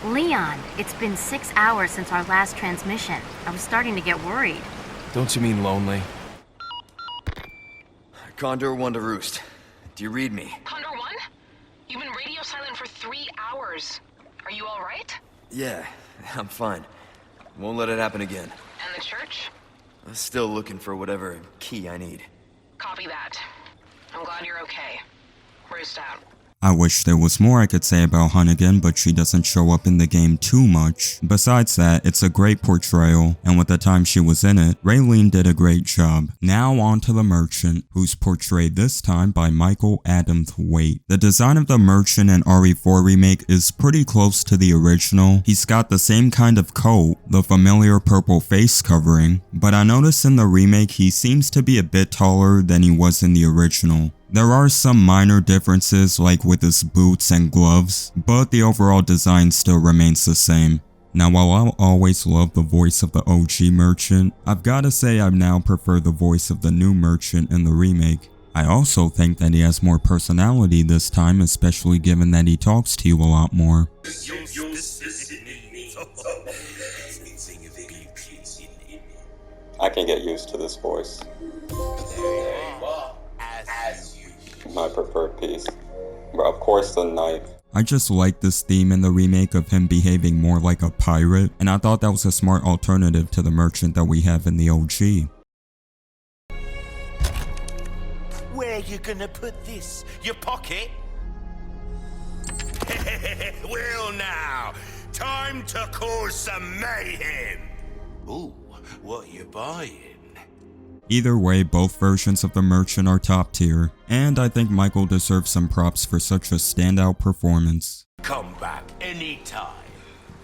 Leon, it's been 6 hours since our last transmission. I was starting to get worried. Don't you mean lonely? Condor 1 to Roost. Do you read me? Condor 1? You've been radio silent for 3 hours. Are you alright? Yeah, I'm fine. Won't let it happen again. And the church? I'm still looking for whatever key I need. Copy that. I'm glad you're okay. Roost out. I wish there was more I could say about Hunnigan, but she doesn't show up in the game too much. Besides that, it's a great portrayal, and with the time she was in it, Raylene did a great job. Now on to the Merchant, who's portrayed this time by Michael Adam Thwaite. The design of the Merchant in RE4 Remake is pretty close to the original. He's got the same kind of coat, the familiar purple face covering, but I noticed in the remake he seems to be a bit taller than he was in the original. There are some minor differences like with his boots and gloves, but the overall design still remains the same. Now while I'll always love the voice of the OG Merchant, I've gotta say I now prefer the voice of the new Merchant in the remake. I also think that he has more personality this time, especially given that he talks to you a lot more. I can get used to this voice. My preferred piece. But of course the knife. I just like this theme in the remake of him behaving more like a pirate, and I thought that was a smart alternative to the merchant that we have in the OG. Where you gonna put this? Your pocket? Well now, time to cause some mayhem. Ooh, what you buying? Either way, both versions of the merchant are top tier, and I think Michael deserves some props for such a standout performance. Come back anytime.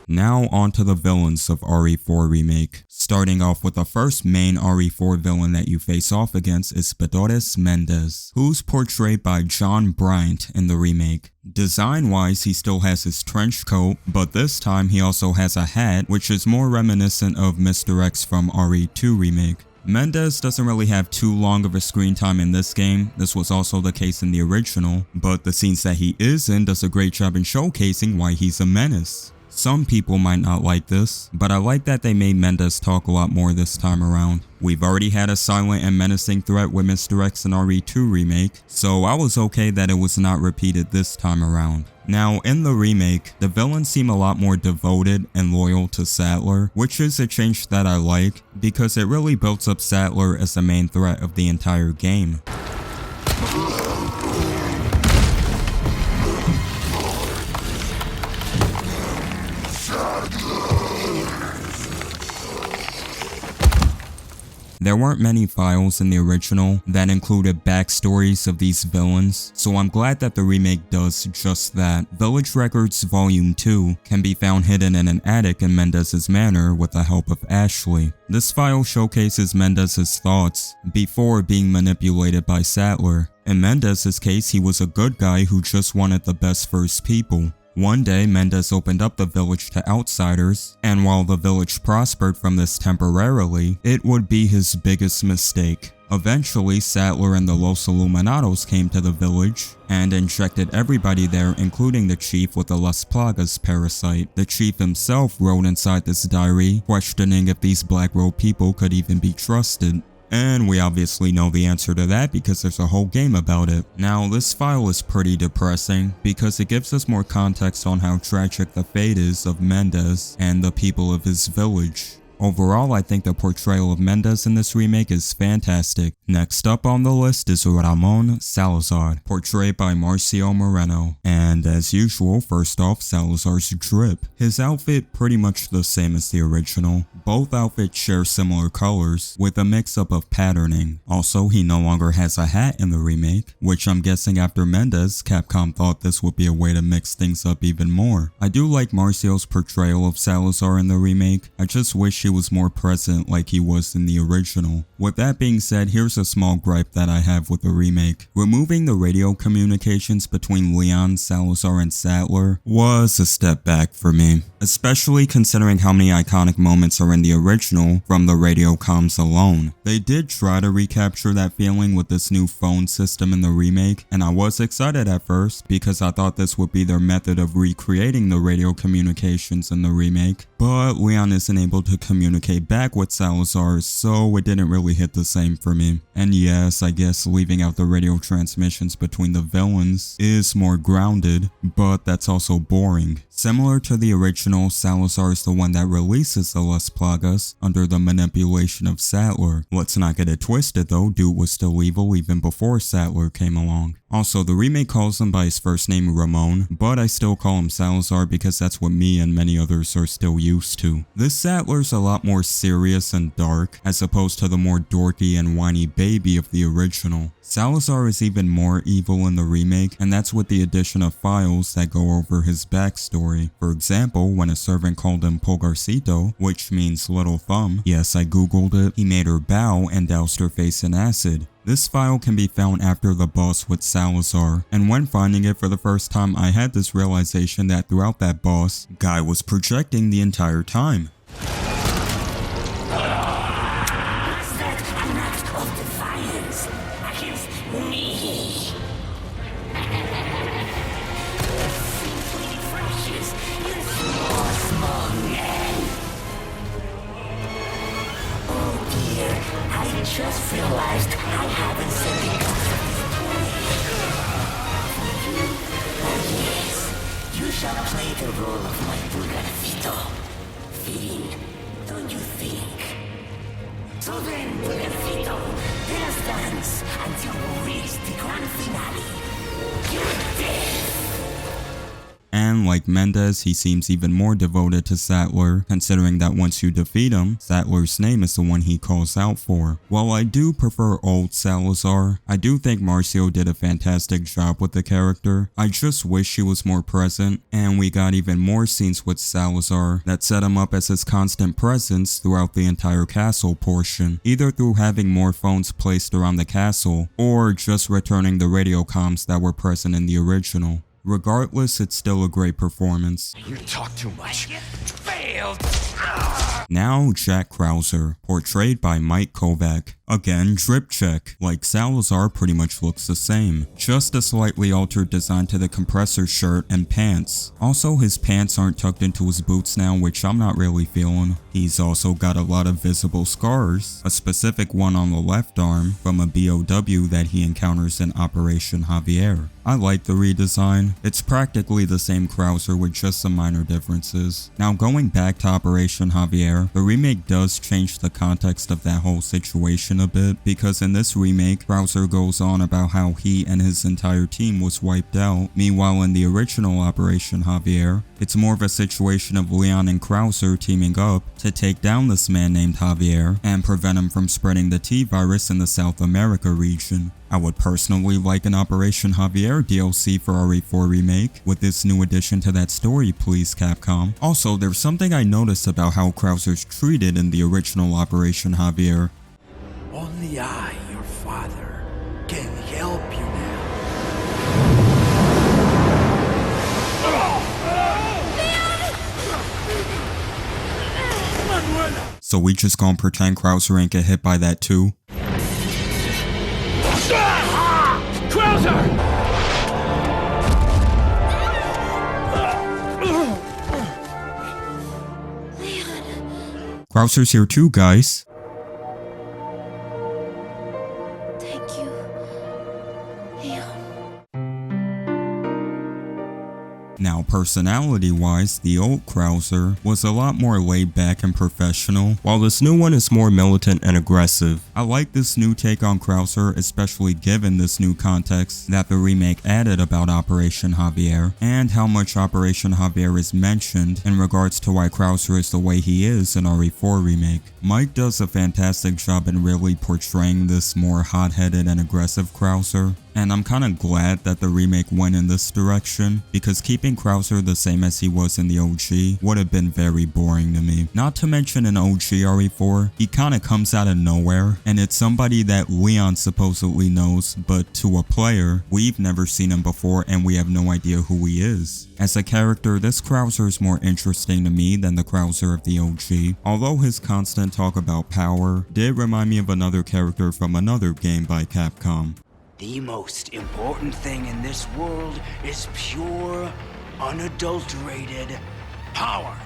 Now on to the villains of RE4 Remake. Starting off with the first main RE4 villain that you face off against is Bedores Mendez, who's portrayed by John Bryant in the remake. Design-wise, he still has his trench coat, but this time he also has a hat, which is more reminiscent of Mr. X from RE2 Remake. Mendez doesn't really have too long of a screen time in this game. This was also the case in the original, but the scenes that he is in does a great job in showcasing why he's a menace. Some people might not like this, but I like that they made Mendez talk a lot more this time around. We've already had a silent and menacing threat with Mr. X in RE2 Remake, so I was okay that it was not repeated this time around. Now, in the remake, the villains seem a lot more devoted and loyal to Sattler, which is a change that I like, because it really builds up Sattler as the main threat of the entire game. There weren't many files in the original that included backstories of these villains, so I'm glad that the remake does just that. Village Records Volume 2 can be found hidden in an attic in Mendez's manor with the help of Ashley. This file showcases Mendez's thoughts before being manipulated by Sattler. In Mendez's case, he was a good guy who just wanted the best for his people. One day, Mendez opened up the village to outsiders, and while the village prospered from this temporarily, it would be his biggest mistake. Eventually, Sattler and the Los Illuminados came to the village and injected everybody there, including the chief with the Las Plagas parasite. The chief himself wrote inside this diary, questioning if these Black Robe people could even be trusted. And we obviously know the answer to that because there's a whole game about it. Now, this file is pretty depressing because it gives us more context on how tragic the fate is of Mendez and the people of his village. Overall, I think the portrayal of Mendez in this remake is fantastic. Next up on the list is Ramon Salazar, portrayed by Marcio Moreno. And as usual, first off, Salazar's drip. His outfit pretty much the same as the original. Both outfits share similar colors, with a mix-up of patterning. Also, he no longer has a hat in the remake, which I'm guessing after Mendez, Capcom thought this would be a way to mix things up even more. I do like Marcio's portrayal of Salazar in the remake. I just wish he was more present like he was in the original. With that being said, here's a small gripe that I have with the remake. Removing the radio communications between Leon, Salazar, and Sattler was a step back for me, especially considering how many iconic moments are in the original from the radio comms alone. They did try to recapture that feeling with this new phone system in the remake, and I was excited at first because I thought this would be their method of recreating the radio communications in the remake, but Leon isn't able to communicate back with Salazar, so it didn't really hit the same for me. And yes, I guess leaving out the radio transmissions between the villains is more grounded, but that's also boring. Similar to the original, Salazar is the one that releases the Las Plagas under the manipulation of Sattler. Let's not get it twisted though, dude was still evil even before Sattler came along. Also, the remake calls him by his first name Ramon, but I still call him Salazar because that's what me and many others are still used to. This Sattler's a lot more serious and dark, as opposed to the more dorky and whiny baby of the original. Salazar is even more evil in the remake, and that's with the addition of files that go over his backstory. For example, when a servant called him Pulgarcito, which means little thumb, yes, I googled it, he made her bow and doused her face in acid. This file can be found after the boss with Salazar, and when finding it for the first time, I had this realization that throughout that boss, Guy was projecting the entire time. I just realized I haven't said enough. Oh yes, shall play the role of my Pulgarcito. Fitting, don't you think? So then, Pulgarcito, let us dance until we reach the grand finale. You're dead! And like Mendez, he seems even more devoted to Sattler, considering that once you defeat him, Sattler's name is the one he calls out for. While I do prefer old Salazar, I do think Marcio did a fantastic job with the character. I just wish she was more present, and we got even more scenes with Salazar that set him up as his constant presence throughout the entire castle portion, either through having more phones placed around the castle, or just returning the radio comms that were present in the original. Regardless, it's still a great performance. You talk too much. Failed! Now Jack Krauser, portrayed by Mike Kovac. Again, drip check. Like Salazar pretty much looks the same, just a slightly altered design to the compressor shirt and pants. Also, his pants aren't tucked into his boots now, which I'm not really feeling. He's also got a lot of visible scars, a specific one on the left arm from a BOW that he encounters in Operation Javier. I like the redesign. It's practically the same Krauser with just some minor differences. Now going back to Operation Javier, the remake does change the context of that whole situation a bit, because in this remake, Krauser goes on about how he and his entire team was wiped out. Meanwhile, in the original Operation Javier, it's more of a situation of Leon and Krauser teaming up to take down this man named Javier and prevent him from spreading the T-virus in the South America region. I would personally like an Operation Javier DLC for RE4 Remake with this new addition to that story, please Capcom. Also, there's something I noticed about how Krauser's treated in the original Operation Javier. Only I, your father, can help you now. So we just gonna pretend Krauser ain't get hit by that too? Krauser! Krauser's here too, guys. Thank you, Leon. Now, personality-wise, the old Krauser was a lot more laid back and professional, while this new one is more militant and aggressive. I like this new take on Krauser, especially given this new context that the remake added about Operation Javier, and how much Operation Javier is mentioned in regards to why Krauser is the way he is in RE4 Remake. Mike does a fantastic job in really portraying this more hot-headed and aggressive Krauser. And I'm kinda glad that the remake went in this direction, because keeping Krauser the same as he was in the OG would have been very boring to me. Not to mention in OG RE4, he kinda comes out of nowhere, and it's somebody that Leon supposedly knows, but to a player, we've never seen him before and we have no idea who he is. As a character, this Krauser is more interesting to me than the Krauser of the OG, although his constant talk about power did remind me of another character from another game by Capcom. The most important thing in this world is pure, unadulterated power.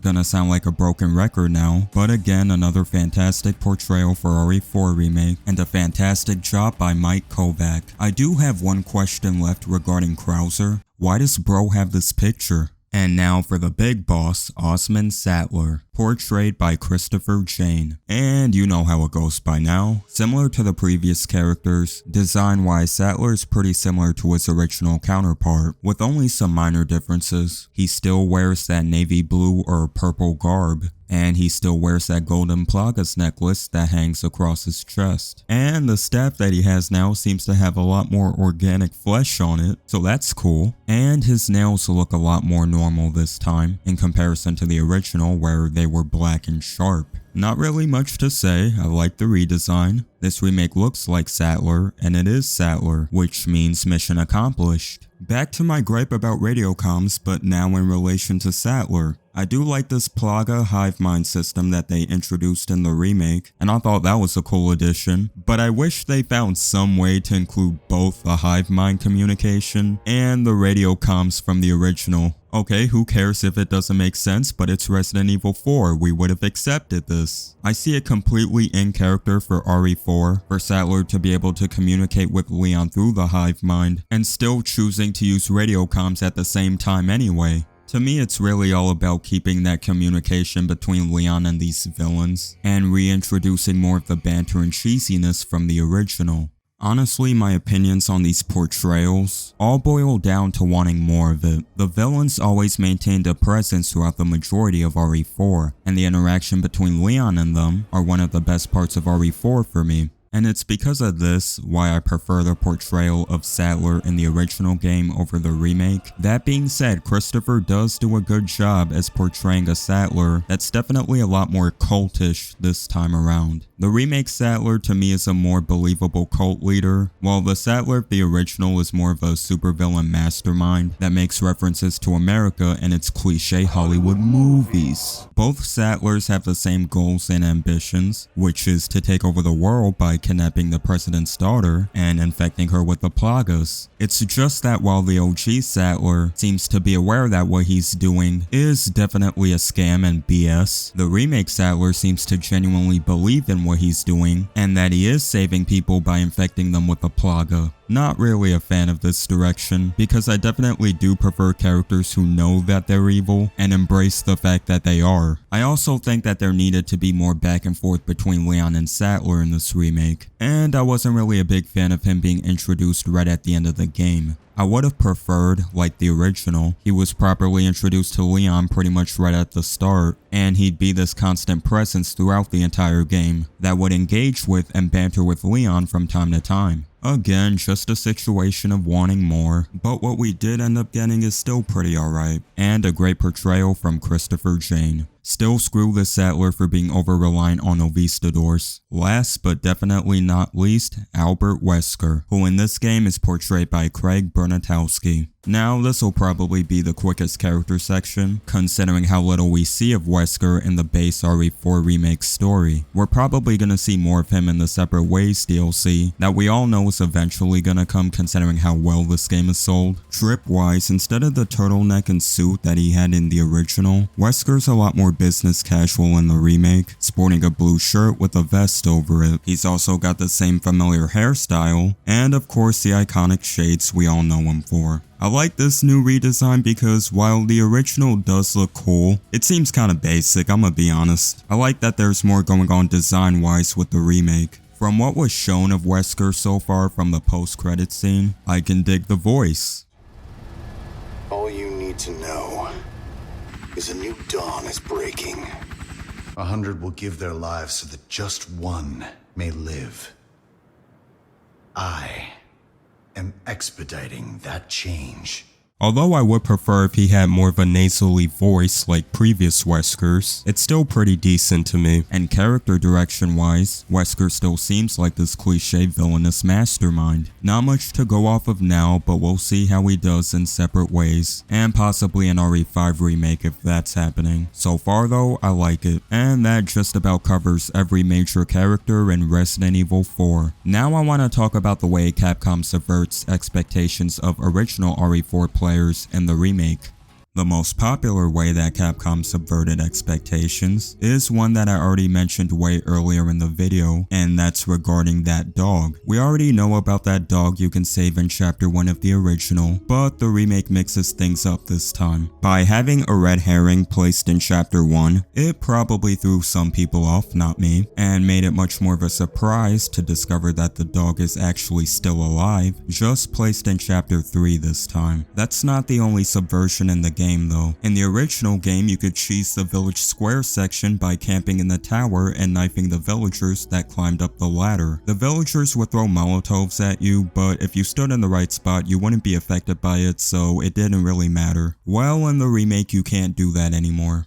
Gonna sound like a broken record now, but again, another fantastic portrayal for RE4 Remake, and a fantastic job by Mike Kovac. I do have one question left regarding Krauser. Why does bro have this picture? And now for the big boss, Osman Sattler, portrayed by Christopher Jane. And you know how it goes by now. Similar to the previous characters, design-wise Sattler is pretty similar to his original counterpart, with only some minor differences. He still wears that navy blue or purple garb, and he still wears that golden Plagas necklace that hangs across his chest. And the staff that he has now seems to have a lot more organic flesh on it, so that's cool. And his nails look a lot more normal this time, in comparison to the original where they were black and sharp. Not really much to say, I like the redesign. This remake looks like Sattler, and it is Sattler, which means mission accomplished. Back to my gripe about radio comms, but now in relation to Sattler. I do like this Plaga hive mind system that they introduced in the remake, and I thought that was a cool addition, but I wish they found some way to include both the hive mind communication and the radio comms from the original. Okay, who cares if it doesn't make sense, but it's Resident Evil 4, we would have accepted this. I see it completely in character for RE4, for Sattler to be able to communicate with Leon through the hive mind, and still choosing to use radio comms at the same time anyway. To me, it's really all about keeping that communication between Leon and these villains, and reintroducing more of the banter and cheesiness from the original. Honestly, my opinions on these portrayals all boil down to wanting more of it. The villains always maintained a presence throughout the majority of RE4, and the interaction between Leon and them are one of the best parts of RE4 for me. And it's because of this why I prefer the portrayal of Sattler in the original game over the remake. That being said, Christopher does do a good job as portraying a Sattler that's definitely a lot more cultish this time around. The remake Sattler to me is a more believable cult leader, while the Sattler of the original is more of a supervillain mastermind that makes references to America and its cliche Hollywood movies. Both Sattlers have the same goals and ambitions, which is to take over the world by kidnapping the president's daughter and infecting her with the plagas. It's just that while the OG Sattler seems to be aware that what he's doing is definitely a scam and BS, the remake Sattler seems to genuinely believe in what he's doing and that he is saving people by infecting them with the plaga. Not really a fan of this direction, because I definitely do prefer characters who know that they're evil and embrace the fact that they are. I also think that there needed to be more back and forth between Leon and Sattler in this remake, and I wasn't really a big fan of him being introduced right at the end of the game. I would have preferred, like the original, he was properly introduced to Leon pretty much right at the start, and he'd be this constant presence throughout the entire game that would engage with and banter with Leon from time to time. Again, just a situation of wanting more, but what we did end up getting is still pretty alright, and a great portrayal from Christopher Jane. Still screw the Sattler for being over-reliant on Ovistadors. Last but definitely not least, Albert Wesker, who in this game is portrayed by Craig Bernatowski. Now, this will probably be the quickest character section, considering how little we see of Wesker in the base RE4 remake story. We're probably gonna see more of him in the Separate Ways DLC that we all know is eventually gonna come considering how well this game is sold. Trip-wise, instead of the turtleneck and suit that he had in the original, Wesker's a lot more business casual in the remake, sporting a blue shirt with a vest over it. He's also got the same familiar hairstyle, and of course the iconic shades we all know him for. I like this new redesign because while the original does look cool, it seems kinda basic, I'ma be honest. I like that there's more going on design-wise with the remake. From what was shown of Wesker so far from the post-credits scene, I can dig the voice. All you need to know is a new dawn is breaking. 100 will give their lives so that just one may live. I am expediting that change. Although I would prefer if he had more of a nasally voice like previous Weskers, it's still pretty decent to me. And character direction wise, Wesker still seems like this cliche villainous mastermind. Not much to go off of now, but we'll see how he does in Separate Ways, and possibly an RE5 remake if that's happening. So far though, I like it. And that just about covers every major character in Resident Evil 4. Now I want to talk about the way Capcom subverts expectations of original RE4 players in the remake. The most popular way that Capcom subverted expectations is one that I already mentioned way earlier in the video, and that's regarding that dog. We already know about that dog you can save in chapter 1 of the original, but the remake mixes things up this time. By having a red herring placed in chapter 1, it probably threw some people off, not me, and made it much more of a surprise to discover that the dog is actually still alive, just placed in chapter 3 this time. That's not the only subversion in the game though. In the original game, you could cheese the village square section by camping in the tower and knifing the villagers that climbed up the ladder. The villagers would throw molotovs at you, but if you stood in the right spot, you wouldn't be affected by it, so it didn't really matter. Well, in the remake, you can't do that anymore.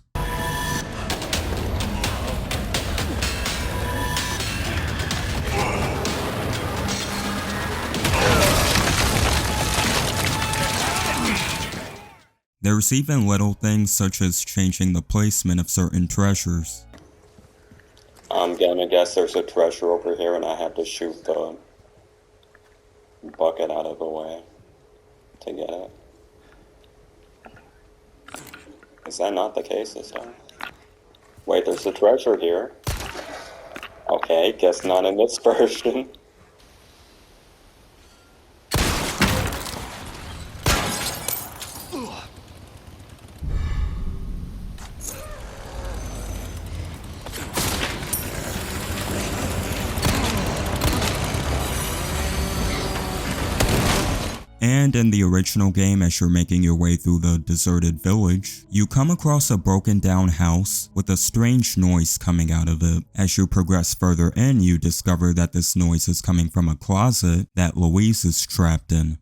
There's even little things such as changing the placement of certain treasures. I'm gonna guess there's a treasure over here and I have to shoot the bucket out of the way to get it. Is that not the case this time? Wait, there's a treasure here. Okay, guess not in this version. And in the original game, as you're making your way through the deserted village, you come across a broken down house with a strange noise coming out of it. As you progress further in, you discover that this noise is coming from a closet that Louise is trapped in.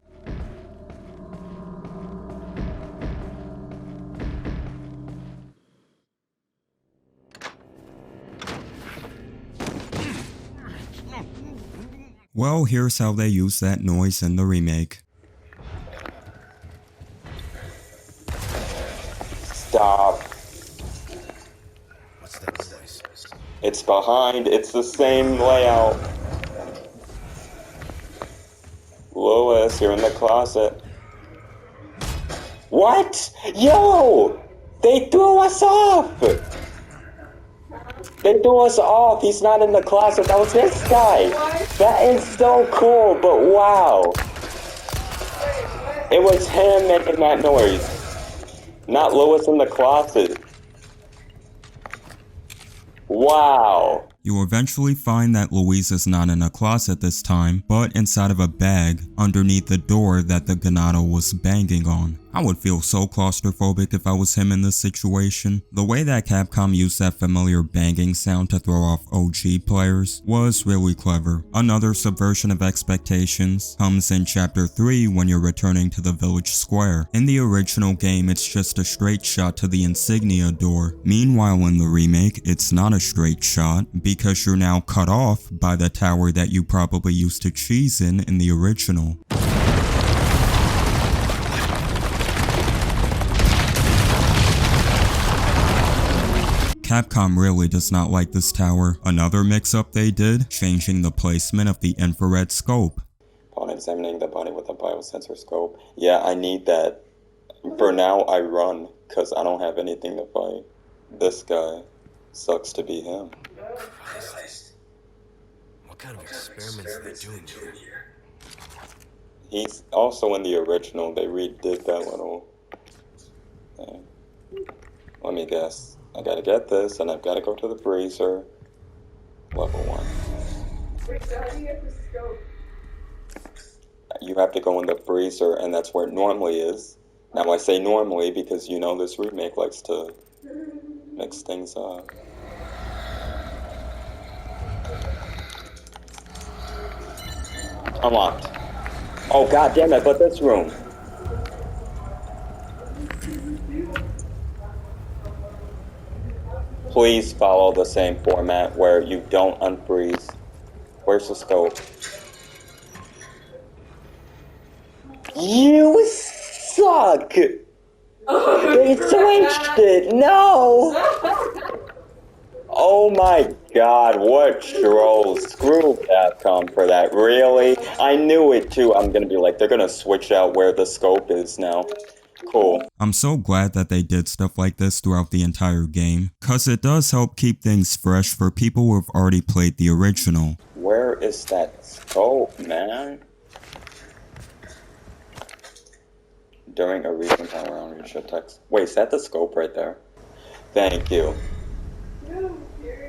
Well, here's how they use that noise in the remake. Stop. What's that noise? It's behind. It's the same layout. Lois, you're in the closet. What? Yo! They threw us off! They threw us off. He's not in the closet. That was this guy. That is so cool, but wow. It was him making that noise. Not Lois in the closet. Wow. You eventually find that Louise is not in a closet this time, but inside of a bag underneath the door that the Ganado was banging on. I would feel so claustrophobic if I was him in this situation. The way that Capcom used that familiar banging sound to throw off OG players was really clever. Another subversion of expectations comes in Chapter 3 when you're returning to the village square. In the original game, it's just a straight shot to the insignia door. Meanwhile, in the remake, it's not a straight shot because you're now cut off by the tower that you probably used to cheese in the original. Capcom really does not like this tower. Another mix-up they did, changing the placement of the infrared scope. Upon examining the body with a biosensor scope. Yeah, I need that. For now, I run, because I don't have anything to fight. This guy sucks to be him. What kind of experiments are they doing here? He's also in the original. They redid that little thing. Let me guess. I gotta get this, and I've gotta go to the freezer. Level 1. Wait, so how do you get the scope? You have to go in the freezer, and that's where it normally is. Now I say normally because you know this remake likes to mix things up. Unlocked. Oh god damn it, but this room. Please follow the same format where you don't unfreeze. Where's the scope? You suck! They switched it! No! Oh my god, what trolls. Screw Capcom for that. Really? I knew it too. I'm gonna be like, they're gonna switch out where the scope is now. Cool. I'm so glad that they did stuff like this throughout the entire game, cause it does help keep things fresh for people who have already played the original. Where is that scope, man? During a recent time around your ship text. Wait, is that the scope right there? Thank you.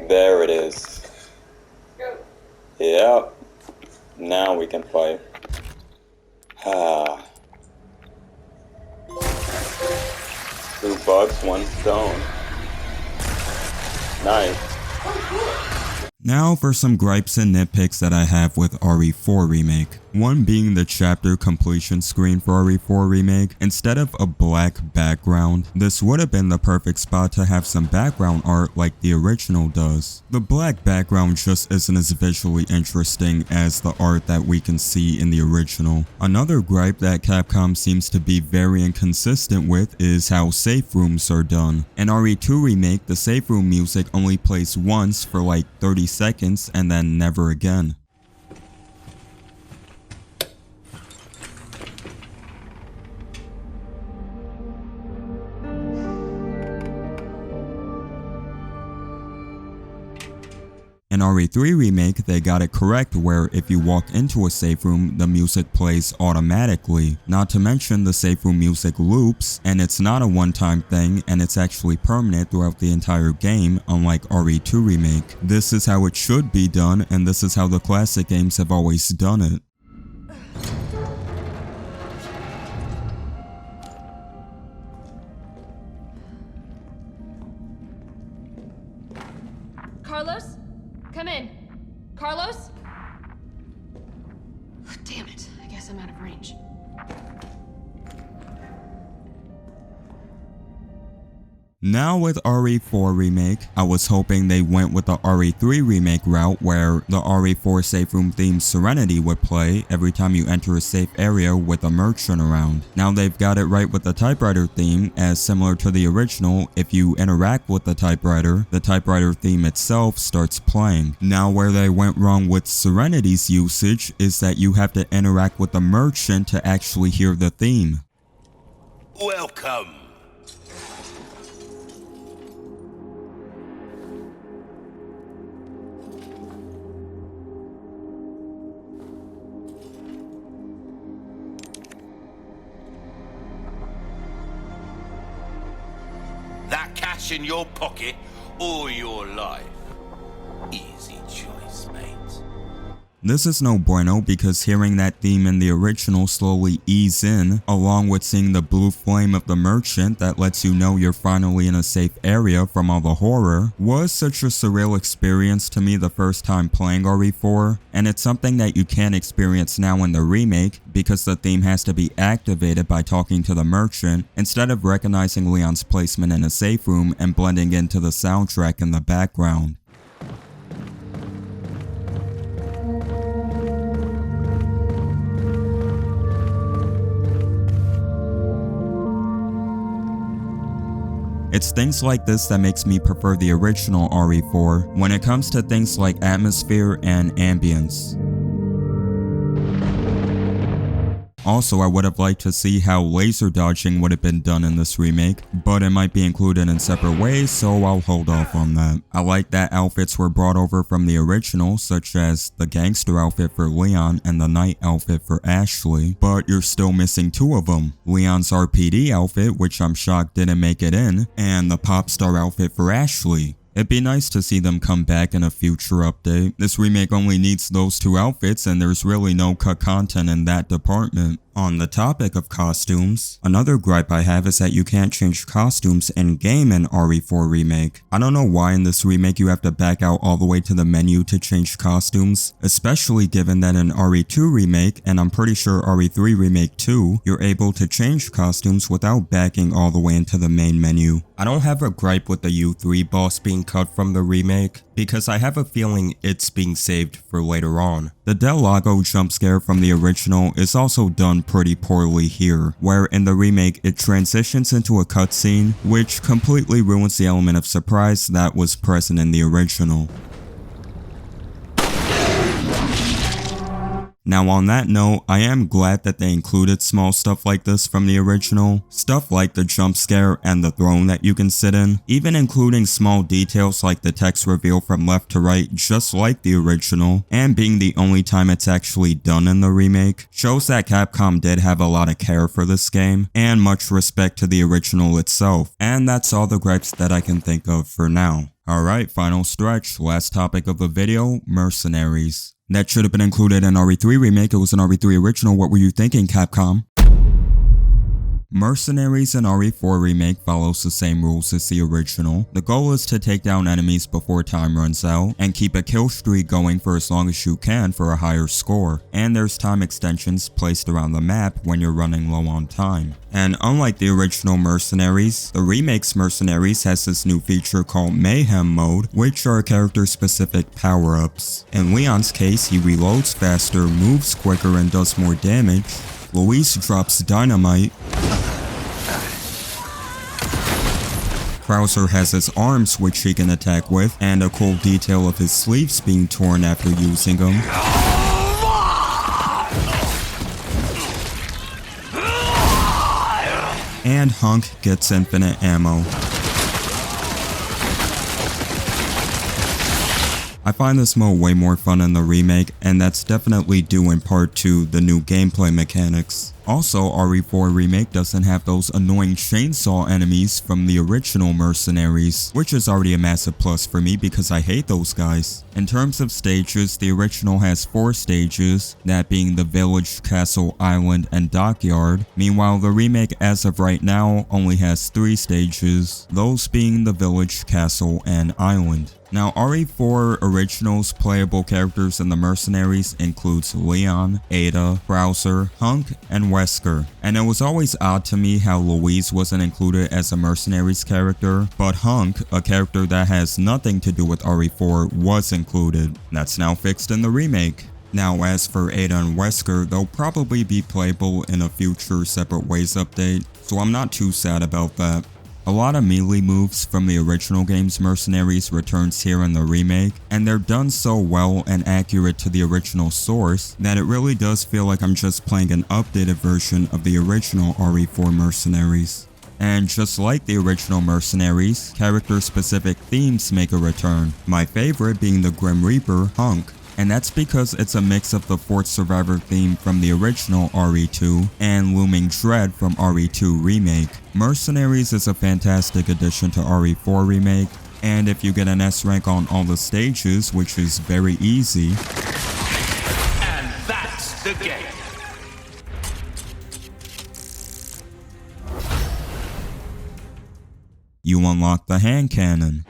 There it is. Yep. Now we can fight. Ah. 2 bugs, 1 stone. Nice. Now for some gripes and nitpicks that I have with RE4 Remake. One being the chapter completion screen for RE4 Remake. Instead of a black background, this would have been the perfect spot to have some background art like the original does. The black background just isn't as visually interesting as the art that we can see in the original. Another gripe that Capcom seems to be very inconsistent with is how safe rooms are done. In RE2 Remake, the safe room music only plays once for like 30 seconds and then never again. In RE3 Remake, they got it correct where if you walk into a safe room, the music plays automatically. Not to mention the safe room music loops, and it's not a one-time thing, and it's actually permanent throughout the entire game, unlike RE2 Remake. This is how it should be done, and this is how the classic games have always done it. Carlos? Come in. Carlos? Damn it. I guess I'm out of range. Now with RE4 Remake, I was hoping they went with the RE3 Remake route where the RE4 safe room theme Serenity would play every time you enter a safe area with a merchant around. Now they've got it right with the typewriter theme, as similar to the original, if you interact with the typewriter theme itself starts playing. Now where they went wrong with Serenity's usage is that you have to interact with the merchant to actually hear the theme. Welcome. That cash in your pocket or your life? Easy choice, mate. This is no bueno because hearing that theme in the original slowly ease in, along with seeing the blue flame of the merchant that lets you know you're finally in a safe area from all the horror, was such a surreal experience to me the first time playing RE4, and it's something that you can't experience now in the remake because the theme has to be activated by talking to the merchant instead of recognizing Leon's placement in a safe room and blending into the soundtrack in the background. It's things like this that makes me prefer the original RE4 when it comes to things like atmosphere and ambience. Also, I would have liked to see how laser dodging would have been done in this remake, but it might be included in separate ways, so I'll hold off on that. I like that outfits were brought over from the original, such as the gangster outfit for Leon and the knight outfit for Ashley, but you're still missing two of them. Leon's RPD outfit, which I'm shocked didn't make it in, and the pop star outfit for Ashley. It'd be nice to see them come back in a future update. This remake only needs those two outfits and there's really no cut content in that department. On the topic of costumes, another gripe I have is that you can't change costumes in-game in RE4 Remake. I don't know why in this remake you have to back out all the way to the menu to change costumes, especially given that in RE2 Remake, and I'm pretty sure RE3 Remake too, you're able to change costumes without backing all the way into the main menu. I don't have a gripe with the U3 boss being cut from the remake, because I have a feeling it's being saved for later on. The Del Lago jump scare from the original is also done pretty poorly here, where in the remake it transitions into a cutscene, which completely ruins the element of surprise that was present in the original. Now on that note, I am glad that they included small stuff like this from the original, stuff like the jump scare and the throne that you can sit in, even including small details like the text reveal from left to right just like the original, and being the only time it's actually done in the remake, shows that Capcom did have a lot of care for this game, and much respect to the original itself, and that's all the gripes that I can think of for now. Alright, final stretch, last topic of the video, Mercenaries. That should have been included in RE3 Remake, it was an RE3 original, what were you thinking, Capcom? Mercenaries in RE4 Remake follows the same rules as the original. The goal is to take down enemies before time runs out, and keep a kill streak going for as long as you can for a higher score. And there's time extensions placed around the map when you're running low on time. And unlike the original Mercenaries, the remake's Mercenaries has this new feature called Mayhem Mode, which are character-specific power-ups. In Leon's case, he reloads faster, moves quicker, and does more damage. Luis drops dynamite. Krauser has his arms which he can attack with, and a cool detail of his sleeves being torn after using them. And Hunk gets infinite ammo. I find this mode way more fun in the remake, and that's definitely due in part to the new gameplay mechanics. Also, RE4 Remake doesn't have those annoying chainsaw enemies from the original Mercenaries, which is already a massive plus for me because I hate those guys. In terms of stages, the original has 4 stages, that being the village, castle, island, and dockyard. Meanwhile, the remake as of right now only has 3 stages, those being the village, castle, and island. Now, RE4 Original's playable characters in the Mercenaries includes Leon, Ada, Krauser, Hunk, and Wesker. And it was always odd to me how Louise wasn't included as a Mercenaries character, but Hunk, a character that has nothing to do with RE4, was included. That's now fixed in the remake. Now, as for Ada and Wesker, they'll probably be playable in a future Separate Ways update, so I'm not too sad about that. A lot of melee moves from the original game's Mercenaries returns here in the remake, and they're done so well and accurate to the original source that it really does feel like I'm just playing an updated version of the original RE4 Mercenaries. And just like the original Mercenaries, character-specific themes make a return, my favorite being the Grim Reaper, Hunk. And that's because it's a mix of the Fort Survivor theme from the original RE2 and Looming Dread from RE2 Remake. Mercenaries is a fantastic addition to RE4 Remake, and if you get an S rank on all the stages, which is very easy, And that's the game. you unlock the hand cannon.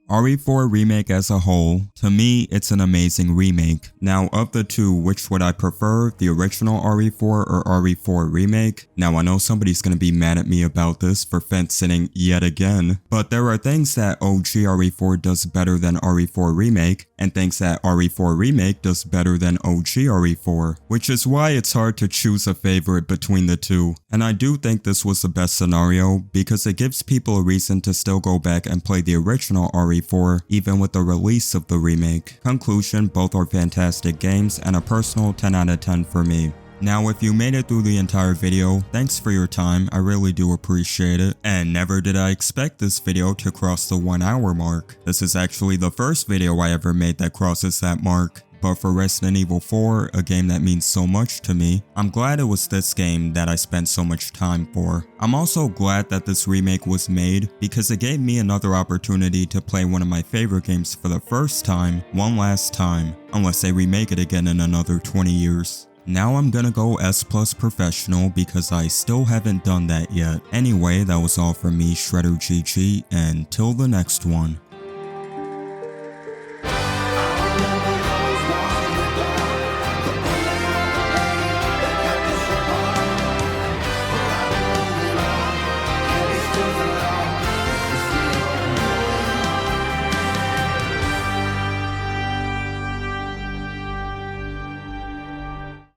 RE4 Remake as a whole, to me, it's an amazing remake. Now, of the two, which would I prefer, the original RE4 or RE4 Remake? Now, I know somebody's gonna be mad at me about this for fence-sitting yet again, but there are things that OG RE4 does better than RE4 Remake, and things that RE4 Remake does better than OG RE4, which is why it's hard to choose a favorite between the two. And I do think this was the best scenario, because it gives people a reason to still go back and play the original RE4, even with the release of the remake. Conclusion, both are fantastic games and a personal 10 out of 10 for me. Now, if you made it through the entire video, thanks for your time, I really do appreciate it. And never did I expect this video to cross the 1 hour mark. This is actually the first video I ever made that crosses that mark. But for Resident Evil 4, a game that means so much to me, I'm glad it was this game that I spent so much time for. I'm also glad that this remake was made because it gave me another opportunity to play one of my favorite games for the first time, one last time, unless they remake it again in another 20 years. Now I'm gonna go S+ Professional because I still haven't done that yet. Anyway, that was all from me, Shredder GG, and till the next one.